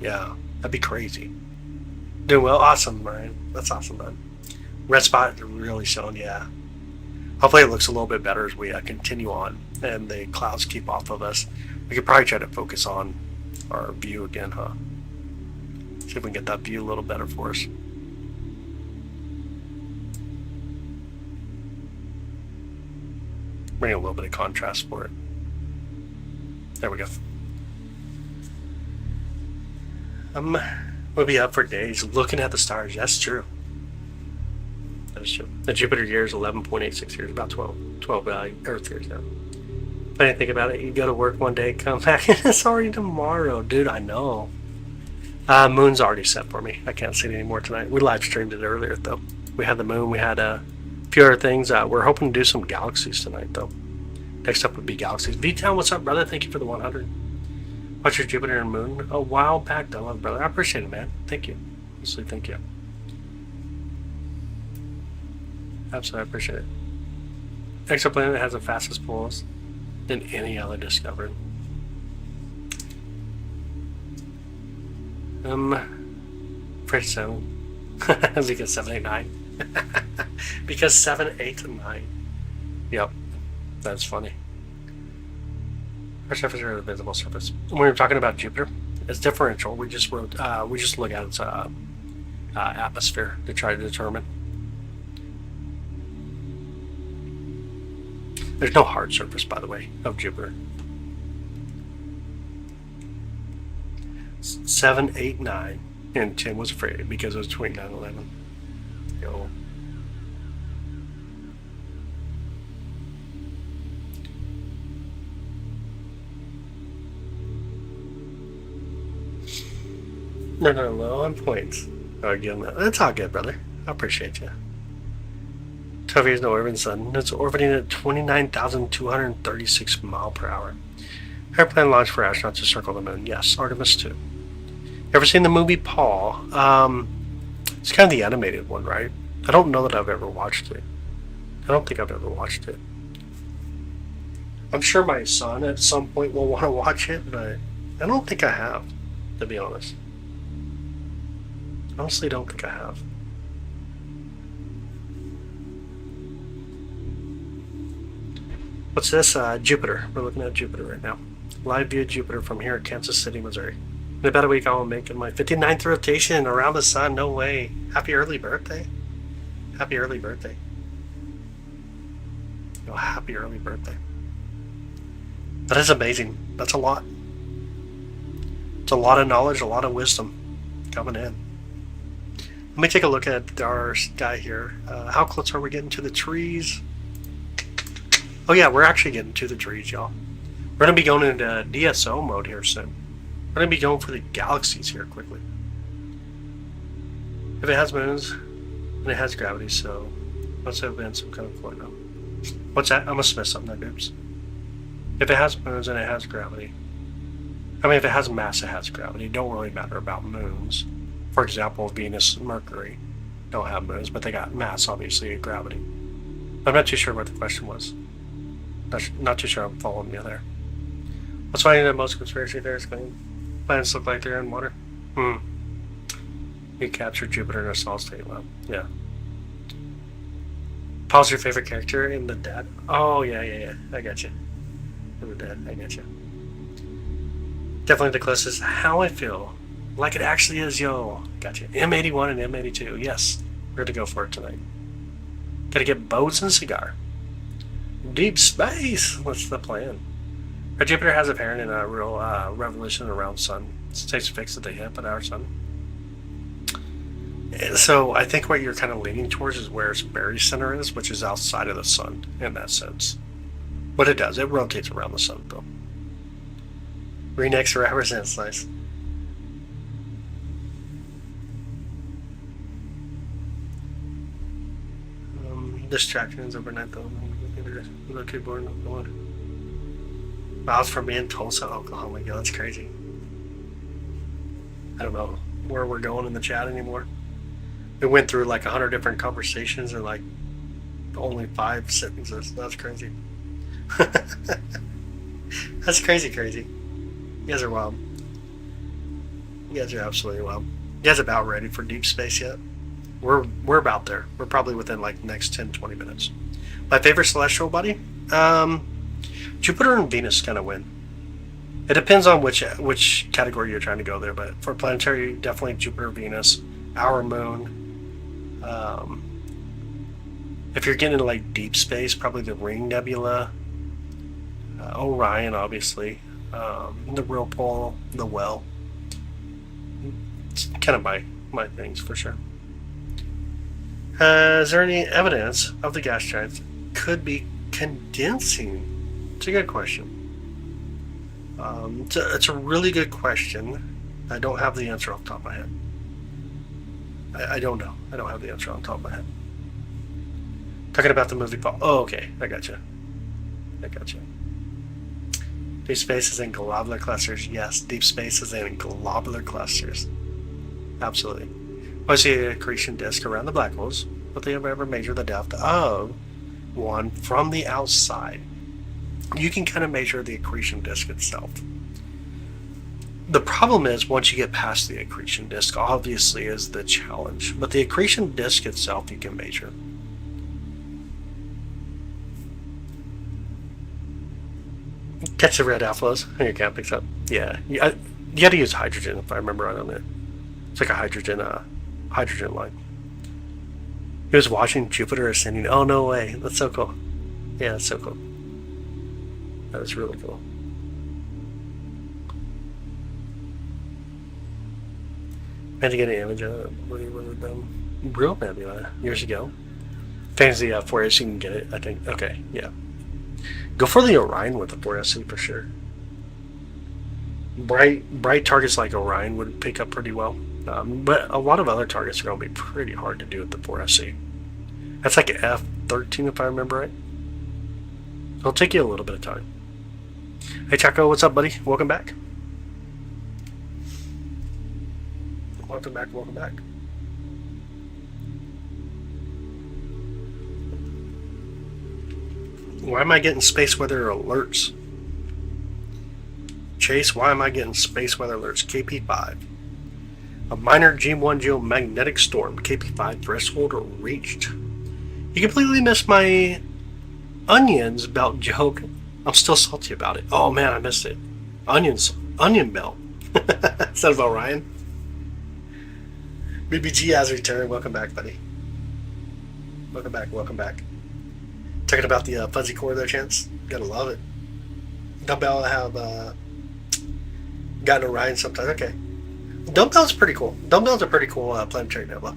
Yeah, that'd be crazy. Doing well. Awesome, Ryan. That's awesome, man. Red spot really showing, yeah. Hopefully it looks a little bit better as we continue on and the clouds keep off of us. We could probably try to focus on our view again, huh? See if we can get that view a little better for us. Bring a little bit of contrast for it. There we go. We'll be up for days looking at the stars. That's true. That is true. The Jupiter year is 11.86 years, about 12 Earth years now. If I didn't think about it, you go to work one day, come back, and it's already tomorrow. Dude, I know. Moon's already set for me. I can't see it anymore tonight. We live streamed it earlier, though. We had the moon. We had a few other things. We're hoping to do some galaxies tonight, though. Next up would be galaxies. V-Town, what's up, brother? Thank you for the 100. What's your Jupiter and Moon? A while back, though, brother. I appreciate it, man. Thank you. Honestly, thank you. Absolutely, I appreciate it. Exoplanet has the fastest pulse than any other discovered. Fridge 7. Because 7, 8, 9. Because 7, 8, and 9. Yep. That's funny. Our surface or the visible surface. When we were talking about Jupiter, it's differential. We just look at its atmosphere to try to determine. There's no hard surface, by the way, of Jupiter. 7, 8, 9, and 10 was afraid because it was between 9 and 11. Yo. No, low on points. Again, that's all good, brother. I appreciate you. 12 years, no orbiting sun. It's orbiting at 29,236 miles per hour. Airplane launched for astronauts to circle the moon. Yes, Artemis 2. Ever seen the movie Paul? It's kind of the animated one, right? I don't know that I've ever watched it. I don't think I've ever watched it. I'm sure my son at some point will want to watch it, but I don't think I have, to be honest. Honestly, don't think I have. What's this? Jupiter. We're looking at Jupiter right now. Live view of Jupiter from here at Kansas City, Missouri. In about a week, I will make my 59th rotation around the sun. No way. Happy early birthday. Happy early birthday. Oh, happy early birthday. That is amazing. That's a lot. It's a lot of knowledge, a lot of wisdom coming in. Let me take a look at our sky here. How close are we getting to the trees? Oh yeah, we're actually getting to the trees, y'all. We're going to be going into DSO mode here soon. We're going to be going for the galaxies here quickly. If it has moons, and it has gravity, so must have been some kind of point now. What's that? I must have missed something there, dudes. If it has moons and it has gravity. I mean, if it has mass, it has gravity. It don't really matter about moons. For example, Venus and Mercury don't have moons, but they got mass, obviously, and gravity. I'm not too sure what the question was. Not too sure I'm following you there. What's funny that most conspiracy theorists claim planets look like they're in water? You captured Jupiter in a solid state. Well, yeah. Paul's your favorite character in The Dead? Oh, yeah. I got you. In The Dead, I got you. Definitely the closest. How I feel. Like it actually is, yo. Gotcha. M81 and M82. Yes. We're going to go for it tonight. Gotta get boats and cigar. Deep space. What's the plan? Our Jupiter has a parent in a real revolution around sun. It stays fixed at the hip at our sun. So I think what you're kind of leaning towards is where its barycenter is, which is outside of the sun in that sense. But it does. It rotates around the sun, though. Renix represents nice. Distractions overnight, though. The keyboard. Miles from me in Tulsa, Oklahoma. Yeah, that's crazy. I don't know where we're going in the chat anymore. We went through like 100 different conversations and like only 5 sentences. That's crazy. That's crazy. You guys are wild. You guys are absolutely wild. You guys about ready for deep space yet? We're about there. We're probably within like the next 10-20 minutes. My favorite celestial body? Jupiter and Venus kind of win. It depends on which category you're trying to go there, but for planetary, definitely Jupiter, Venus, our moon. If you're getting into like deep space, probably the Ring Nebula, Orion, obviously, the Real Pole, the Well. It's kind of my things for sure. Is there any evidence of the gas giants could be condensing? It's a good question. It's a really good question. I don't have the answer off the top of my head. I don't know. I don't have the answer on top of my head. Talking about the movie Fall. Oh, okay. I gotcha. Deep space is in globular clusters. Yes, deep space is in globular clusters. Absolutely. I see an accretion disk around the black holes, but they have ever measured the depth of one from the outside. You can kind of measure the accretion disk itself. The problem is once you get past the accretion disk, obviously is the challenge. But the accretion disk itself you can measure. Catch the red outflows. Your cat picks up. Yeah, you got to use hydrogen if I remember right on it. It's like a hydrogen line. He was watching Jupiter ascending. Oh, no way. That's so cool. Yeah, that's so cool. That was really cool. I had to get an image of Real Nebula years ago. Fantasy 4S, you can get it, I think. Okay, yeah. Go for the Orion with the 4SC for sure. Bright targets like Orion would pick up pretty well. But a lot of other targets are going to be pretty hard to do with the 4SC. That's like F13 if I remember right. It'll take you a little bit of time. Hey Chaco, what's up, buddy? Welcome back. Welcome back. Why am I getting space weather alerts? Chase, why am I getting space weather alerts? KP5. A minor G1 geomagnetic storm, KP5 threshold reached. You completely missed my onions belt joke. I'm still salty about it. Oh man, I missed it. Onion belt. Is that about Ryan? BBG has returned. Welcome back, buddy. Welcome back. Talking about the fuzzy core there, Chance. Gotta love it. Dumbbell have gotten Orion sometimes. Okay. Dumbbell's pretty cool. Dumbbell's a pretty cool planetary nebula.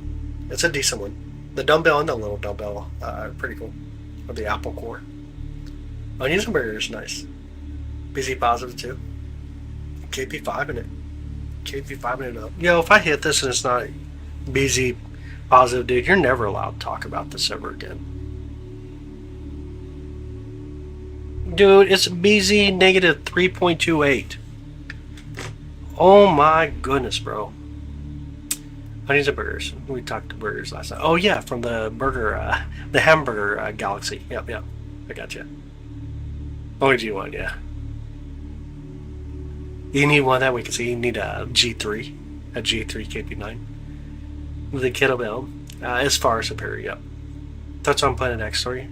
It's a decent one. The dumbbell and the little dumbbell are pretty cool. Or the apple core. Onions and burgers, nice. BZ positive too. KP5 in it. KP5 in it up. Yo, if I hit this and it's not BZ positive, dude, you're never allowed to talk about this ever again. Dude, it's BZ negative 3.28. Oh my goodness, bro. Onions and burgers. We talked to burgers last night. Oh yeah, from the the hamburger galaxy. Yep. I got you. Only G1, yeah. You need one that we can see. You need a G3, a G3 KP9. The kettlebell is far superior. Yep. That's on Planet X story.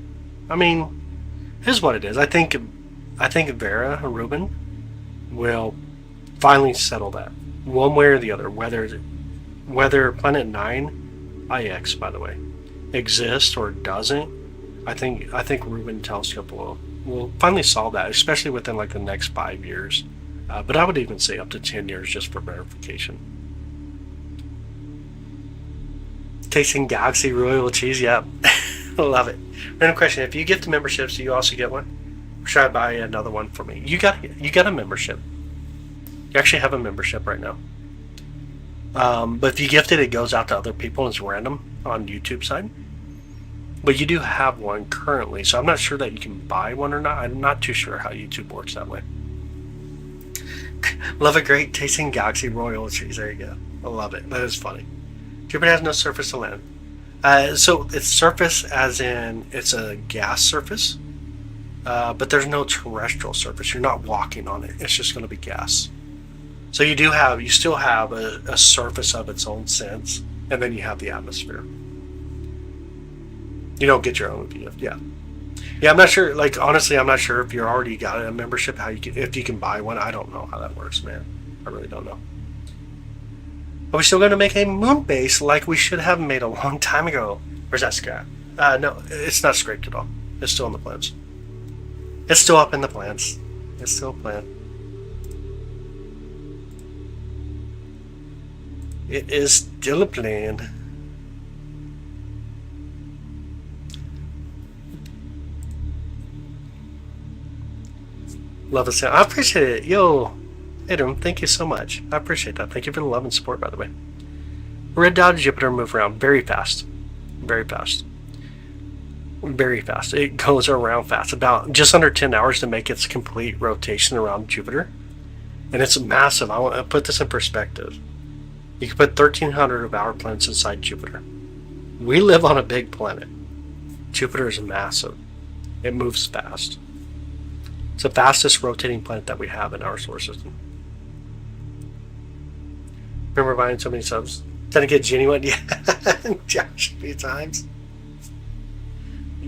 I mean, here's what it is. I think Vera or Ruben will finally settle that one way or the other. Whether Planet 9 IX, by the way, exists or doesn't, I think Ruben Telescope will finally solve that, especially within like the next 5 years. But I would even say up to 10 years just for verification. Tasting Galaxy Royal Cheese, yep. Love it. Random question, if you gift memberships, do you also get one? Or should I buy another one for me? You got a membership. You actually have a membership right now. But if you gift it, it goes out to other people and it's random on YouTube side. But you do have one currently, so I'm not sure that you can buy one or not. I'm not too sure how YouTube works that way. Love a great tasting Galaxy Royal cheese. There you go. I love it. That is funny. Jupiter has no surface to land. So it's surface as in it's a gas surface, but there's no terrestrial surface. You're not walking on it. It's just going to be gas. So you still have a surface of its own sense, and then you have the atmosphere. You don't get your own view. Yeah. I'm not sure. Like honestly, I'm not sure if you're already got a membership. If you can buy one. I don't know how that works, man. I really don't know. Are we still going to make a moon base like we should have made a long time ago? Or is that scrap? No, it's not scraped at all. It's still in the plans. It's still up in the plans. It's still a plan. It is still a plan. Love the sound. I appreciate it. Yo, Adam, thank you so much. I appreciate that. Thank you for the love and support, by the way. Red dot Jupiter move around very fast. Very fast. Very fast. It goes around fast. About just under 10 hours to make its complete rotation around Jupiter. And it's massive. I want to put this in perspective. You can put 1,300 of our planets inside Jupiter. We live on a big planet. Jupiter is massive. It moves fast. It's the fastest rotating planet that we have in our solar system. Remember buying so many subs? Didn't get genuine? Yeah. Josh a few times.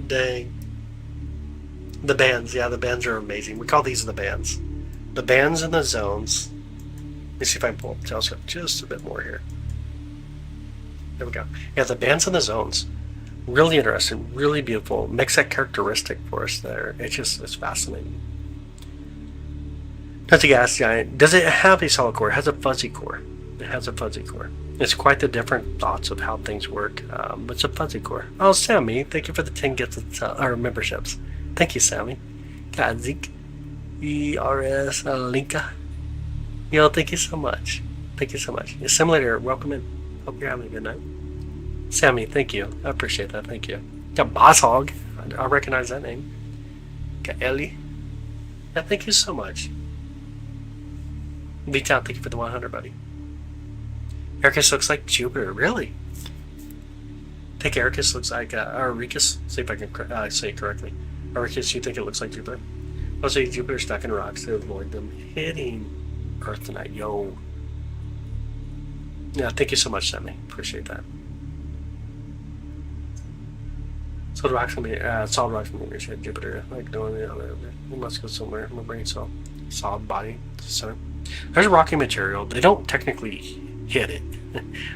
Dang. The bands. Yeah, the bands are amazing. We call these the bands. The bands and the zones. Let me see if I can pull up the telescope just a bit more here. There we go. Yeah, the bands and the zones. Really interesting. Really beautiful. Makes that characteristic for us there. It's fascinating. That's a gas giant. Does it have a solid core? It has a fuzzy core. It has a fuzzy core. It's quite the different thoughts of how things work. But it's a fuzzy core. Oh, Sammy, thank you for the 10 gifts or memberships. Thank you, Sammy. Kazik, ERS, Linka. Yo, thank you so much. Thank you so much. Simulator, welcome in. Hope you're having a good night. Sammy, thank you. I appreciate that. Thank you. Got Boss Hog. I recognize that name. Got Ellie. Yeah, thank you so much. V-Town, thank you for the 100, buddy. Ericus looks like Jupiter. Really? I think Ericus looks like, Auricus. See if I can say it correctly. Auricus, you think it looks like Jupiter? Also, Jupiter stuck in rocks to avoid them hitting Earth tonight. Yo. Yeah, thank you so much, Sammy. Appreciate that. Solid rocks can be, solid rocks can be shaped Jupiter. Like doing the other. We must go somewhere. My brain cell. Solid body. Center. There's a rocky material. They don't technically hit it.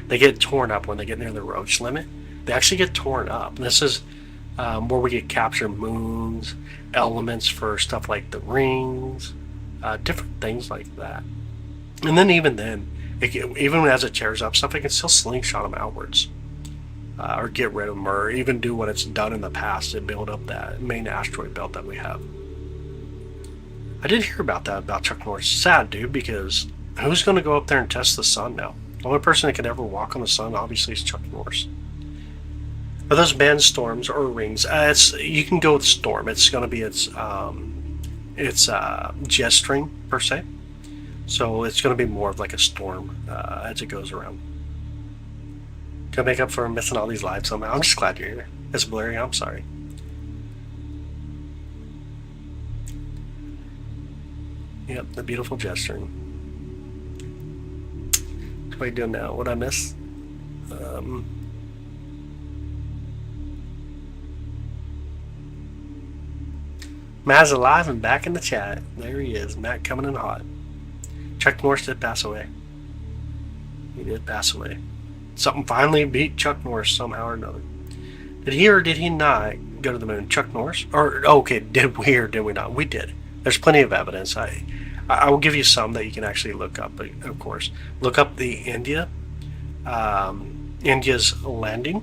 They get torn up when they get near the Roche limit. They actually get torn up. And this is where we get captured moons, elements for stuff like the rings, different things like that. And then even then, even as it tears up stuff, it can still slingshot them outwards. Or get rid of them, or even do what it's done in the past to build up that main asteroid belt that we have. I did hear about that, about Chuck Norris. Sad, dude, because who's going to go up there and test the sun now? The only person that could ever walk on the sun, obviously, is Chuck Norris. Are those band storms or rings? You can go with storm. It's going to be its jet stream, per se. So it's going to be more of like a storm as it goes around. Gonna make up for missing all these lives somehow. I'm just glad you're here. It's blurry. I'm sorry. Yep, the beautiful jet stream. What are you doing now? What I miss? Matt's alive and back in the chat. There he is. Matt coming in hot. Chuck Norris did pass away. He did pass away. Something finally beat Chuck Norris somehow or another. Did he or did he not go to the moon? Chuck Norris? Or, okay, did we or did we not? We did. There's plenty of evidence. I will give you some that you can actually look up, of course. Look up the India's landing.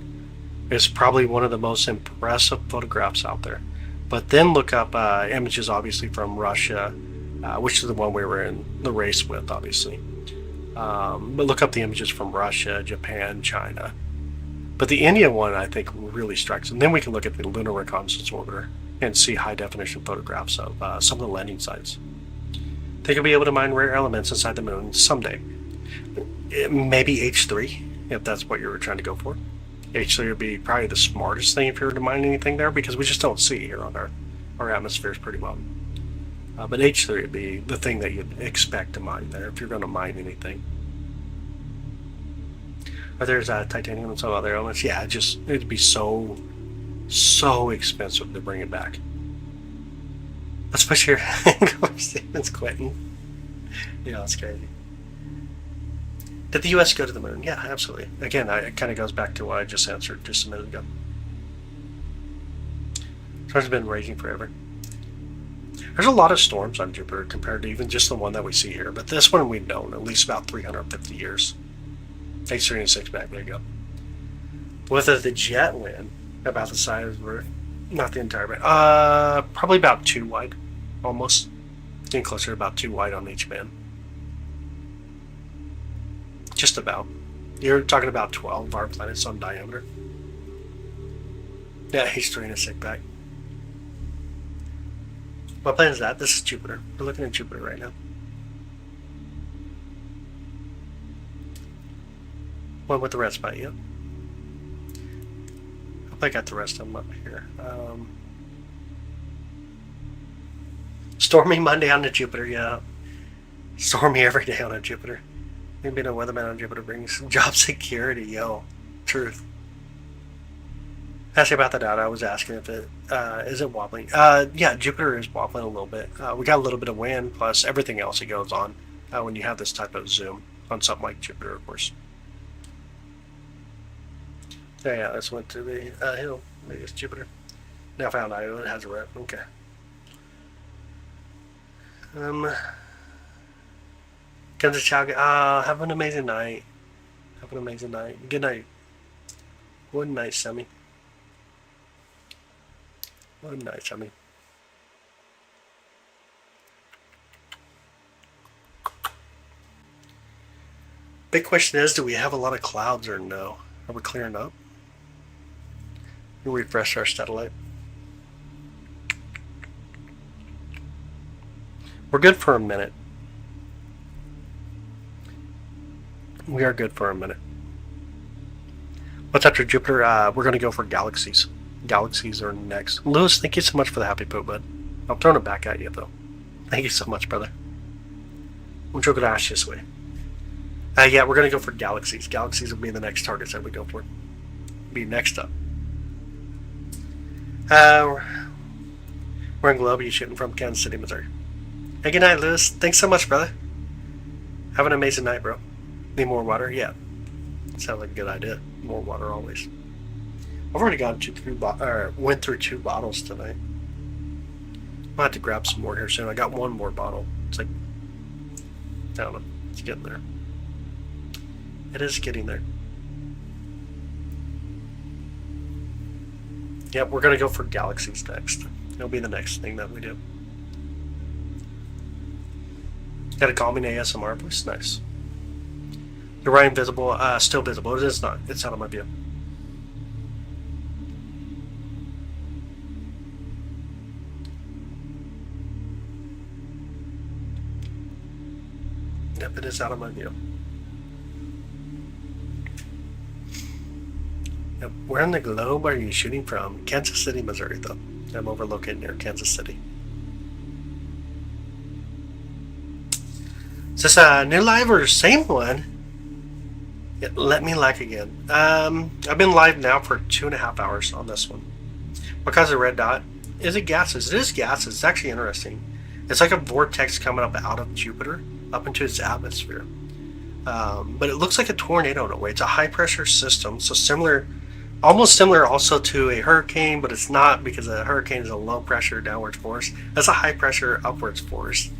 It's probably one of the most impressive photographs out there. But then look up images, obviously, from Russia, which is the one we were in the race with, obviously. But look up the images from Russia, Japan, China. But the India one, I think, really strikes. And then we can look at the Lunar Reconnaissance Orbiter and see high-definition photographs of some of the landing sites. They could be able to mine rare elements inside the moon someday. Maybe H3, if that's what you were trying to go for. H3 would be probably the smartest thing if you were to mine anything there, because we just don't see here on Earth. Our atmosphere is pretty well. But H3 would be the thing that you'd expect to mine there if you're going to mine anything. Or there's titanium and some other elements. Yeah, it'd be so expensive to bring it back. Let's push here. Steven's quitting. Yeah, it's crazy. Did the U.S. go to the moon? Yeah, absolutely. Again, it kind of goes back to what I just answered just a minute ago. Storms have been raging forever. There's a lot of storms on Jupiter compared to even just the one that we see here, but this one we've known at least about 350 years. H3 and 6 back, there you go. With the jet wind, about the size of Earth, not the entire band, probably about 2 wide, almost. Getting closer to about 2 wide on each band. Just about. You're talking about 12 of our planets on diameter. Yeah, H3 and a 6 back. What planet is that? This is Jupiter. We're looking at Jupiter right now. One with the red spot, yep. I hope I got the rest of them up here. Stormy Monday on the Jupiter, yeah. Stormy every day on a Jupiter. Maybe a weatherman on Jupiter brings job security, yo. Truth. Actually, about that out, I was asking if it is it wobbling. Yeah, Jupiter is wobbling a little bit. We got a little bit of wind, plus everything else that goes on when you have this type of zoom on something like Jupiter, of course. Yeah, this went to the hill. Maybe it's Jupiter. Now I found Io. It has a red. Okay. Kansas Chaga. Have an amazing night. Have an amazing night. Good night. Good night, Sammy. Good night, Sammy. Big question is, do we have a lot of clouds or no? Are we clearing up? We'll refresh our satellite. We're good for a minute. We are good for a minute. What's after Jupiter? We're going to go for galaxies. Galaxies are next. Lewis, thank you so much for the happy poop, bud. I'm throwing it back at you, though. Thank you so much, brother. Mucho gracias, way. Yeah, we're going to go for galaxies. Galaxies will be the next targets that we go for. Be next up. We're in Globe. You shooting from Kansas City, Missouri. Hey, good night, Lewis. Thanks so much, brother. Have an amazing night, bro. Need more water? Yeah. Sounds like a good idea. More water always. I've already gone went through 2 bottles tonight. I'll have to grab some more here soon. I got 1 more bottle. It's like, I don't know. It's getting there. It is getting there. Yep, we're going to go for galaxies next. It'll be the next thing that we do. Got a calming ASMR voice? Nice. The Orion visible, still visible. It is not. It's out of my view. Yep, it is out of my view. Yep. Where in the globe are you shooting from? Kansas City, Missouri, though. I'm overlocated near Kansas City. Is this a new live or same one? Yeah, let me like again. I've been live now for 2.5 hours on this one. What causes a red dot? Is it gases? It is gases. It's actually interesting. It's like a vortex coming up out of Jupiter, up into its atmosphere. But it looks like a tornado in a way. It's a high pressure system, so similar, almost similar also to a hurricane, but it's not, because a hurricane is a low pressure downwards force. That's a high pressure upwards force.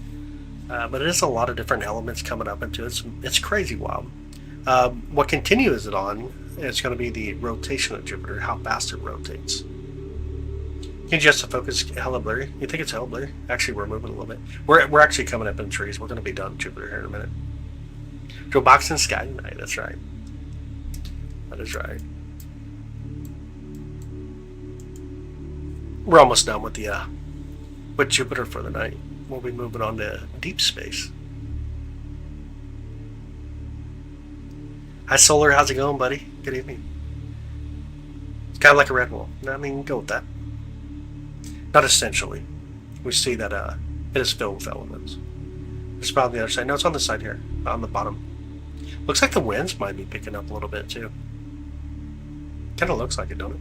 But it is a lot of different elements coming up into it. It's crazy wild. What continues it on is going to be the rotation of Jupiter, how fast it rotates. Can you just focus hella blurry? You think it's hella blurry? Actually, we're moving a little bit. We're actually coming up in trees. We're going to be done Jupiter here in a minute. Joe Box and Sky tonight. That's right. That is right. We're almost done with the with Jupiter for the night. We'll be moving on to deep space. Hi Solar, how's it going, buddy? Good evening. It's kind of like a red wall. I mean, go with that. Not essentially. We see that it is filled with elements. It's about the other side. No, it's on the side here, on the bottom. Looks like the winds might be picking up a little bit too. Kind of looks like it, don't it?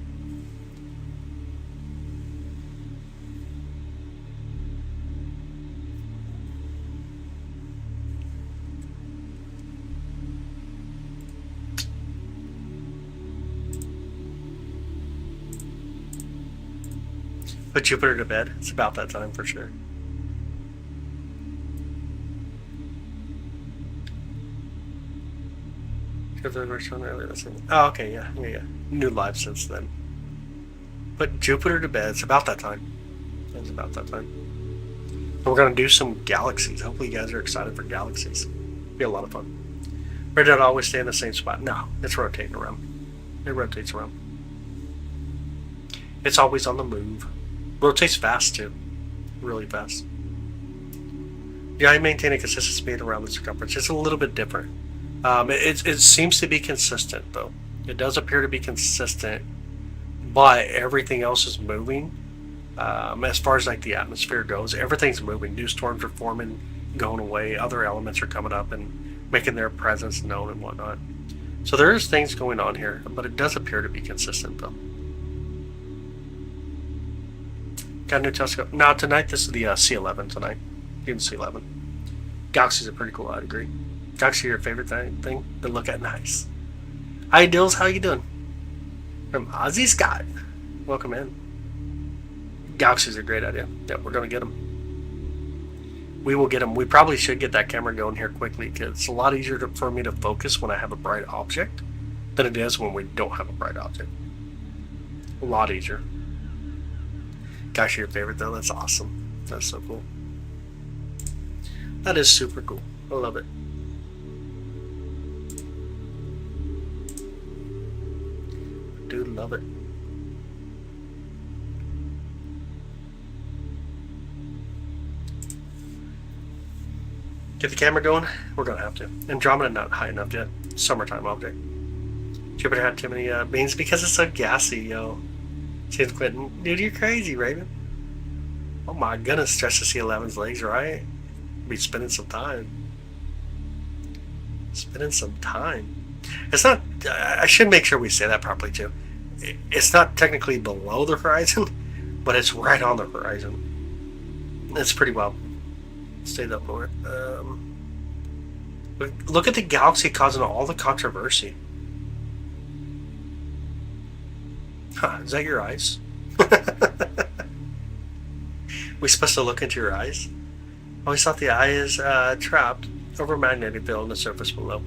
Put Jupiter to bed. It's about that time for sure. Oh, okay, yeah. New live since then. Put Jupiter to bed. It's about that time. It's about that time. And we're gonna do some galaxies. Hopefully, you guys are excited for galaxies. Be a lot of fun. Red dot always stay in the same spot. No, it's rotating around. It rotates around. It's always on the move. Rotates fast too, really fast. Yeah, I maintain a consistent speed around the circumference. It's a little bit different. It seems to be consistent though. It does appear to be consistent, but everything else is moving. As far as like the atmosphere goes, everything's moving. New storms are forming, going away. Other elements are coming up and making their presence known and whatnot. So there is things going on here, but it does appear to be consistent though. Got a new telescope. No, tonight this is the C11 tonight. Even C11. Galaxies are pretty cool, I'd agree. Galaxy your favorite thing to look at? Nice. Hi Dills, how you doing? From Ozzy Scott. Welcome in. Galaxies are a great idea. Yeah, we're going to get them. We will get them. We probably should get that camera going here quickly because it's a lot easier for me to focus when I have a bright object than it is when we don't have a bright object. A lot easier. Gosh, your favorite though? That's awesome. That's so cool. That is super cool. I love it. Dude, love it. Get the camera going? We're gonna have to. Andromeda not high enough yet. Summertime object. Jupiter had too many beans because it's so gassy, yo. Seems Clinton. Dude, you're crazy, Raven. Oh my goodness, stretch to C11's legs, right? Be spending some time. Spending some time. It's not, I should make sure we say that properly too. It's not technically below the horizon, but it's right on the horizon. It's pretty well. Stayed up for it. Look at the galaxy causing all the controversy. Huh, is that your eyes? We supposed to look into your eyes? I always thought the eye is trapped over a magnetic field on the surface below.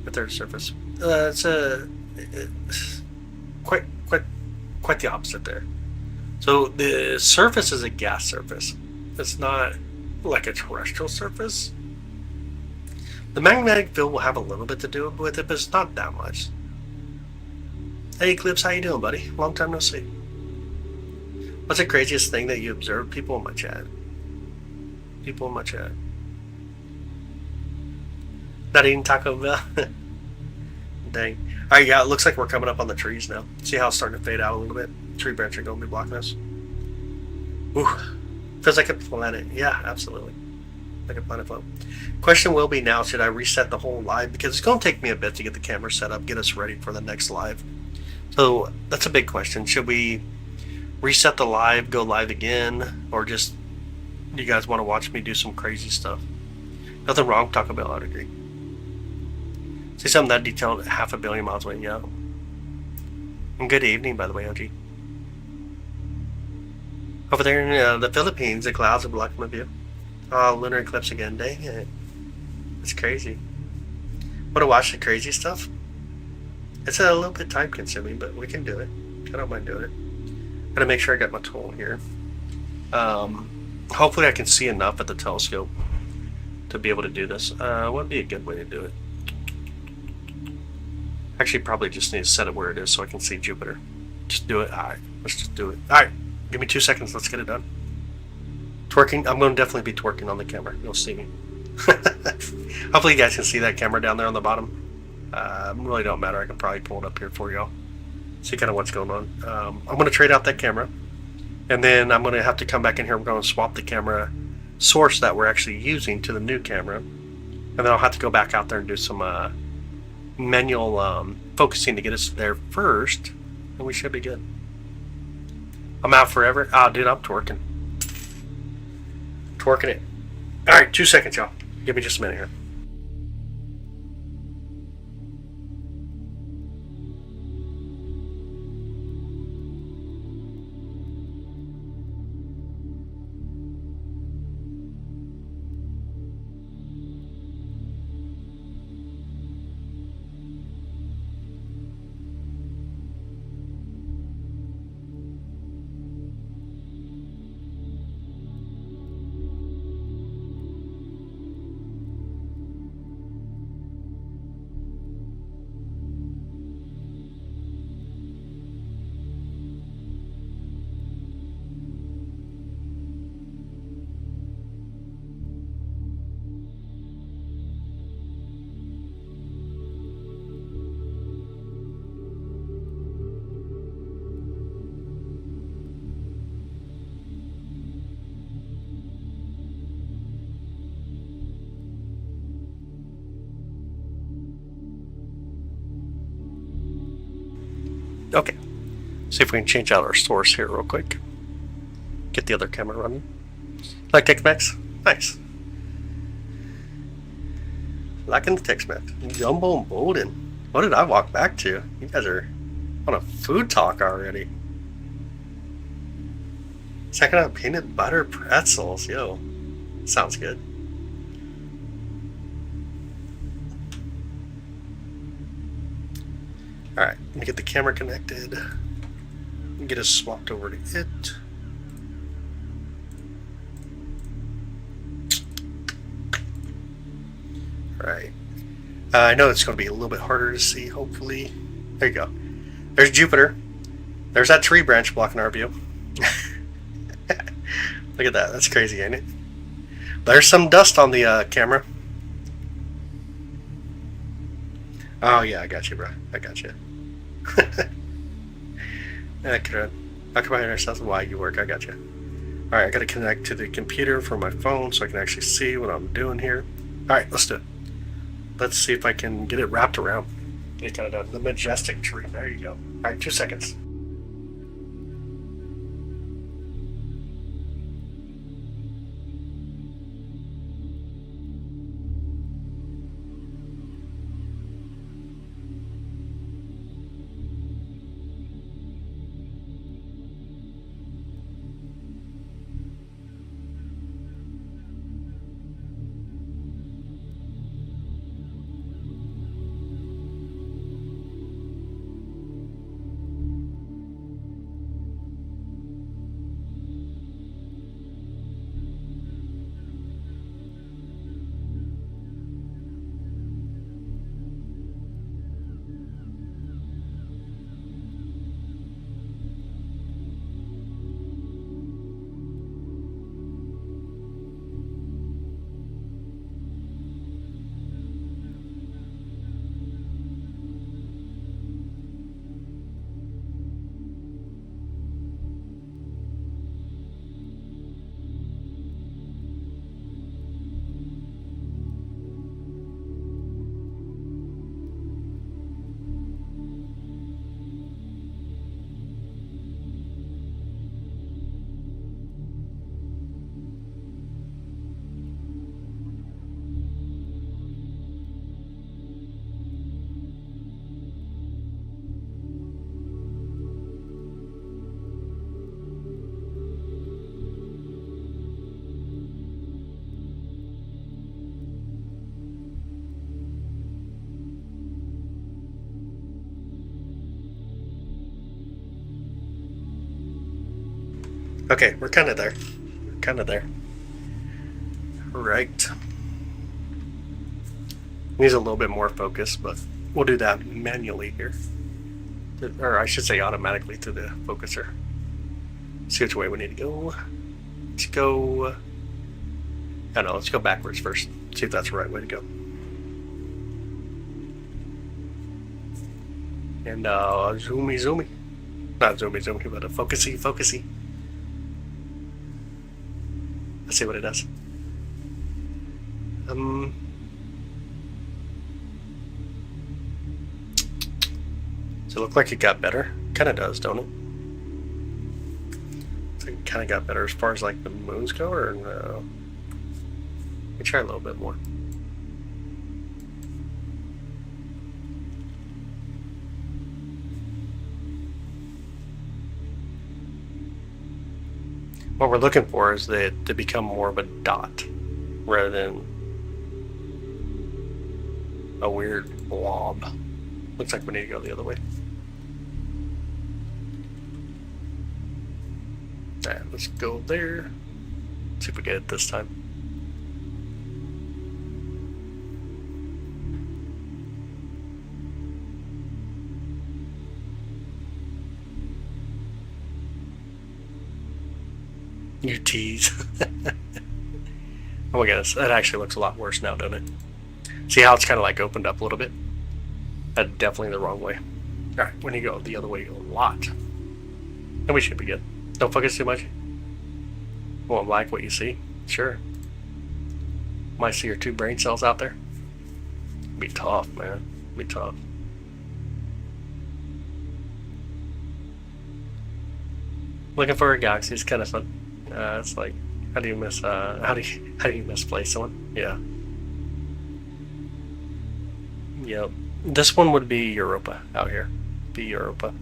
The third surface. It's quite the opposite there. So the surface is a gas surface. It's not like a terrestrial surface. The magnetic field will have a little bit to do with it, but it's not that much. Hey Eclipse, how you doing, buddy? Long time no see. What's the craziest thing that you observed? People in my chat. People in my chat. Not eating Taco Bell? Dang. Alright, yeah, it looks like we're coming up on the trees now. See how it's starting to fade out a little bit? Tree branch are going to be blocking us. Ooh. Feels like a planet. Yeah, absolutely. Like a planet float. Question will be now, should I reset the whole live? Because it's going to take me a bit to get the camera set up, get us ready for the next live. So that's a big question. Should we reset the live, go live again, or just you guys want to watch me do some crazy stuff? Nothing wrong, Taco Bell, I'd agree. See something that detailed 500 million miles away, yeah. And good evening, by the way, OG. Over there in the Philippines, the clouds are blocking my view. Oh, lunar eclipse again, dang it. It's crazy. Want to watch the crazy stuff? It's a little bit time consuming, but we can do it. I don't mind doing it. Gotta make sure I got my tool here. Hopefully I can see enough at the telescope to be able to do this. What would be a good way to do it? Actually, probably just need to set it where it is so I can see Jupiter. Just do it. Alright, let's just do it. Alright, give me 2 seconds. Let's get it done. Twerking. I'm going to definitely be twerking on the camera. You'll see me. Hopefully you guys can see that camera down there on the bottom. Really don't matter. I can probably pull it up here for y'all. See kind of what's going on. I'm going to trade out that camera. And then I'm going to have to come back in here. We're going to swap the camera source that we're actually using to the new camera. And then I'll have to go back out there and do some manual focusing to get us there first. And we should be good. I'm out forever. Ah, dude, I'm twerking. Twerking it. Alright, 2 seconds, y'all. Give me just a minute here. Okay, see if we can change out our source here real quick. Get the other camera running. Like Tex-Mex? Nice. Liking the Tex-Mex. Jumbo and Bolden. What did I walk back to? You guys are on a food talk already. Checking out peanut butter pretzels. Yo, sounds good. Alright, let me get the camera connected. Get us swapped over to it. Alright. I know it's going to be a little bit harder to see, hopefully. There you go. There's Jupiter. There's that tree branch blocking our view. Look at that. That's crazy, ain't it? There's some dust on the camera. Oh, yeah, I got you, bro. I got you. Occupying ourselves while you work. I got you. Alright, I got to connect to the computer from my phone so I can actually see what I'm doing here. Alright, let's do it. Let's see if I can get it wrapped around. Get it kind of done. The majestic tree. There you go. Alright, 2 seconds. Okay, we're kind of there. We're kind of there. Right. Needs a little bit more focus, but we'll do that manually here. Or I should say automatically through the focuser. See which way we need to go. Let's go... I don't know, let's go backwards first. See if that's the right way to go. And zoomy. Not zoomy, but a focusy. Let's see what it does. Does it look like it got better? Kind of does, don't it? So it kind of got better as far as like the moons go, or no? Let me try a little bit more. What we're looking for is that to become more of a dot rather than a weird blob. Looks like we need to go the other way. Alright, let's go there. See if we get it this time. You tease. Oh my goodness, that actually looks a lot worse now, doesn't it? See how it's kind of like opened up a little bit? That's definitely the wrong way. Alright, when you go the other way a lot. And we should be good. Don't focus too much. Won't like what you see? Sure. Might see your 2 brain cells out there. Be tough, man. Be tough. Looking for a galaxy is kind of fun. It's like, how do you misplace someone? Yeah. Yep. This one would be Europa out here. Be Europa.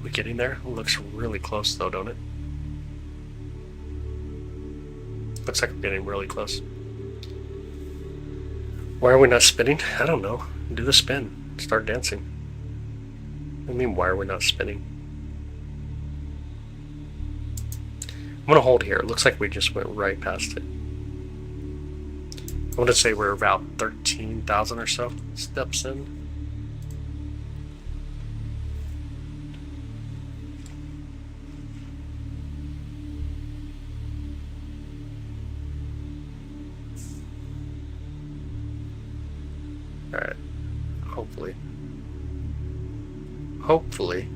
We getting there? It looks really close though, don't it? Looks like we're getting really close. Why are we not spinning? I don't know. Do the spin. Start dancing. I mean, why are we not spinning? I'm going to hold here. It looks like we just went right past it. I'm going to say we're about 13,000 or so steps in. Alright. Hopefully.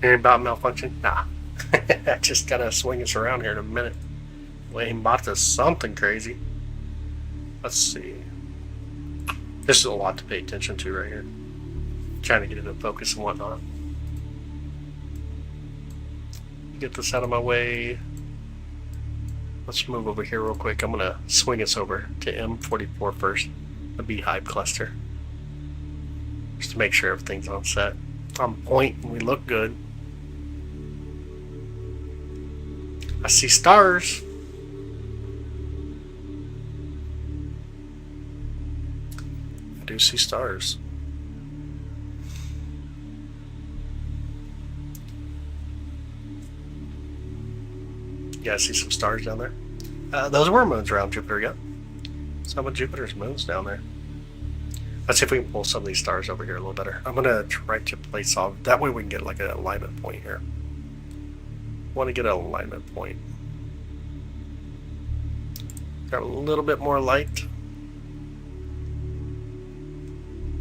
Hearing about malfunction? Nah. I just gotta swing us around here in a minute. Waiting bot does something crazy. Let's see. This is a lot to pay attention to right here. Trying to get it in focus and whatnot. Get this out of my way. Let's move over here real quick. I'm gonna swing us over to M44 first, the beehive cluster, just to make sure everything's on set, on point, and we look good. I see stars. I do see stars. Yeah, I see some stars down there. Those were moons around Jupiter, yep. Some of Jupiter's moons down there. Let's see if we can pull some of these stars over here a little better. I'm gonna try to place off. That way we can get like an alignment point here. Want to get an alignment point. Got a little bit more light.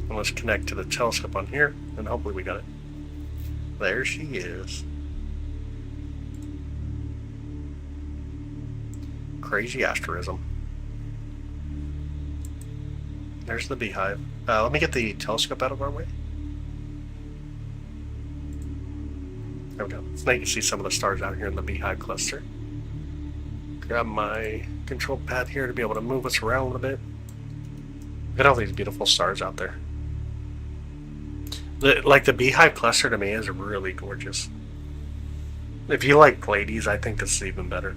And let's connect to the telescope on here, and hopefully we got it. There she is. Crazy asterism. There's the beehive. Let me get the telescope out of our way. There we go. Now you can see some of the stars out here in the beehive cluster. Grab my control pad here to be able to move us around a little bit. Look at all these beautiful stars out there. Like the beehive cluster to me is really gorgeous. If you like Pleiades, I think this is even better.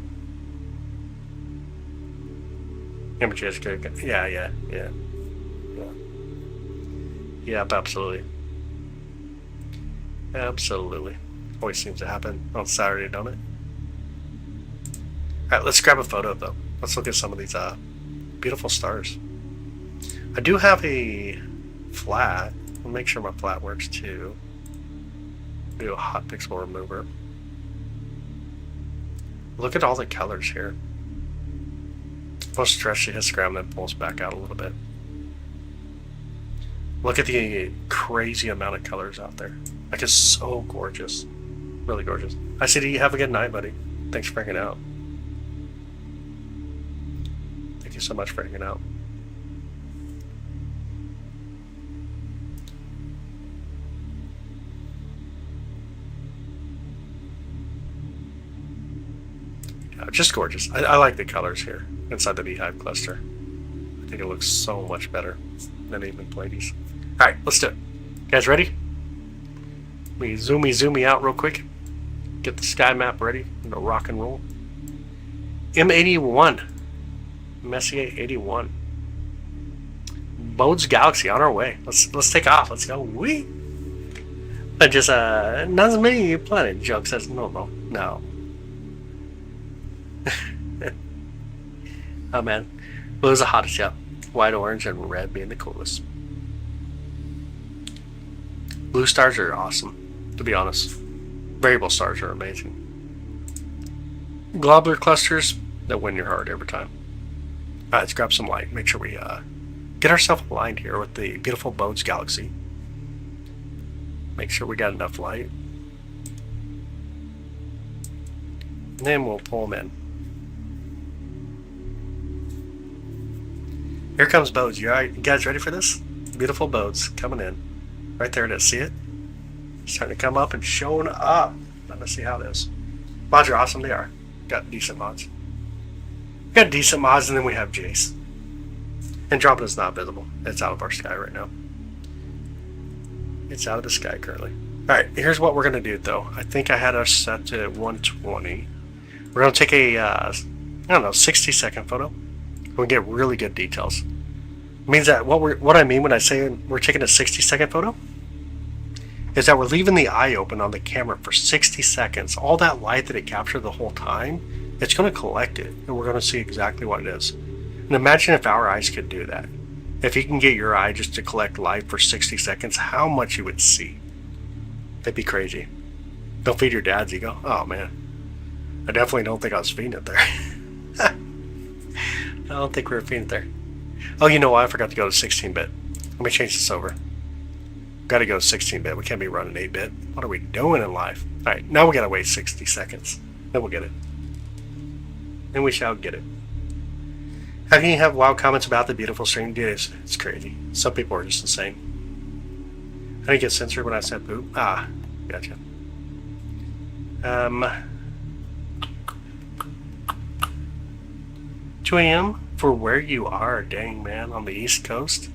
Images good. Yeah. Yep, absolutely. Absolutely. Always seems to happen on Saturday, don't it? Alright, let's grab a photo though. Let's look at some of these beautiful stars. I do have a flat. I'll make sure my flat works too. Do a hot pixel remover. Look at all the colors here. I'll stretch the histogram, then pulls back out a little bit. Look at the crazy amount of colors out there. Like, it's so gorgeous. Really gorgeous. I said, you have a good night, buddy. Thanks for hanging out. Thank you so much for hanging out. Just gorgeous. I like the colors here inside the beehive cluster. I think it looks so much better than even Pleiades. Alright, let's do it. You guys ready? Let me zoom me out real quick. Get the sky map ready. And rock and roll. M81. Messier 81. Bode's Galaxy on our way. Let's take off. Let's go. Wee! I just not as many planet jokes as normal. No. Oh man, blue's the hottest, yeah. White, orange, and red being the coolest. Blue stars are awesome, to be honest. Variable stars are amazing. Globular clusters that win your heart every time. Alright, let's grab some light. Make sure we get ourselves aligned here with the beautiful Bode's Galaxy. Make sure we got enough light. And then we'll pull them in. Here comes Bodes. You guys ready for this? Beautiful Bodes coming in. Right there it is. See it? Starting to come up and showing up. Let's see how it is. Mods are awesome. They are. Got decent mods. Got decent mods, and then we have Jace. Andromeda's not visible. It's out of our sky right now. It's out of the sky currently. Alright, here's what we're going to do though. I think I had us set to 120. We're going to take a, I don't know, 60-second photo. We get really good details. It means that what I mean when I say we're taking a 60-second photo is that we're leaving the eye open on the camera for 60 seconds. All that light that it captured the whole time, it's going to collect it, and we're going to see exactly what it is. And imagine if our eyes could do that. If you can get your eye just to collect light for 60 seconds, how much you would see. That'd be crazy. Don't feed your dad's ego. Oh man, I definitely don't think I was feeding it there. I don't think we were feeding it there. Oh, you know what? I forgot to go to 16-bit. Let me change this over. Got to go to 16-bit. We can't be running 8-bit. What are we doing in life? All right, now we got to wait 60 seconds. Then we'll get it. Then we shall get it. How can you have wild comments about the beautiful stream? Dude, it's crazy. Some people are just insane. I didn't get censored when I said poop. Ah, gotcha. 2 a.m. for where you are, dang man, on the East Coast.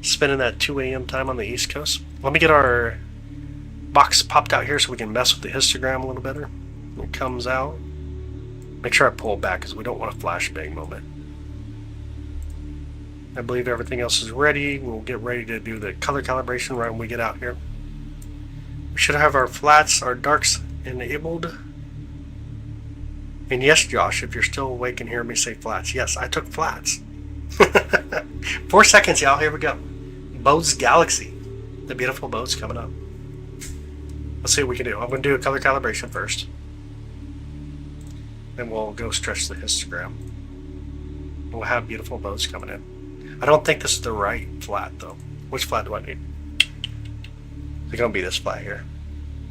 Spending that 2 a.m. time on the East Coast. Let me get our box popped out here so we can mess with the histogram a little better. When it comes out. Make sure I pull it back because we don't want a flashbang moment. I believe everything else is ready. We'll get ready to do the color calibration right when we get out here. We should have our flats, our darks enabled. And yes, Josh, if you're still awake and hearing me say flats, yes, I took flats. 4 seconds, y'all. Here we go. Bode's Galaxy. The beautiful Bode's coming up. Let's see what we can do. I'm going to do a color calibration first. Then we'll go stretch the histogram. We'll have beautiful Bode's coming in. I don't think this is the right flat, though. Which flat do I need? It's going to be this flat here.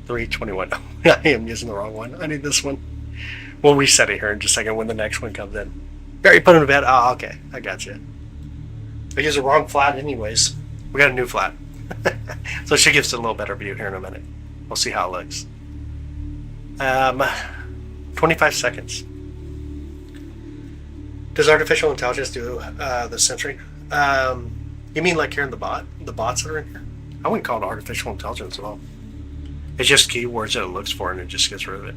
321. I am using the wrong one. I need this one. We'll reset it here in just a second when the next one comes in. Barry, put him to bed. Oh, okay. I got you. I used the wrong flat anyways. We got a new flat. So it should give us a little better view here in a minute. We'll see how it looks. 25 seconds. Does artificial intelligence do the censoring? You mean like here in the bots that are in here? I wouldn't call it artificial intelligence at all. It's just keywords that it looks for and it just gets rid of it.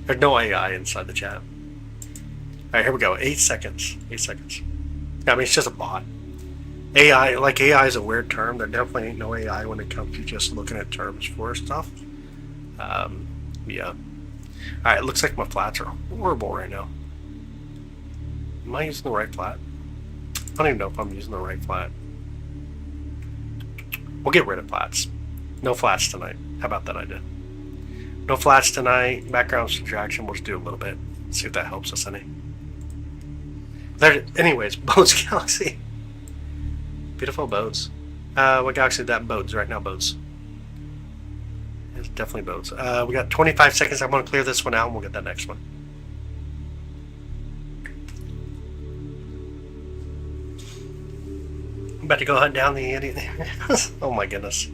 There's no AI inside the chat. All right, here we go. 8 seconds. 8 seconds. I mean, it's just a bot. AI, like AI is a weird term. There definitely ain't no AI when it comes to just looking at terms for stuff. Yeah. Alright, it looks like my flats are horrible right now. Am I using the right flat? I don't even know if I'm using the right flat. We'll get rid of flats. No flats tonight. How about that idea? No flats tonight. Background subtraction. We'll just do a little bit. See if that helps us any. There. Anyways, Boats Galaxy. Beautiful boats. What galaxy is that? Boats right now. Boats. It's definitely boats. We got 25 seconds. I'm going to clear this one out and we'll get that next one. I'm about to go hunt down the idiot. Oh my goodness.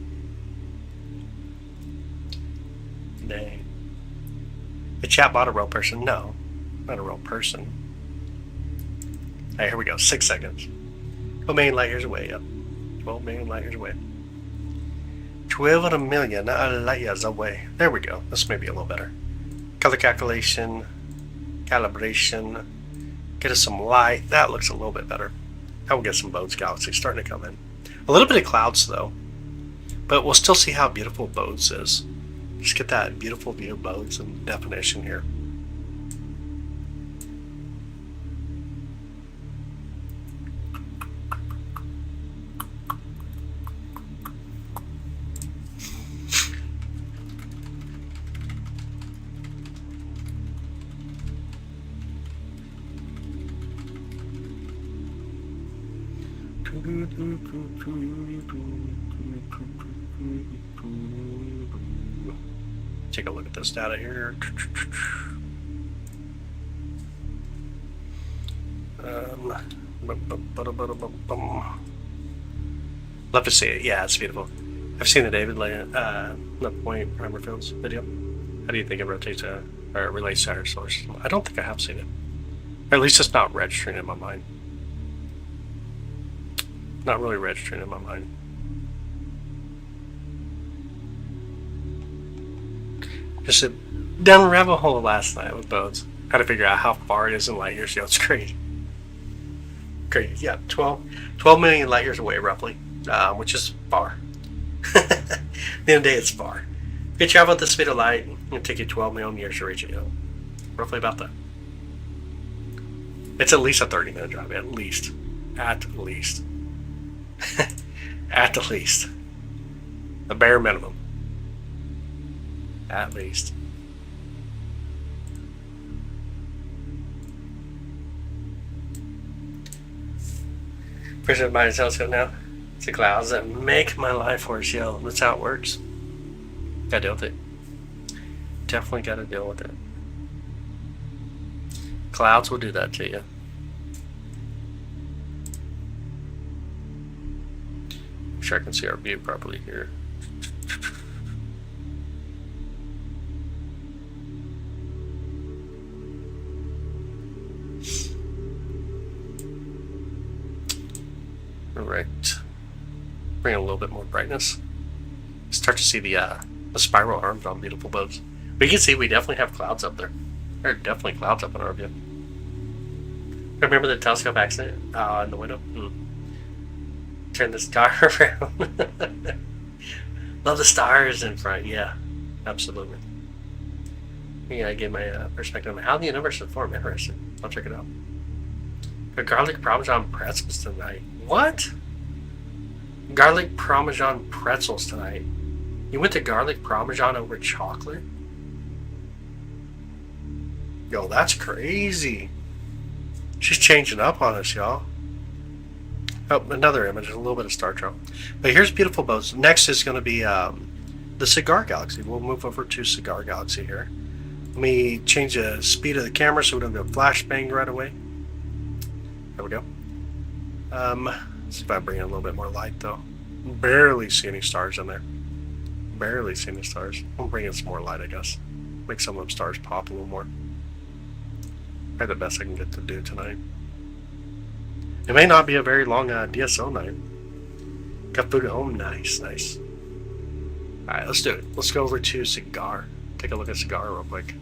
Dang. The chatbot a real person? No, not a real person. Alright, here we go. 6 seconds. 12 million light years away. Yep. 12 million light years away. 12 million light years away. There we go. This may be a little better. Color calculation. Calibration. Get us some light. That looks a little bit better. Now we'll get some Boats Galaxy starting to come in. A little bit of clouds though. But we'll still see how beautiful Boats is. Just get that beautiful view of Boats and definition here. Take a look at this data here. Love to see it. Yeah, it's beautiful. I've seen the David Point Primer Fields video. How do you think it rotates or relates to our solar system? I don't think I have seen it. Or at least it's not registering in my mind. Not really registering in my mind. Just down a rabbit hole last night with Boats. How to figure out how far it is in light years. Yo, it's crazy. Crazy. Yeah, 12 million light years away, roughly, which is far. At the end of the day, it's far. If you travel at the speed of light, it'll take you 12 million years to reach it. Roughly about that. It's at least a 30-minute drive. At least. At least. At the least. The bare minimum. At least. Person by his telescope now. It's the clouds that make my life worse, yo. That's how it works. Gotta deal with it. Definitely gotta deal with it. Clouds will do that to you. Make sure I can see our view properly here. Alright. Bring a little bit more brightness. Start to see the spiral arms on beautiful boats. But you can see we definitely have clouds up there. There are definitely clouds up in our view. Remember the telescope accident in the window? Turn the star around. Love the stars in front. Yeah, absolutely. Yeah, I gave my perspective on how the universe would form. Interesting. I'll check it out. The garlic parmesan pretzels tonight. What? Garlic parmesan pretzels tonight. You went to garlic parmesan over chocolate? Yo, that's crazy. She's changing up on us, y'all. Oh, another image, a little bit of Star Trek. But here's beautiful boats. Next is going to be the Cigar Galaxy. We'll move over to Cigar Galaxy here. Let me change the speed of the camera so we don't go flashbang right away. There we go. Let's see if I bring in a little bit more light though. Barely see any stars in there. Barely see any stars. I'll bring in some more light, I guess. Make some of them stars pop a little more. Probably the best I can get to do tonight. It may not be a very long DSO night. Got food at home. Nice, nice. Alright, let's do it. Let's go over to Cigar. Take a look at Cigar real quick.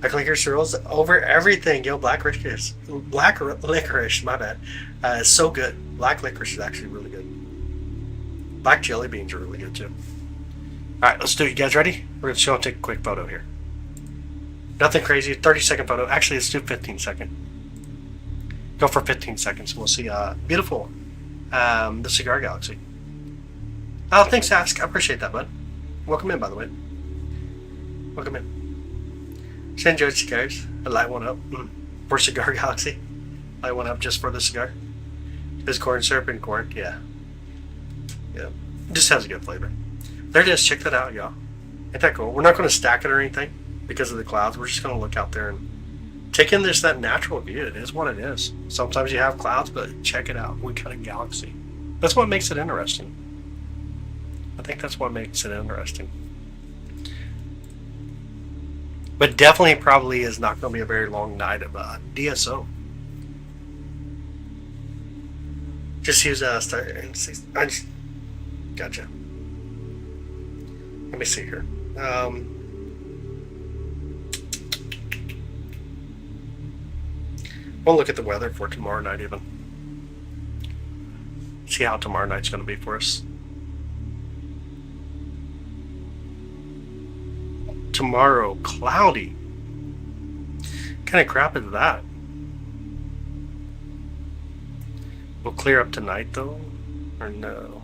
Black licorice rules over everything. Yo, black licorice. Black licorice, my bad. It's so good. Black licorice is actually really good. Black jelly beans are really good too. Alright, let's do it. You guys ready? We're going to show and take a quick photo here. Nothing crazy. 30-second photo. Actually, let's do 15-second. Go for 15 seconds. We'll see beautiful the cigar galaxy. Oh, thanks, Ask. I appreciate that, bud. Welcome in, by the way. Welcome in. She enjoyed cigars. I light one up for Cigar Galaxy. Light one up just for the cigar. There's corn syrup and corn. Yeah. Yeah. It just has a good flavor. There it is. Check that out, y'all. Ain't that cool? We're not going to stack it or anything because of the clouds. We're just going to look out there and take in that natural view. It is what it is. Sometimes you have clouds, but check it out. We got a galaxy. That's what makes it interesting. I think that's what makes it interesting. But definitely probably is not going to be a very long night of DSO. Just use start. I just gotcha. Let me see here. We'll look at the weather for tomorrow night even. See how tomorrow night's going to be for us. Tomorrow, cloudy. What kind of crap is that? We'll clear up tonight though, or no?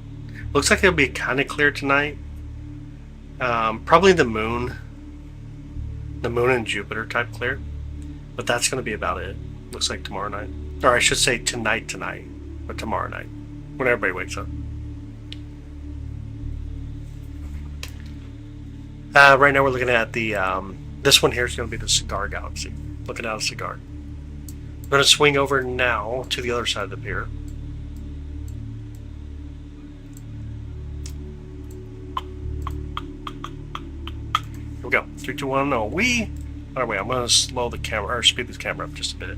Looks like it'll be kind of clear tonight. Probably the moon and Jupiter type clear, but that's going to be about it. Looks like tomorrow night, or I should say tonight, but tomorrow night when everybody wakes up. Right now we're looking at the this one here is going to be the Cigar Galaxy. Looking at a cigar. I'm going to swing over now to the other side of the pier. Here we go. 3, 2, 1, no. We. By the way, I'm going to slow the camera or speed this camera up just a bit.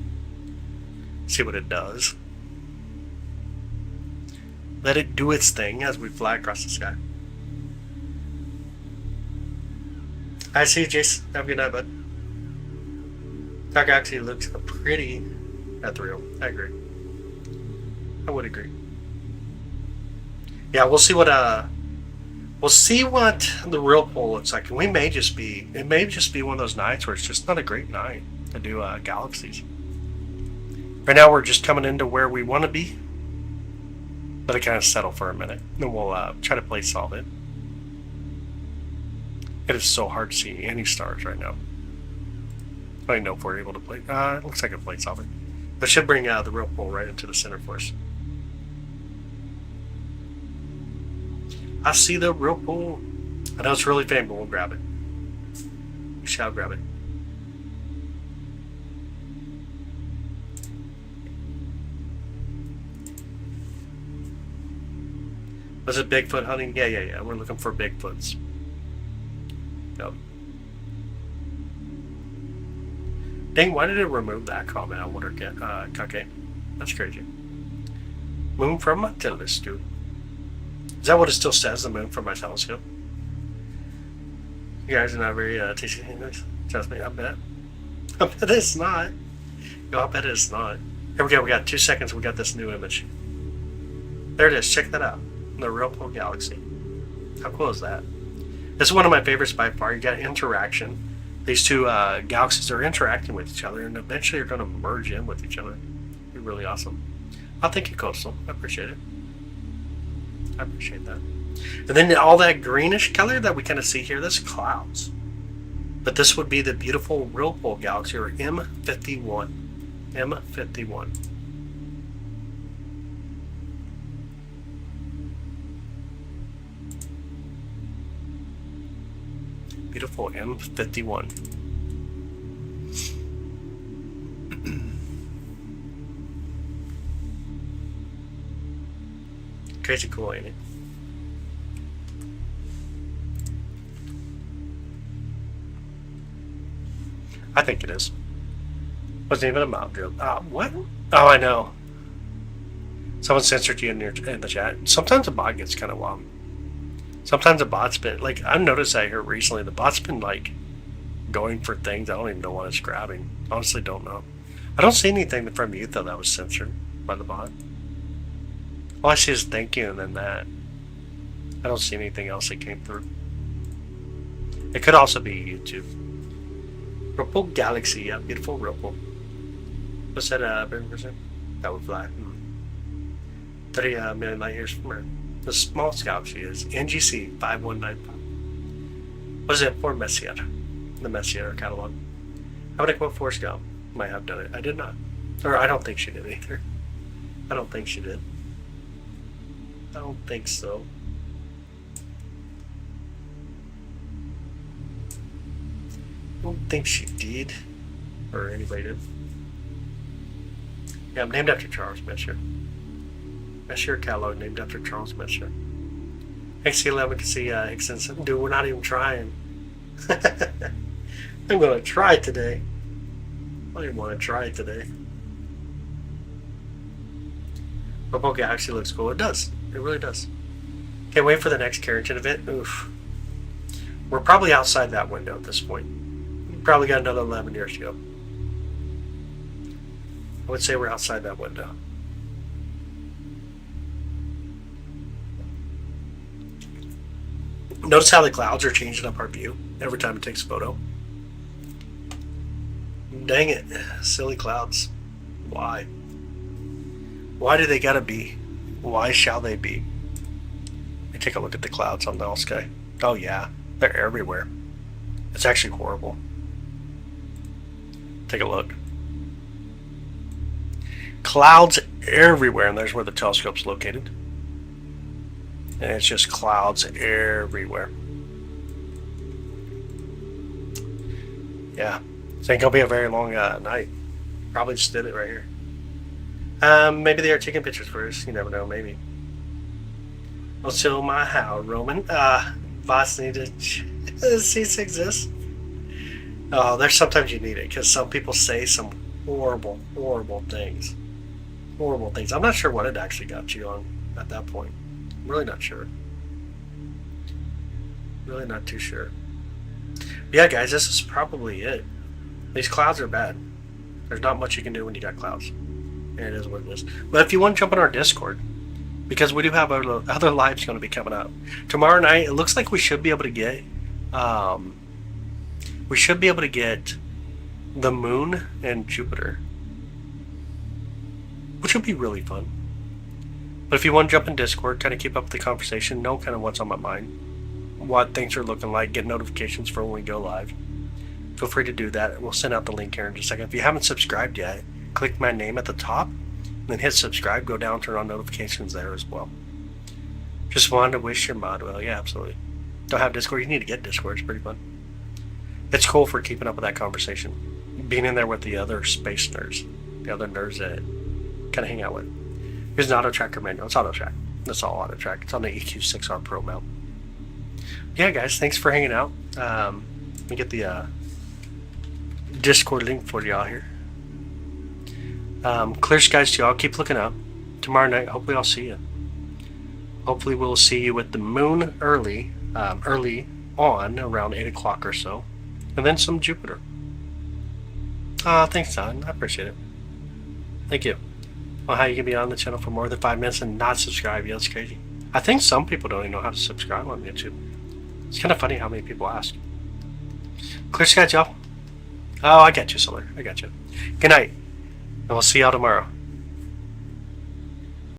See what it does. Let it do its thing as we fly across the sky. I see you, Jason. Have a good night, bud. That actually looks pretty ethereal. I agree. I would agree. Yeah, we'll see what the real poll looks like. And it may just be one of those nights where it's just not a great night to do galaxies. Right now we're just coming into where we want to be. Let it kind of settle for a minute. Then we'll try to play solve it. It is so hard to see any stars right now. I don't even know if we're able to play. It looks like a plate solver. That should bring the real pole right into the center for us. I see the real pole. I know it's really faint, but we'll grab it. We shall grab it. Was it Bigfoot hunting? Yeah. We're looking for Bigfoots. Yep. Dang, why did it remove that comment? I wonder, Kake. That's crazy. Moon from my telescope. Is that what it still says, the moon from my telescope? You guys are not very tasty English. Trust me, I bet. I bet it's not. Yo, I bet it's not. Here we go, we got 2 seconds, we got this new image. There it is, check that out. The real pole galaxy. How cool is that? This is one of my favorites by far. You got interaction. These two galaxies are interacting with each other, and eventually you're going to merge in with each other. It'd be really awesome. Thank you, Coastal. I appreciate it. I appreciate that. And then all that greenish color that we kind of see here, that's clouds. But this would be the beautiful real pole galaxy, or M51. M51. Beautiful M51. Crazy cool, ain't it? I think it is. Wasn't even a mob drill. What? Oh, I know. Someone censored you in the chat. Sometimes the bot gets kind of wild. Sometimes the bot's been, like, I've noticed that here recently, the bot's been, like, going for things. I don't even know what it's grabbing. Honestly, don't know. I don't see anything from you though that was censored by the bot. All I see is thank you and then that. I don't see anything else that came through. It could also be YouTube. Ripple Galaxy, yeah, beautiful Ripple. What's that, 30%? That would fly. 30 million light years from Earth. The smallest galaxy is NGC 5195. What is it for Messier? The Messier catalog. How would I quote Forrest Gump? Might have done it. I did not. Or I don't think she did either. I don't think she did. I don't think so. I don't think she did. Or anybody did. Yeah, I'm named after Charles Messier. Messier catalog named after Charles Messier. XC11 can see Hickson. Dude, we're not even trying. I'm going to try today. I don't even want to try today. Purple Galaxy looks cool. It does. It really does. Can't wait for the next Carrington event. Oof. We're probably outside that window at this point. We've probably got another 11 years to go. I would say we're outside that window. Notice how the clouds are changing up our view every time it takes a photo. Dang it. Silly clouds. Why? Why do they gotta be? Why shall they be? Let me take a look at the clouds on the sky. Oh yeah, they're everywhere. It's actually horrible. Take a look. Clouds everywhere, and there's where the telescope's located. And it's just clouds everywhere. Yeah, this ain't gonna be a very long night. Probably just did it right here. Maybe they are taking pictures first. You never know, maybe. I'll show my how, Roman. Bots need to cease to exist. Oh, there's sometimes you need it because some people say some horrible, horrible things. Horrible things. I'm not sure what it actually got you on at that point. I'm really not sure. Really not too sure. But yeah, guys, this is probably it. These clouds are bad. There's not much you can do when you got clouds. And it is what it is. But if you want to jump on our Discord, because we do have other lives going to be coming up. Tomorrow night, it looks like we should be able to get the moon and Jupiter, which would be really fun. But if you want to jump in Discord, kind of keep up with the conversation, know kind of what's on my mind, what things are looking like, get notifications for when we go live, feel free to do that. We'll send out the link here in just a second. If you haven't subscribed yet, click my name at the top, and then hit subscribe, go down, turn on notifications there as well. Just wanted to wish your mod well. Yeah, absolutely. Don't have Discord, you need to get Discord, it's pretty fun. It's cool for keeping up with that conversation. Being in there with the other space nerds, the other nerds that kind of hang out with. Here's an auto tracker manual. It's auto track. That's all auto track. It's on the EQ6R Pro mount. Yeah, guys, thanks for hanging out. Let me get the Discord link for y'all here. Clear skies to y'all. Keep looking up. Tomorrow night, hopefully I'll see you. Hopefully we'll see you with the moon early on, around 8 o'clock or so. And then some Jupiter. Thanks, Don. I appreciate it. Thank you. Well, how you can be on the channel for more than 5 minutes and not subscribe? Yeah, that's crazy. I think some people don't even know how to subscribe on YouTube. It's kind of funny how many people ask. Clear skies, y'all. Oh, I got you, Solar. I got you. Good night. And we'll see y'all tomorrow.